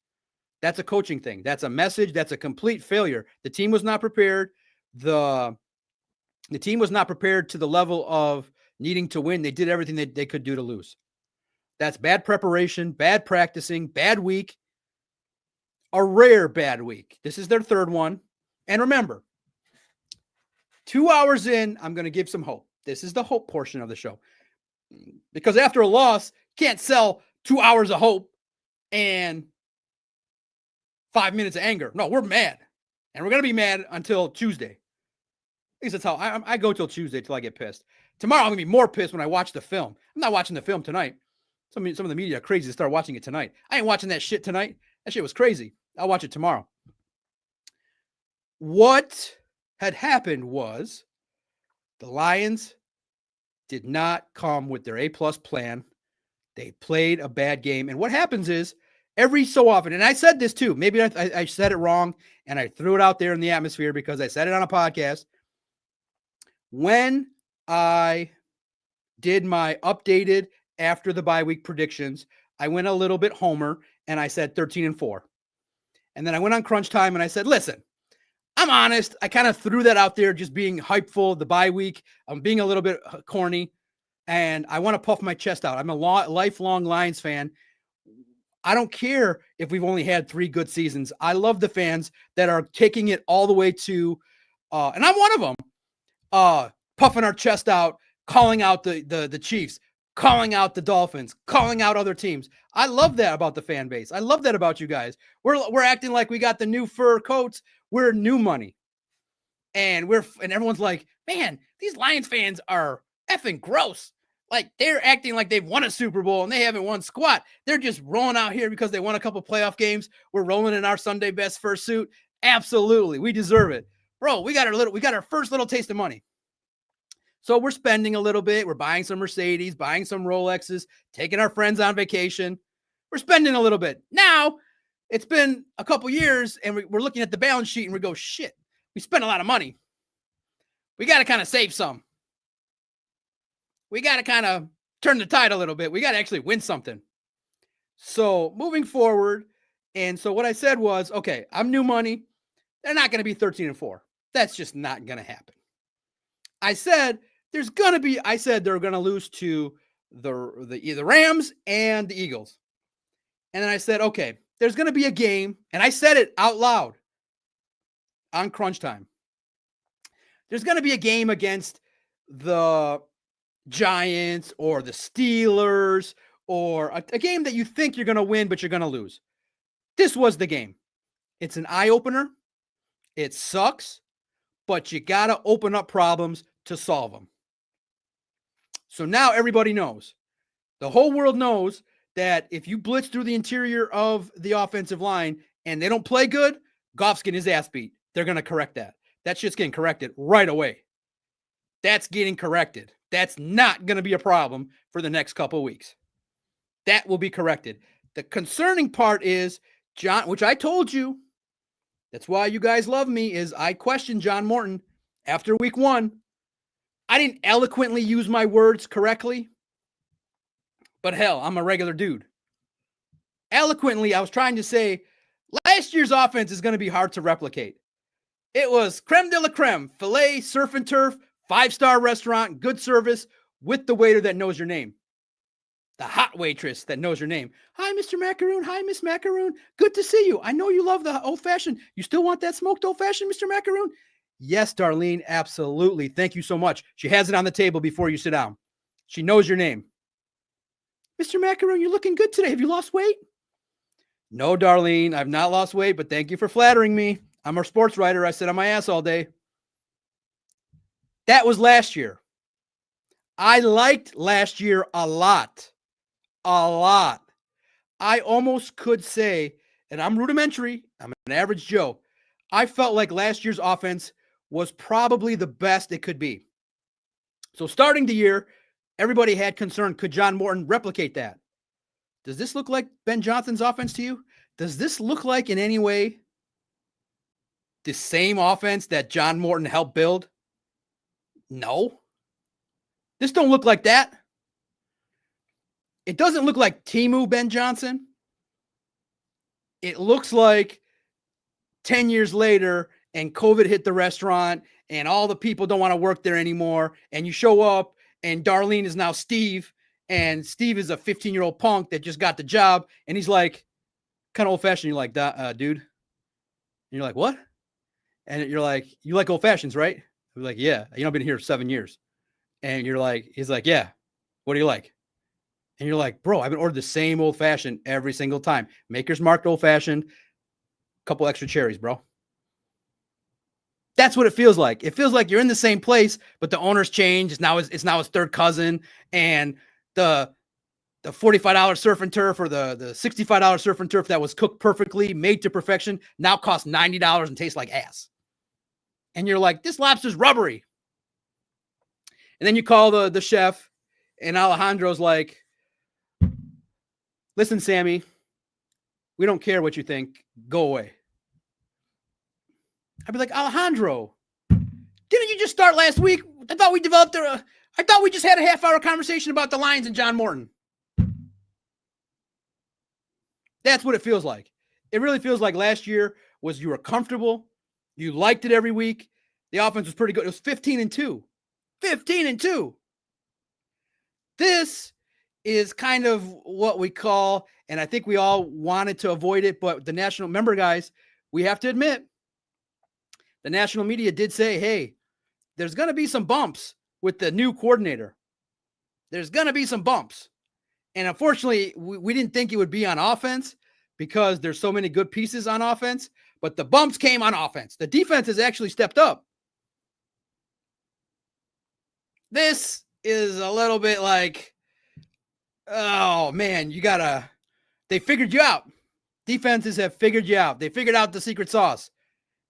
That's a coaching thing. That's a message. That's a complete failure. The team was not prepared. The team was not prepared to the level of needing to win. They did everything that they could do to lose. That's bad preparation, bad practicing, bad week, a rare bad week. This is their third one. And remember, 2 hours in, I'm going to give some hope. This is the hope portion of the show. Because after a loss, you can't sell 2 hours of hope and 5 minutes of anger. No, we're mad. And we're going to be mad until Tuesday. At least that's how I go till Tuesday till I get pissed. Tomorrow I'm going to be more pissed when I watch the film. I'm not watching the film tonight. Some of the media are crazy to start watching it tonight. I ain't watching that shit tonight. That shit was crazy. I'll watch it tomorrow. What had happened was the Lions did not come with their A-plus plan. They played a bad game. And what happens is every so often, and I said this too, maybe I said it wrong and I threw it out there in the atmosphere because I said it on a podcast. When I did my updated after the bye week predictions, I went a little bit homer and I said 13-4. And then I went on crunch time and I said, listen, I'm honest. I kind of threw that out there just being hypeful the bye week. I'm being a little bit corny and I want to puff my chest out. I'm a lifelong Lions fan. I don't care if we've only had 3 good seasons. I love the fans that are taking it all the way to, and I'm one of them, puffing our chest out, calling out the Chiefs, calling out the Dolphins, calling out other teams. I love that about the fan base. I love that about you guys. We're acting like we got the new fur coats. We're new money. And everyone's like, man, these Lions fans are effing gross. Like they're acting like they've won a Super Bowl and they haven't won squat. They're just rolling out here because they won a couple playoff games. We're rolling in our Sunday best fursuit. Absolutely. We deserve it. Bro, we got our first little taste of money. So we're spending a little bit. We're buying some Mercedes, buying some Rolexes, taking our friends on vacation. We're spending a little bit. Now it's been a couple years and we're looking at the balance sheet and we go, shit, we spent a lot of money. We got to kind of save some. We got to kind of turn the tide a little bit. We got to actually win something. So moving forward. And so what I said was, okay, I'm new money. They're not going to be 13-4. That's just not going to happen. I said they're going to lose to the Rams and the Eagles. And then I said, okay, there's going to be a game. And I said it out loud on crunch time. There's going to be a game against the Giants or the Steelers or a game that you think you're going to win, but you're going to lose. This was the game. It's an eye opener. It sucks, but you got to open up problems to solve them. So now everybody knows. The whole world knows that if you blitz through the interior of the offensive line and they don't play good, Goff's getting his ass beat. They're going to correct that. That shit's getting corrected right away. That's getting corrected. That's not going to be a problem for the next couple of weeks. That will be corrected. The concerning part is, John, which I told you, that's why you guys love me, is I questioned John Morton after week 1. I didn't eloquently use my words correctly, but hell, I'm a regular dude. Eloquently, I was trying to say last year's offense is going to be hard to replicate. It was creme de la creme, filet, surf and turf, 5-star restaurant, good service with the waiter that knows your name. The hot waitress that knows your name. Hi, Mr. Macaroon. Hi, Miss Macaroon. Good to see you. I know you love the old-fashioned. You still want that smoked old-fashioned, Mr. Macaroon? Yes, Darlene, absolutely. Thank you so much. She has it on the table before you sit down. She knows your name. Mr. Macaroon, you're looking good today. Have you lost weight? No, Darlene, I've not lost weight, but thank you for flattering me. I'm a sports writer. I sit on my ass all day. That was last year. I liked last year a lot. A lot. I almost could say, and I'm rudimentary, I'm an average Joe, I felt like last year's offense was probably the best it could be. So starting the year, everybody had concern, could John Morton replicate that? Does this look like Ben Johnson's offense to you? Does this look like in any way the same offense that John Morton helped build? No. This don't look like that. It doesn't look like Timu Ben Johnson. It looks like 10 years later and COVID hit the restaurant and all the people don't want to work there anymore. And you show up and Darlene is now Steve and Steve is a 15-year-old punk that just got the job. And he's like, kind of old fashioned. You're like, dude. And you're like, what? And you're like, you like old fashions, right? We're like, yeah. I've been here 7 years. And you're like, he's like, yeah. What do you like? And you're like, bro, I've been ordering the same old fashioned every single time. Maker's Mark old fashioned, couple extra cherries, bro. That's what it feels like. It feels like you're in the same place, but the owner's changed. It's now his third cousin, and the $45 surf and turf or the $65 surf and turf that was cooked perfectly, made to perfection, now costs $90 and tastes like ass. And you're like, this lobster's rubbery. And then you call the chef, and Alejandro's like, listen, Sammy, we don't care what you think. Go away. I'd be like, Alejandro, didn't you just start last week? I thought we just had a half-hour conversation about the Lions and John Morton. That's what it feels like. It really feels like last year was you were comfortable. You liked it every week. The offense was pretty good. It was 15-2. 15-2. This is kind of what we call, and I think we all wanted to avoid it, but the national, remember guys, we have to admit, the national media did say, hey, there's going to be some bumps with the new coordinator. There's going to be some bumps. And unfortunately, we didn't think it would be on offense because there's so many good pieces on offense, but the bumps came on offense. The defense has actually stepped up. This is a little bit like, oh man, they figured you out. Defenses have figured you out. They figured out the secret sauce,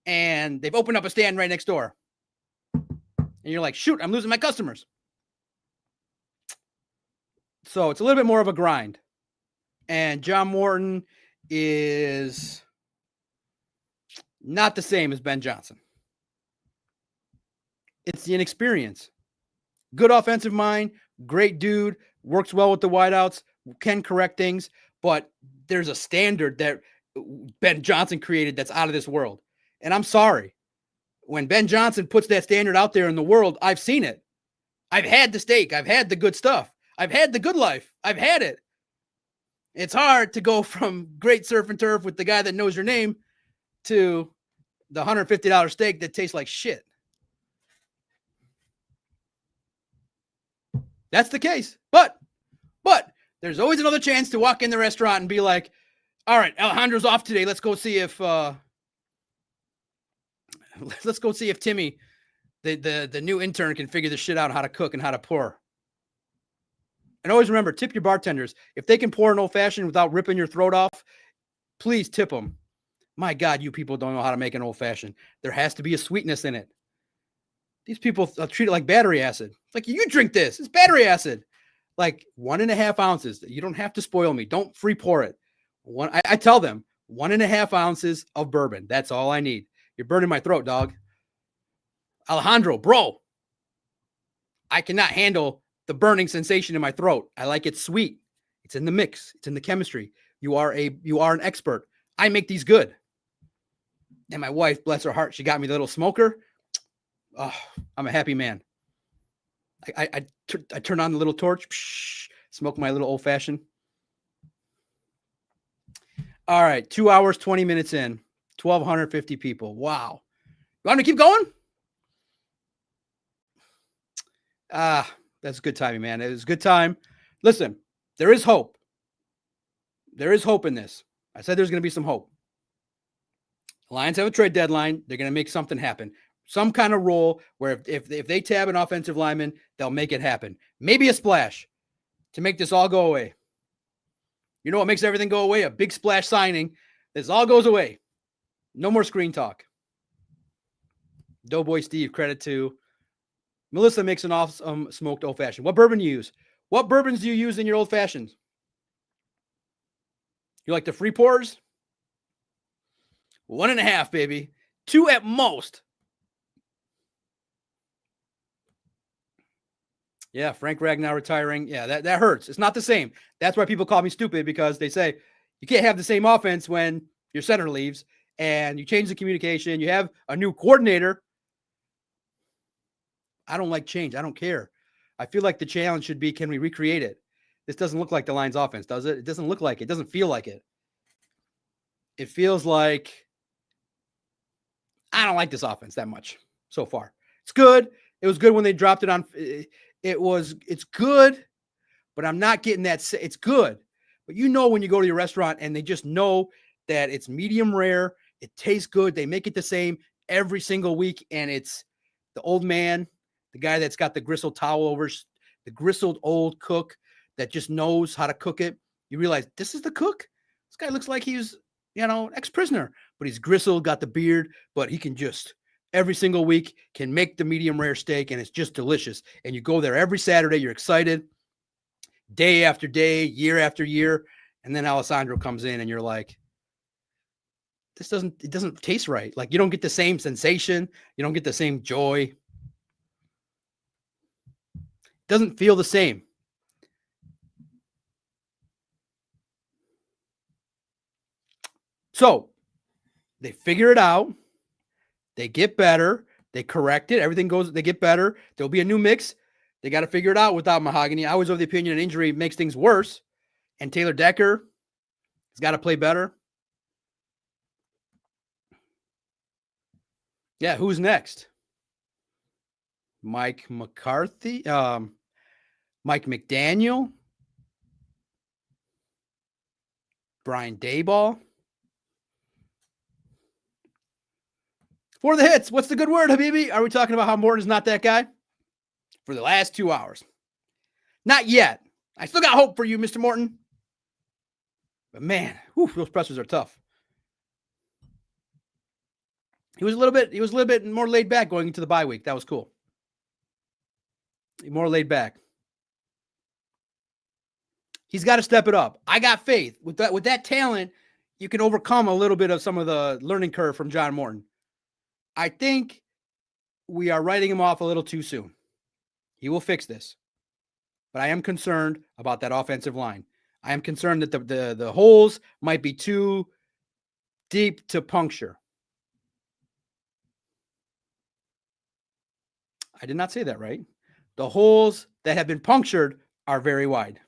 and they've opened up a stand right next door. And you're like, shoot, I'm losing my customers. So it's a little bit more of a grind. And John Morton is not the same as Ben Johnson. It's the inexperience. Good offensive mind, great dude, works well with the wideouts, can correct things, but there's a standard that Ben Johnson created that's out of this world. And I'm sorry. When Ben Johnson puts that standard out there in the world, I've seen it. I've had the steak. I've had the good stuff. I've had the good life. I've had it. It's hard to go from great surf and turf with the guy that knows your name to the $150 steak that tastes like shit. That's the case. But there's always another chance to walk in the restaurant and be like, all right, Alejandro's off today. Let's go see if Timmy, the new intern, can figure this shit out, how to cook and how to pour. And always remember, tip your bartenders. If they can pour an old fashioned without ripping your throat off, please tip them. My God, you people don't know how to make an old fashioned. There has to be a sweetness in it. These people treat it like battery acid. It's like, you drink this. It's battery acid. Like 1.5 ounces. You don't have to spoil me. Don't free pour it. I tell them 1.5 ounces of bourbon. That's all I need. You're burning my throat, dog. Alejandro, bro. I cannot handle the burning sensation in my throat. I like it sweet. It's in the mix. It's in the chemistry. You are an expert. I make these good. And my wife, bless her heart, she got me the little smoker. Oh, I'm a happy man. I turn on the little torch, smoke my little old fashioned. All right, 2 hours, 20 minutes in, 1,250 people. Wow. You want me to keep going? That's good timing, man. It was a good time. Listen, there is hope. There is hope in this. I said there's going to be some hope. Lions have a trade deadline. They're going to make something happen. Some kind of role where if they tab an offensive lineman, they'll make it happen. Maybe a splash to make this all go away. You know what makes everything go away? A big splash signing. This all goes away. No more screen talk. Doughboy Steve, credit to Melissa, makes an awesome smoked old fashioned. What bourbon do you use? What bourbons do you use in your old fashions? You like the free pours? 1.5, baby. 2 at most. Yeah, Frank Ragnow retiring. Yeah, that hurts. It's not the same. That's why people call me stupid, because they say you can't have the same offense when your center leaves and you change the communication. You have a new coordinator. I don't like change. I don't care. I feel like the challenge should be, can we recreate it? This doesn't look like the Lions offense, does it? It doesn't look like it. It doesn't feel like it. It feels like I don't like this offense that much so far. It's good. It was good when they dropped it on. It's good, but I'm not getting that. It's good. But you know, when you go to your restaurant and they just know that it's medium rare, it tastes good, they make it the same every single week, and it's the old man, the guy that's got the gristled towel over, the gristled old cook that just knows how to cook it. You realize this is the cook. This guy looks like he's, ex-prisoner, but he's gristled, got the beard, but he can just every single week can make the medium rare steak, and it's just delicious. And you go there every Saturday, you're excited, day after day, year after year, and then Alessandro comes in and you're like, it doesn't taste right. Like, you don't get the same sensation, you don't get the same joy. It doesn't feel the same. So they figure it out. They get better. They correct it. Everything goes, they get better. There'll be a new mix. They got to figure it out without Mahogany. I was of the opinion an injury makes things worse. And Taylor Decker has got to play better. Yeah, who's next? Mike McCarthy? Mike McDaniel? Brian Dayball? For the hits, what's the good word, Habibi? Are we talking about how Morton's not that guy? For the last 2 hours. Not yet. I still got hope for you, Mr. Morton. But man, whew, those pressers are tough. He was a little bit more laid back going into the bye week. That was cool. More laid back. He's got to step it up. I got faith. With that talent, you can overcome a little bit of some of the learning curve from John Morton. I think we are writing him off a little too soon. He will fix this. But I am concerned about that offensive line. I am concerned that the holes might be too deep to puncture. I did not say that right. The holes that have been punctured are very wide.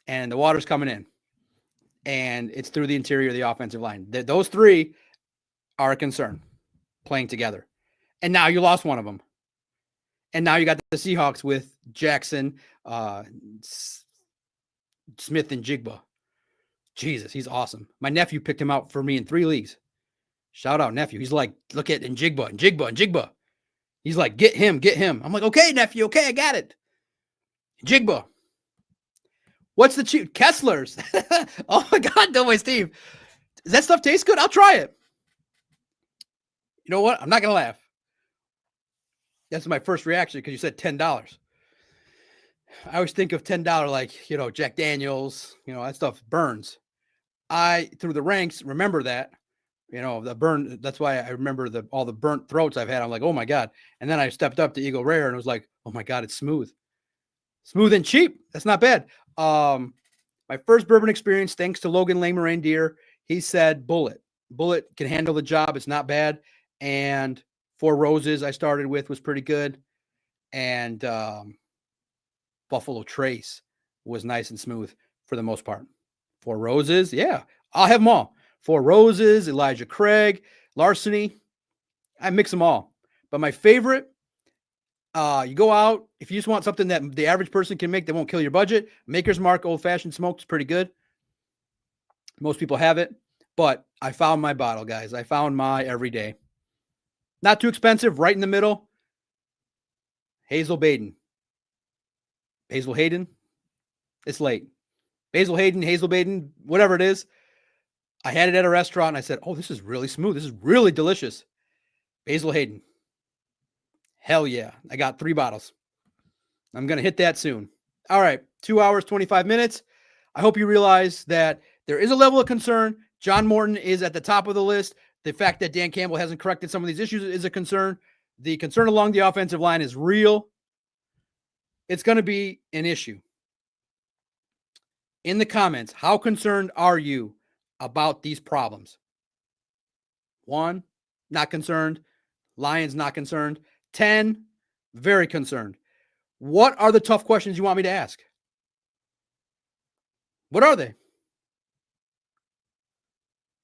And the water's coming in. And it's through the interior of the offensive line. Those three are a concern playing together. And now you lost one of them. And now you got the Seahawks with Jackson, Smith, and Jigba. Jesus, he's awesome. My nephew picked him out for me in 3 leagues. Shout out, nephew. He's like, look at Jigba. He's like, get him. I'm like, okay, nephew, okay, I got it. Jigba. What's the cheap? Kessler's. Oh my God, Doughboy Steve. Does that stuff taste good? I'll try it. You know what? I'm not going to laugh. That's my first reaction because you said $10. I always think of $10 like, Jack Daniels, that stuff burns. I, through the ranks, remember that, the burn. That's why I remember all the burnt throats I've had. I'm like, oh my God. And then I stepped up to Eagle Rare and it was like, oh my God, it's smooth. Smooth and cheap. That's not bad. My first bourbon experience, thanks to Logan Lame Reindeer, he said Bullet can handle the job. It's not bad. And Four Roses I started with was pretty good. And Buffalo Trace was nice and smooth for the most part. Four Roses, yeah, I'll have them all. Four Roses, Elijah Craig, Larceny, I mix them all. But my favorite, you go out, if you just want something that the average person can make that won't kill your budget, Maker's Mark Old Fashioned Smoked is pretty good. Most people have it, but I found my bottle, guys. I found my everyday. Not too expensive, right in the middle. Hazel Hayden. It's late. Hazel Hayden, whatever it is. I had it at a restaurant and I said, oh, this is really smooth. This is really delicious. Hazel Hayden. Hell yeah. I got 3 bottles. I'm going to hit that soon. All right. 2 hours, 25 minutes. I hope you realize that there is a level of concern. John Morton is at the top of the list. The fact that Dan Campbell hasn't corrected some of these issues is a concern. The concern along the offensive line is real. It's going to be an issue. In the comments, how concerned are you about these problems? 1, not concerned. Lions, not concerned. 10, very concerned. What are the tough questions you want me to ask? What are they?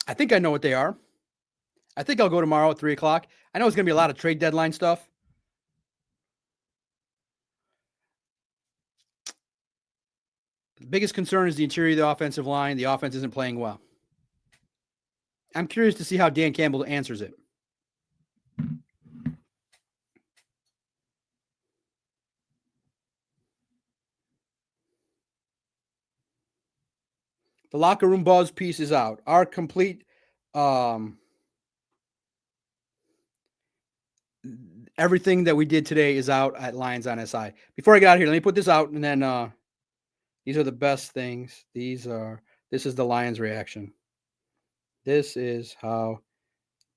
I think I know what they are. I think I'll go tomorrow at 3 o'clock. I know it's going to be a lot of trade deadline stuff. The biggest concern is the interior of the offensive line. The offense isn't playing well. I'm curious to see how Dan Campbell answers it. The locker room buzz piece is out. Our complete everything that we did today is out at Lions on SI. Before I get out of here, let me put this out, and then these are the best things. This is the Lions reaction. This is how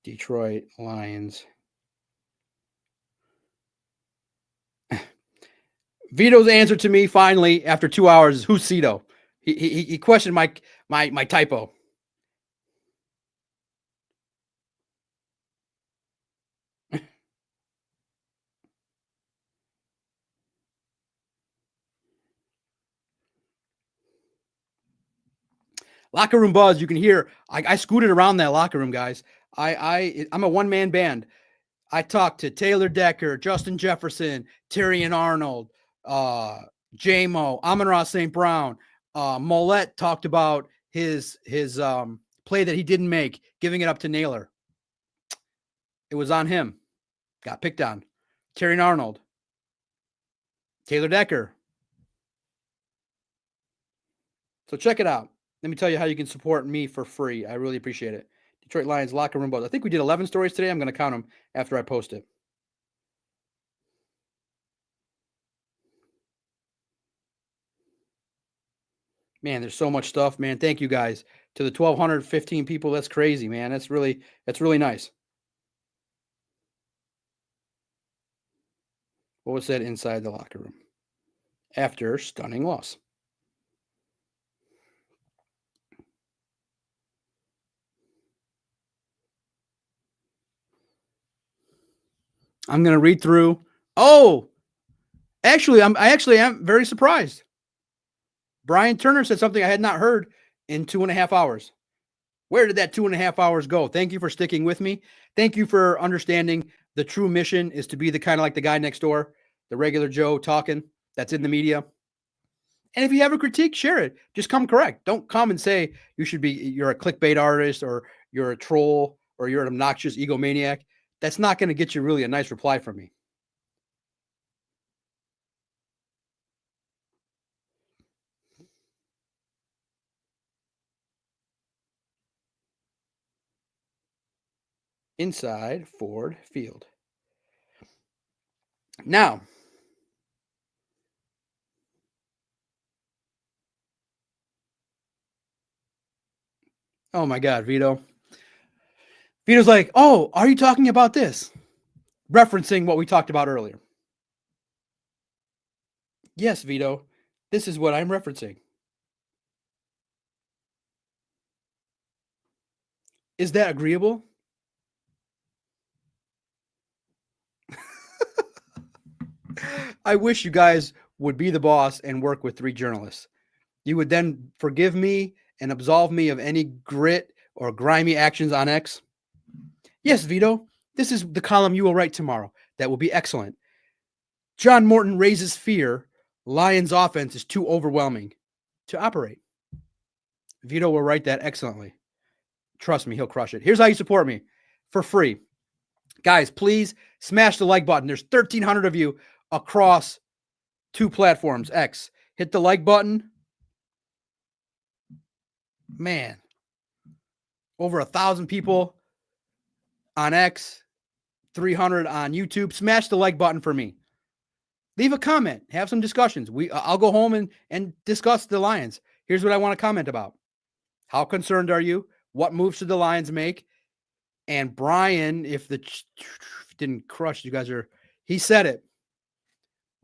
Detroit Lions. Vito's answer to me finally after 2 hours is who's Cito? He questioned my typo. Locker room buzz, you can hear. I scooted around that locker room, guys. I'm a one-man band. I talked to Taylor Decker, Justin Jefferson, Terrion Arnold, J-Mo, Amon-Ra St. Brown. Mollett talked about his play that he didn't make, giving it up to Naylor. It was on him. Got picked on. Terrion Arnold. Taylor Decker. So check it out. Let me tell you how you can support me for free. I really appreciate it. Detroit Lions locker room buzz. I think we did 11 stories today. I'm going to count them after I post it. Man, there's so much stuff, man. Thank you guys. To the 1,215 people, that's crazy, man. That's really nice. What was said inside the locker room after stunning loss? I'm going to read through. Oh, actually, I actually am very surprised. Brian Turner said something I had not heard in 2.5 hours. Where did that 2.5 hours go? Thank you for sticking with me. Thank you for understanding the true mission is to be the kind of like the guy next door, the regular Joe talking that's in the media. And if you have a critique, share it. Just come correct. Don't come and say you're a clickbait artist or you're a troll or you're an obnoxious egomaniac. That's not going to get you really a nice reply from me. Inside Ford Field. Now, oh my God, Vito. Vito's like, oh, are you talking about this? Referencing what we talked about earlier. Yes, Vito, this is what I'm referencing. Is that agreeable? I wish you guys would be the boss and work with 3 journalists. You would then forgive me and absolve me of any grit or grimy actions on X. Yes, Vito, this is the column you will write tomorrow. That will be excellent. John Morton raises fear. Lions offense is too overwhelming to operate. Vito will write that excellently. Trust me, he'll crush it. Here's how you support me for free. Guys, please smash the like button. There's 1,300 of you across 2 platforms, X. Hit the like button. Man, over 1,000 people on X, 300 on YouTube. Smash the like button for me. Leave a comment. Have some discussions. I'll go home and discuss the Lions. Here's what I want to comment about. How concerned are you? What moves should the Lions make? And Brian, if the didn't crush, he said it.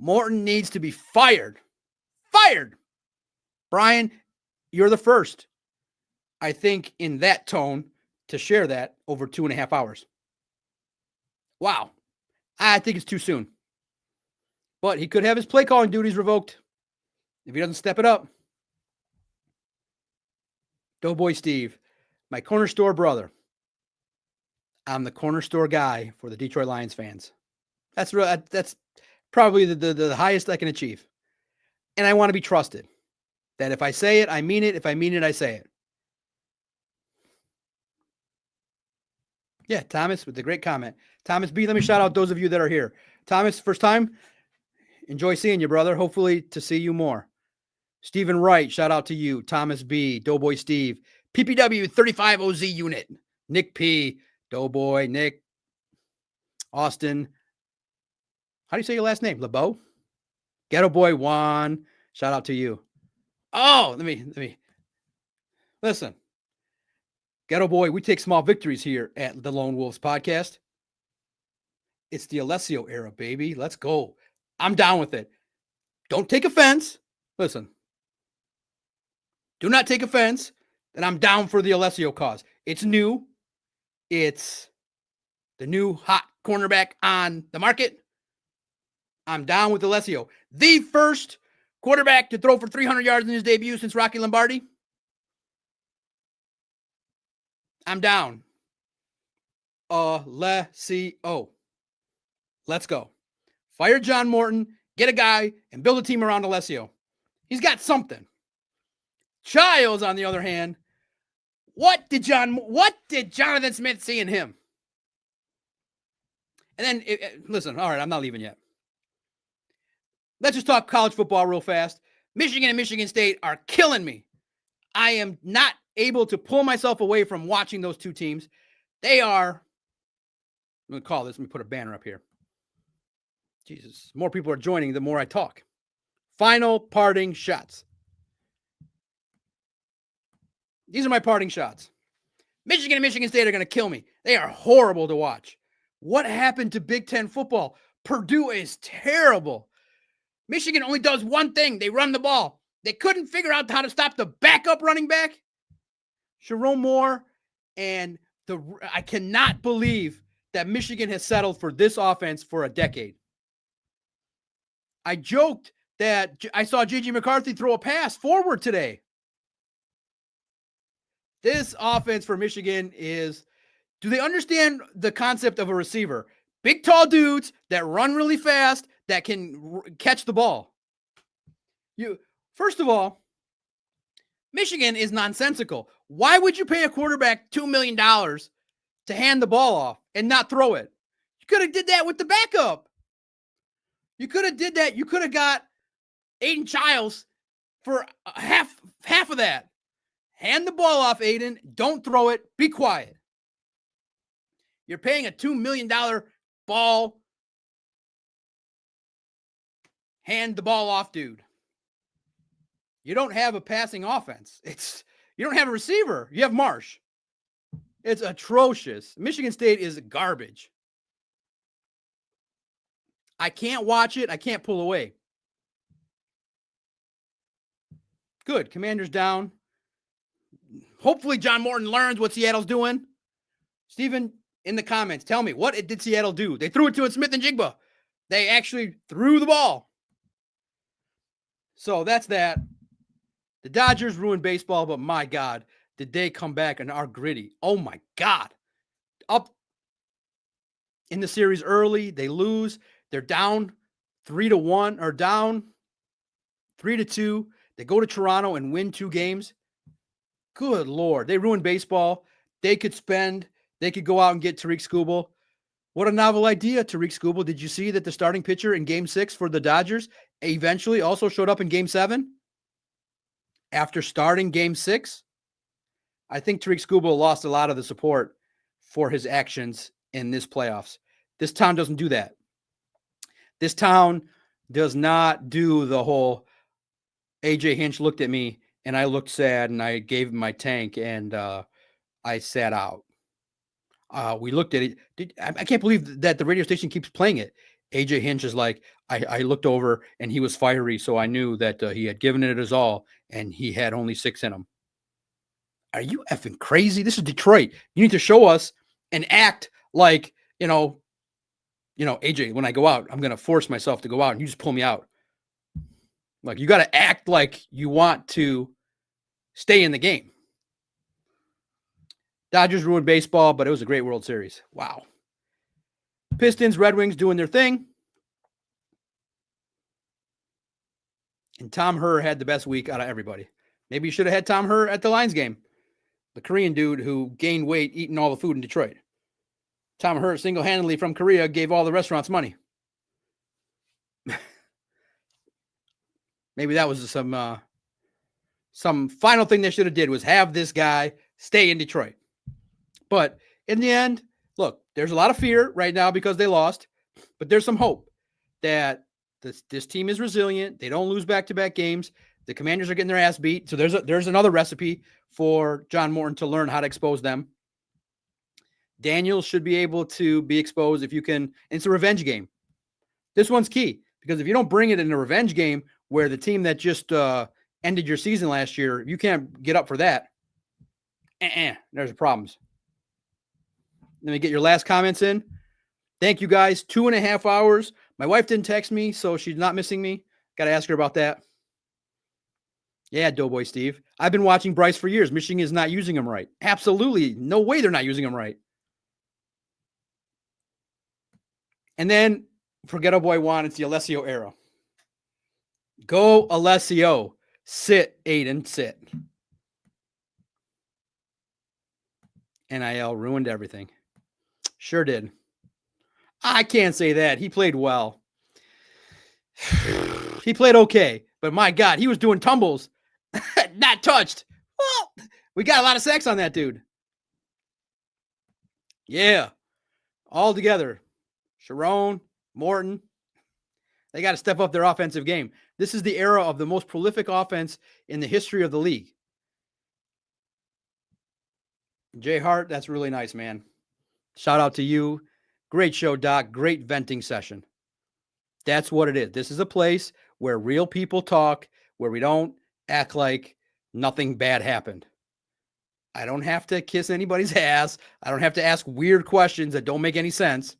Morton needs to be fired. Fired. Brian, you're the first, I think, in that tone to share that over 2.5 hours. Wow. I think it's too soon. But he could have his play calling duties revoked if he doesn't step it up. Doughboy Steve, my corner store brother. I'm the corner store guy for the Detroit Lions fans. That's probably the highest I can achieve. And I want to be trusted. That if I say it, I mean it. If I mean it, I say it. Yeah, Thomas with the great comment. Thomas B, let me shout out those of you that are here. Thomas, first time? Enjoy seeing you, brother. Hopefully to see you more. Stephen Wright, shout out to you. Thomas B, Doughboy Steve. PPW 35OZ unit. Nick P, Doughboy, Nick, Austin. How do you say your last name? LeBeau? Ghetto Boy Juan. Shout out to you. Oh, let me. Listen. Ghetto Boy, we take small victories here at the Lone Wolves podcast. It's the Alessio era, baby. Let's go. I'm down with it. Don't take offense. Listen. Do not take offense that I'm down for the Alessio cause. It's new. It's the new hot cornerback on the market. I'm down with Alessio. The first quarterback to throw for 300 yards in his debut since Rocky Lombardi. I'm down. Alessio. Let's go. Fire John Morton, get a guy, and build a team around Alessio. He's got something. Childs, on the other hand, what did Jonathan Smith see in him? And then, listen, all right, I'm not leaving yet. let's just talk college football real fast. Michigan and Michigan State are killing me. I am not able to pull myself away from watching those two teams. They are, I'm going to call this, let me put a banner up here. Jesus, more people are joining the more I talk. Final parting shots. These are my parting shots. Michigan and Michigan State are going to kill me. They are horrible to watch. What happened to Big Ten football? Purdue is terrible. Michigan only does one thing. They run the ball. They couldn't figure out how to stop the backup running back, Sharon Moore, and I cannot believe that Michigan has settled for this offense for a decade. I joked that I saw J.J. McCarthy throw a pass forward today. This offense for Michigan is, do they understand the concept of a receiver? Big, tall dudes that run really fast, that can catch the ball. First of all, Michigan is nonsensical. Why would you pay a quarterback $2 million to hand the ball off and not throw it? You could have did that with the backup. You could have did that. You could have got Aiden Childs for half of that. Hand the ball off, Aiden. Don't throw it. Be quiet. You're paying a $2 million ball. Hand the ball off, dude. You don't have a passing offense. You don't have a receiver. You have Marsh. It's atrocious. Michigan State is garbage. I can't watch it. I can't pull away. Good. Commanders down. Hopefully John Morton learns what Seattle's doing. Steven, in the comments, tell me, what did Seattle do? They threw it to Smith and Jigba. They actually threw the ball. So that's that. The Dodgers ruined baseball, but my God, did they come back and are gritty. Oh my God. Up in the series early, they lose. They're down 3-1 or down 3-2. They go to Toronto and win 2 games. Good Lord. They ruined baseball. They could go out and get Tariq Skubal. What a novel idea, Tariq Skubal. Did you see that the starting pitcher in Game 6 for the Dodgers eventually also showed up in Game 7? After starting Game 6? I think Tariq Skubal lost a lot of the support for his actions in this playoffs. This town doesn't do that. This town does not do the whole AJ Hinch looked at me and I looked sad and I gave him my tank and I sat out. We looked at it. I can't believe that the radio station keeps playing it. AJ Hinch is like, I looked over and he was fiery, so I knew that he had given it his all and he had only 6 in him. Are you effing crazy? This is Detroit. You need to show us and act like, AJ, when I go out, I'm going to force myself to go out and you just pull me out. Like, you got to act like you want to stay in the game. Dodgers ruined baseball, but it was a great World Series. Wow. Pistons, Red Wings doing their thing. And Tom Herr had the best week out of everybody. Maybe you should have had Tom Herr at the Lions game. The Korean dude who gained weight eating all the food in Detroit. Tom Herr single-handedly from Korea gave all the restaurants money. Maybe that was some final thing they should have did was have this guy stay in Detroit. But in the end, look, there's a lot of fear right now because they lost, but there's some hope that this team is resilient. They don't lose back-to-back games. The Commanders are getting their ass beat. So there's another recipe for John Morton to learn how to expose them. Daniels should be able to be exposed if you can. It's a revenge game. This one's key because if you don't bring it in a revenge game where the team that just ended your season last year, you can't get up for that. There's problems. Let me get your last comments in. Thank you guys. 2.5 hours. My wife didn't text me, so she's not missing me. Got to ask her about that. Yeah, Doughboy Steve. I've been watching Bryce for years. Michigan is not using him right. Absolutely. No way they're not using him right. And then for Ghetto Boy 1, it's the Alessio era. Go Alessio. Sit, Aiden, sit. NIL ruined everything. Sure did. I can't say that. He played well. he played okay, but my God, he was doing tumbles, not touched. Well, we got a lot of sacks on that dude. Yeah, all together. Sharon, Morton, they got to step up their offensive game. This is the era of the most prolific offense in the history of the league. Jay Hart, that's really nice, man. Shout out to you. Great show, Doc. Great venting session. That's what it is. This is a place where real people talk, where we don't act like nothing bad happened. I don't have to kiss anybody's ass. I don't have to ask weird questions that don't make any sense.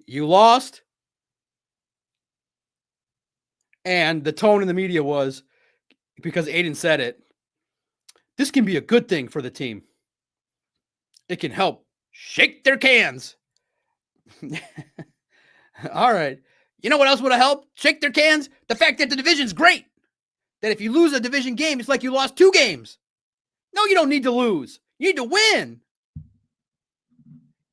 You lost. And the tone in the media was, because Aiden said it, this can be a good thing for the team. It can help shake their cans. All right. You know what else would have helped shake their cans? The fact that the division's great. That if you lose a division game, it's like you lost 2 games. No, you don't need to lose. You need to win.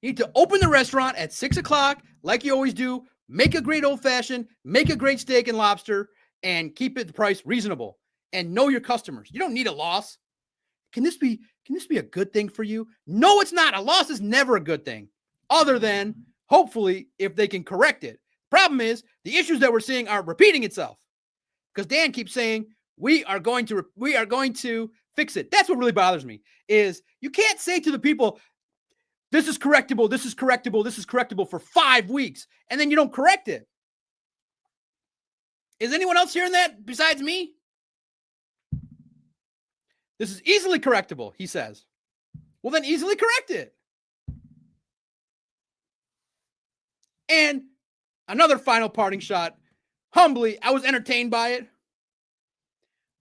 You need to open the restaurant at 6 o'clock, like you always do. Make a great old-fashioned, make a great steak and lobster, and keep it the price reasonable. And know your customers. You don't need a loss. Can this be a good thing for you? No, it's not. A loss is never a good thing. Other than, hopefully, if they can correct it. Problem is, the issues that we're seeing are repeating itself. Because Dan keeps saying, we are going to fix it. That's what really bothers me, is you can't say to the people, this is correctable, this is correctable, this is correctable for 5 weeks, and then you don't correct it. Is anyone else hearing that besides me? This is easily correctable, he says. Well, then easily correct it. And another final parting shot. Humbly, I was entertained by it.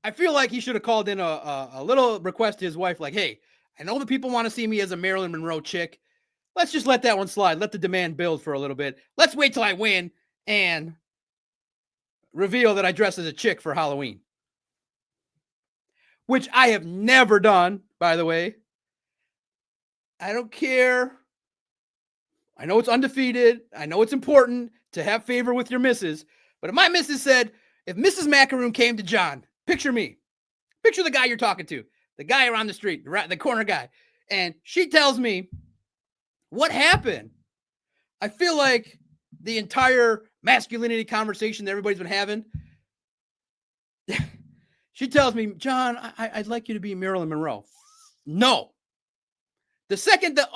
I feel like he should have called in a little request to his wife, like, hey, I know the people want to see me as a Marilyn Monroe chick. Let's just let that one slide. Let the demand build for a little bit. Let's wait till I win and reveal that I dress as a chick for Halloween. Which I have never done, by the way. I don't care. I know it's undefeated. I know it's important to have favor with your missus. But if my missus said, if Mrs. Macaroon came to John, picture me. Picture the guy you're talking to. The guy around the street, the corner guy. And she tells me, what happened? I feel like the entire masculinity conversation that everybody's been having. She tells me, John, I'd like you to be Marilyn Monroe. No. The second the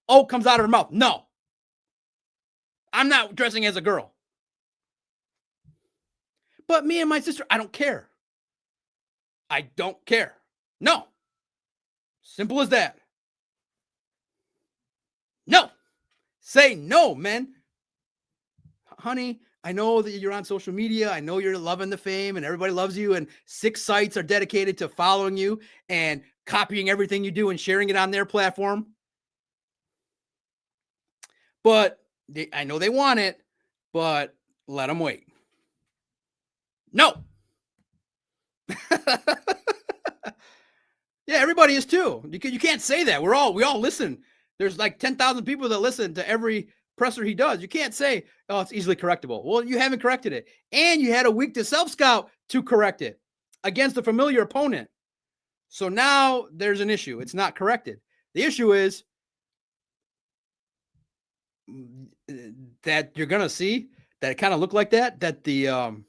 oh comes out of her mouth, no. I'm not dressing as a girl. But me and my sister, I don't care. I don't care. No. Simple as that. No. Say no, man. Honey, I know that you're on social media. I know you're loving the fame and everybody loves you. And 6 sites are dedicated to following you and copying everything you do and sharing it on their platform. But I know they want it, but let them wait. No. Yeah, everybody is too. You can't say that. We all listen. There's like 10,000 people that listen to every presser he does. You can't say, oh, it's easily correctable. Well, you haven't corrected it. And you had a week to self-scout to correct it against a familiar opponent. So now there's an issue. It's not corrected. The issue is that you're going to see that it kind of looked like that the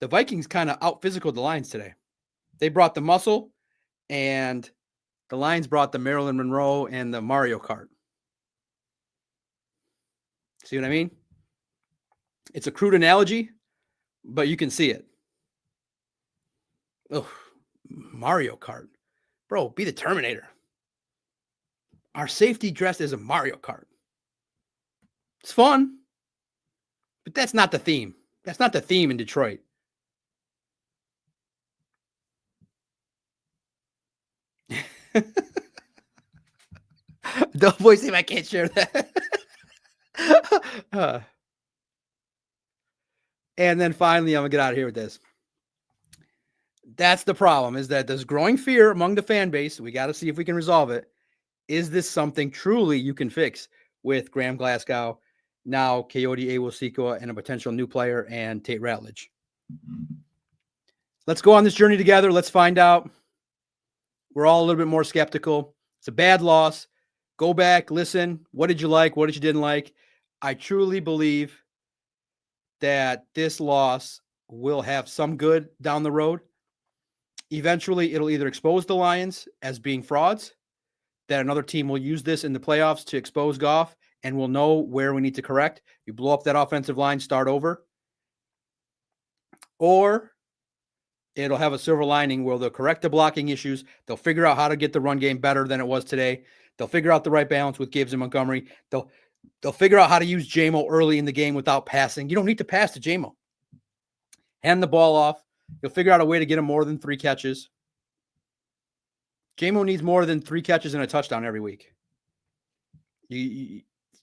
Vikings kind of out-physicaled the Lions today. They brought the muscle, and the Lions brought the Marilyn Monroe and the Mario Kart. See what I mean? It's a crude analogy, but you can see it. Oh, Mario Kart. Bro, be the Terminator. Our safety dressed as a Mario Kart. It's fun, but that's not the theme. That's not the theme in Detroit. Don't voice him. I can't share that. And then finally, I'm going to get out of here with this. That's the problem, is that there's growing fear among the fan base. We got to see if we can resolve it. Is this something truly you can fix with Graham Glasgow now Coyote Awosika and a potential new player and Tate Ratledge. Let's go on this journey together. Let's find out. We're all a little bit more skeptical. It's a bad loss. Go back, listen. What did you like? What did you didn't like? I truly believe that this loss will have some good down the road. Eventually, it'll either expose the Lions as being frauds, that another team will use this in the playoffs to expose Goff, and we'll know where we need to correct. You blow up that offensive line, start over. Or it'll have a silver lining where they'll correct the blocking issues. They'll figure out how to get the run game better than it was today. They'll figure out the right balance with Gibbs and Montgomery. They'll figure out how to use J-Mo early in the game without passing. You don't need to pass to J-Mo. Hand the ball off. You'll figure out a way to get him more than 3 catches. J-Mo needs more than 3 catches and a touchdown every week.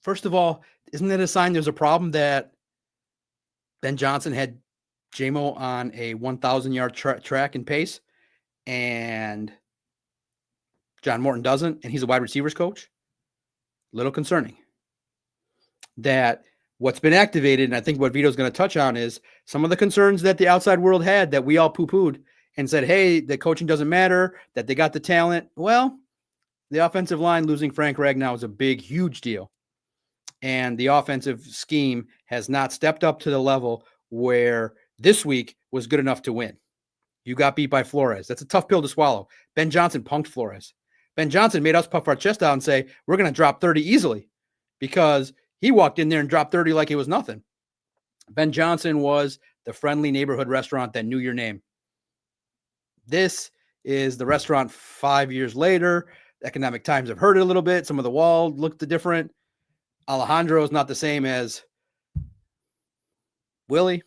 First of all, isn't it a sign there's a problem that Ben Johnson had J-Mo on a 1,000-yard track and pace, and John Morton doesn't, and he's a wide receivers coach? Little concerning. That what's been activated, and I think what Vito's going to touch on, is some of the concerns that the outside world had that we all poo-pooed and said, hey, the coaching doesn't matter, that they got the talent. Well, the offensive line losing Frank Ragnow is a big, huge deal. And the offensive scheme has not stepped up to the level where this week was good enough to win. You got beat by Flores. That's a tough pill to swallow. Ben Johnson punked Flores. Ben Johnson made us puff our chest out and say, we're going to drop 30 easily, because he walked in there and dropped 30 like it was nothing. Ben Johnson was the friendly neighborhood restaurant that knew your name. This is the restaurant 5 years later. Economic Times have heard it a little bit. Some of the wall looked different. Alejandro is not the same as Willie.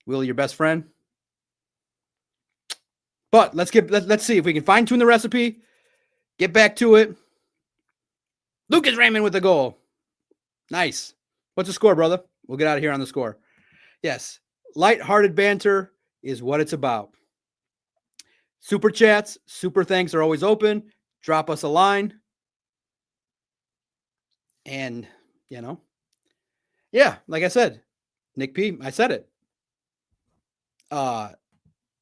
Willie, your best friend. But let's see if we can fine tune the recipe. Get back to it. Lucas Raymond with the goal. Nice. What's the score, brother? We'll get out of here on the score. Yes. Lighthearted banter is what it's about. Super chats, super thanks are always open. Drop us a line. And, yeah, like I said, Nick P, I said it.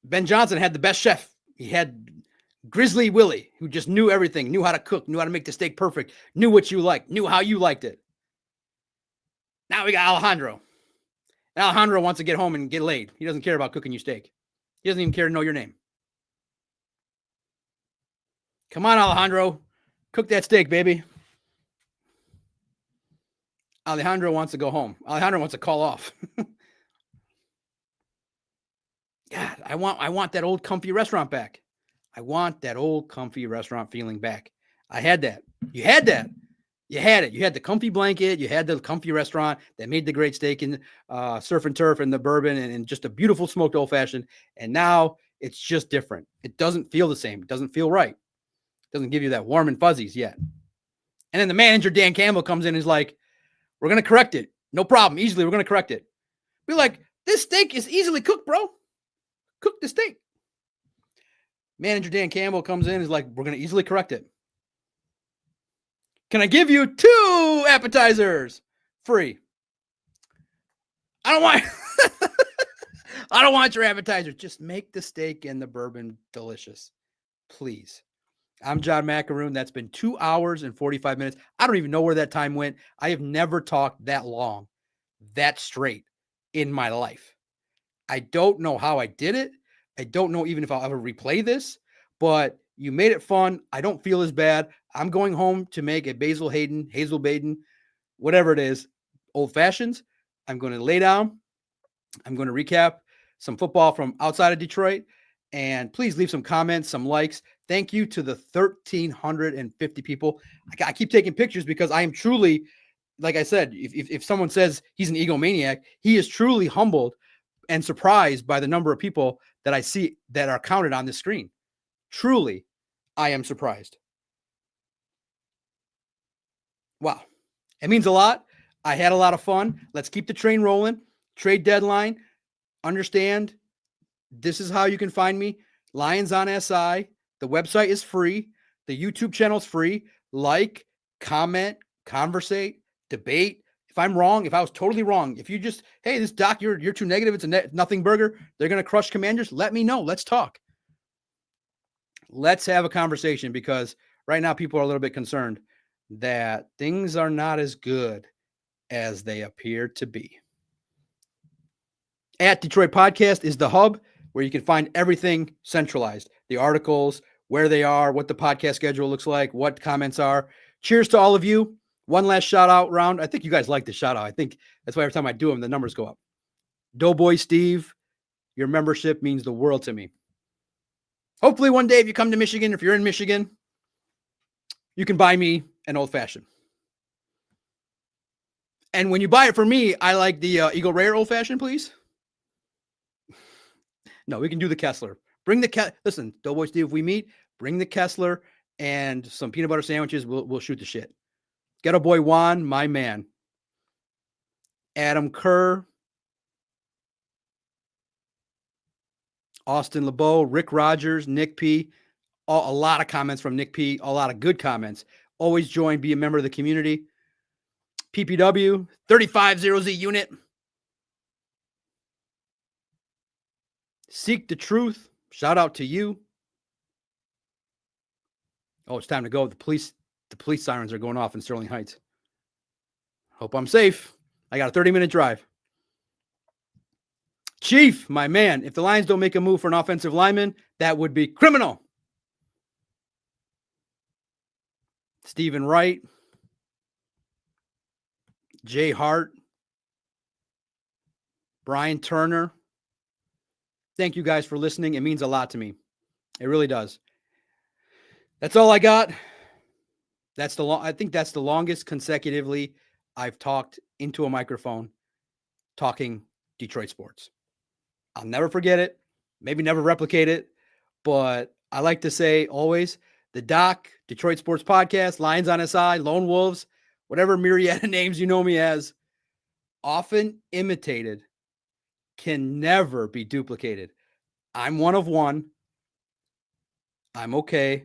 Ben Johnson had the best chef. He had Grizzly Willie, who just knew everything, knew how to cook, knew how to make the steak perfect, knew what you liked, knew how you liked it. Now we got Alejandro. And Alejandro wants to get home and get laid. He doesn't care about cooking you steak. He doesn't even care to know your name. Come on, Alejandro. Cook that steak, baby. Alejandro wants to go home. Alejandro wants to call off. God, I want that old comfy restaurant back. I want that old comfy restaurant feeling back. I had that. You had that. You had it. You had the comfy blanket. You had the comfy restaurant that made the great steak and surf and turf and the bourbon and just a beautiful smoked old fashioned. And now it's just different. It doesn't feel the same. It doesn't feel right. It doesn't give you that warm and fuzzies yet. And then the manager, Dan Campbell, comes in and is like, we're going to correct it. No problem. Easily, we're going to correct it. Be like, this steak is easily cooked, bro. Cook the steak. Manager Dan Campbell comes in and is like, we're going to easily correct it. Can I give you 2 appetizers free? I don't want your appetizers. Just make the steak and the bourbon delicious, please. I'm John Macaroon. That's been 2 hours and 45 minutes. I don't even know where that time went. I have never talked that long, that straight in my life. I don't know how I did it. I don't know even if I'll ever replay this, but you made it fun. I don't feel as bad. I'm going home to make a Hazel Baden, whatever it is, old fashions. I'm going to lay down. I'm going to recap some football from outside of Detroit. And please leave some comments, some likes. Thank you to the 1,350 people. I keep taking pictures because I am truly, like I said, if someone says he's an egomaniac, he is truly humbled and surprised by the number of people that I see that are counted on the screen. Truly, I am surprised. Wow. It means a lot. I had a lot of fun. Let's keep the train rolling. Trade deadline. Understand, this is how you can find me. Lions on SI. The website is free. The YouTube channel is free. Like, comment, conversate, debate, If I'm wrong, if I was totally wrong, if you just, hey, this doc, you're too negative, it's a nothing burger, they're going to crush Commanders, let me know. Let's talk. Let's have a conversation, because right now people are a little bit concerned that things are not as good as they appear to be. At Detroit Podcast is the hub where you can find everything centralized, the articles, where they are, what the podcast schedule looks like, what comments are. Cheers to all of you. One last shout out round. I think you guys like the shout out. I think that's why every time I do them, the numbers go up. Doughboy Steve, your membership means the world to me. Hopefully one day if you come to Michigan, if you're in Michigan, you can buy me an old fashioned. And when you buy it for me, I like the Eagle Rare old fashioned, please. No, we can do the Kessler. Bring the listen, Doughboy Steve, if we meet, bring the Kessler and some peanut butter sandwiches. We'll shoot the shit. Ghetto Boy Juan, my man. Adam Kerr. Austin LeBeau, Rick Rogers, Nick P. A lot of comments from Nick P. A lot of good comments. Always join, be a member of the community. PPW, 350Z unit. Seek the truth. Shout out to you. Oh, it's time to go. The police sirens are going off in Sterling Heights. Hope I'm safe. I got a 30-minute drive. Chief, my man, if the Lions don't make a move for an offensive lineman, that would be criminal. Stephen Wright. Jay Hart. Brian Turner. Thank you guys for listening. It means a lot to me. It really does. That's all I got. I think that's the longest consecutively I've talked into a microphone talking Detroit sports. I'll never forget it, maybe never replicate it, but I like to say always the Doc, Detroit Sports Podcast, Lions on SI, Lone Wolves, whatever myriad of names you know me as, often imitated, can never be duplicated. I'm one of one. I'm okay.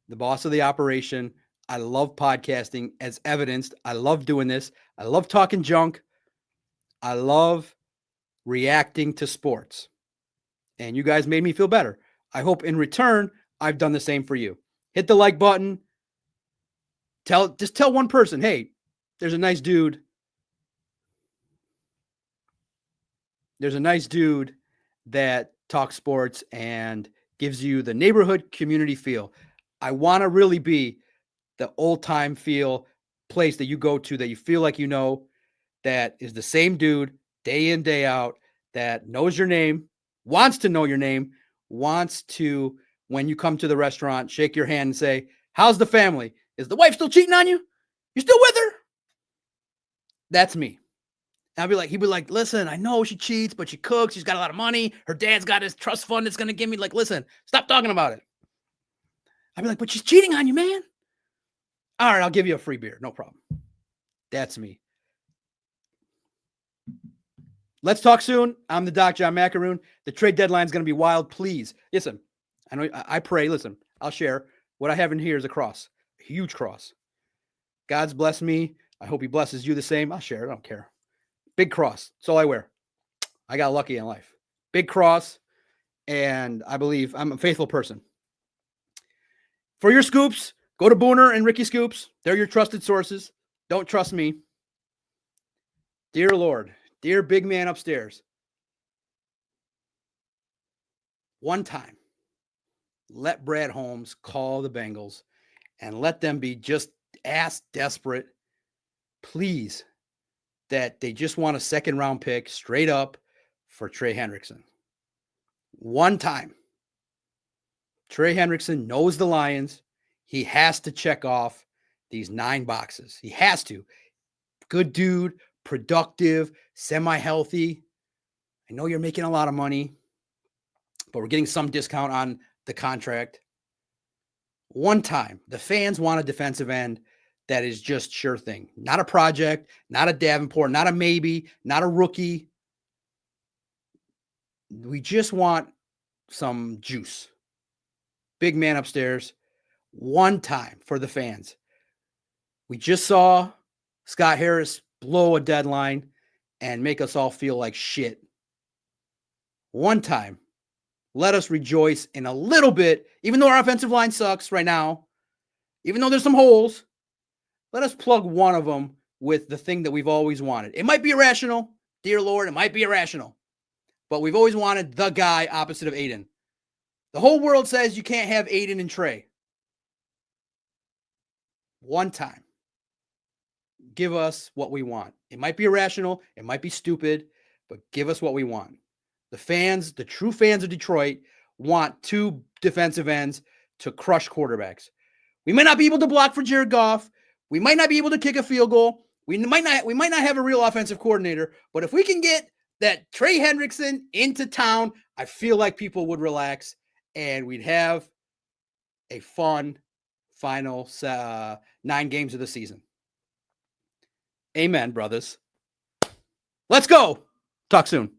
The boss of the operation. I love podcasting as evidenced. I love doing this. I love talking junk. I love reacting to sports. And you guys made me feel better. I hope in return, I've done the same for you. Hit the like button. Just tell one person, hey, there's a nice dude. There's a nice dude that talks sports and gives you the neighborhood community feel. I want to really be the old time feel place that you go to that you feel like you know, that is the same dude day in, day out, that knows your name, wants to know your name, wants to, when you come to the restaurant, shake your hand and say, how's the family? Is the wife still cheating on you? You still with her? That's me. And he'd be like, listen, I know she cheats, but she cooks. She's got a lot of money. Her dad's got his trust fund that's going to give me, like, listen, stop talking about it. I'd be like, but she's cheating on you, man. All right, I'll give you a free beer. No problem. That's me. Let's talk soon. I'm the Doc, John Macaroon. The trade deadline is going to be wild. Please, listen, I know I pray. Listen, I'll share. What I have in here is a cross, a huge cross. God's blessed me. I hope he blesses you the same. I'll share it. I don't care. Big cross. That's all I wear. I got lucky in life. Big cross. And I believe I'm a faithful person. For your scoops, go to Booner and Ricky Scoops. They're your trusted sources. Don't trust me. Dear Lord, dear big man upstairs, one time, let Brad Holmes call the Bengals and let them be just ass desperate, please, that they just want a second round pick straight up for Trey Hendrickson. One time. Trey Hendrickson knows the Lions. He has to check off these 9 boxes. He has to. Good dude, productive, semi-healthy. I know you're making a lot of money, but we're getting some discount on the contract. One time, the fans want a defensive end that is just sure thing. Not a project, not a Davenport, not a maybe, not a rookie. We just want some juice. Big man upstairs. One time for the fans. We just saw Scott Harris blow a deadline and make us all feel like shit. One time, let us rejoice in a little bit, even though our offensive line sucks right now, even though there's some holes, let us plug one of them with the thing that we've always wanted. It might be irrational, dear Lord, it might be irrational, but we've always wanted the guy opposite of Aiden. The whole world says you can't have Aiden and Trey. One time, give us what we want. It might be irrational, it might be stupid, but give us what we want. The fans, the true fans of Detroit, want two defensive ends to crush quarterbacks. We might not be able to block for Jared Goff. We might not be able to kick a field goal. We might not have a real offensive coordinator, but if we can get that Trey Hendrickson into town, I feel like people would relax and we'd have a fun final 9 games of the season. Amen, brothers. Let's go. Talk soon.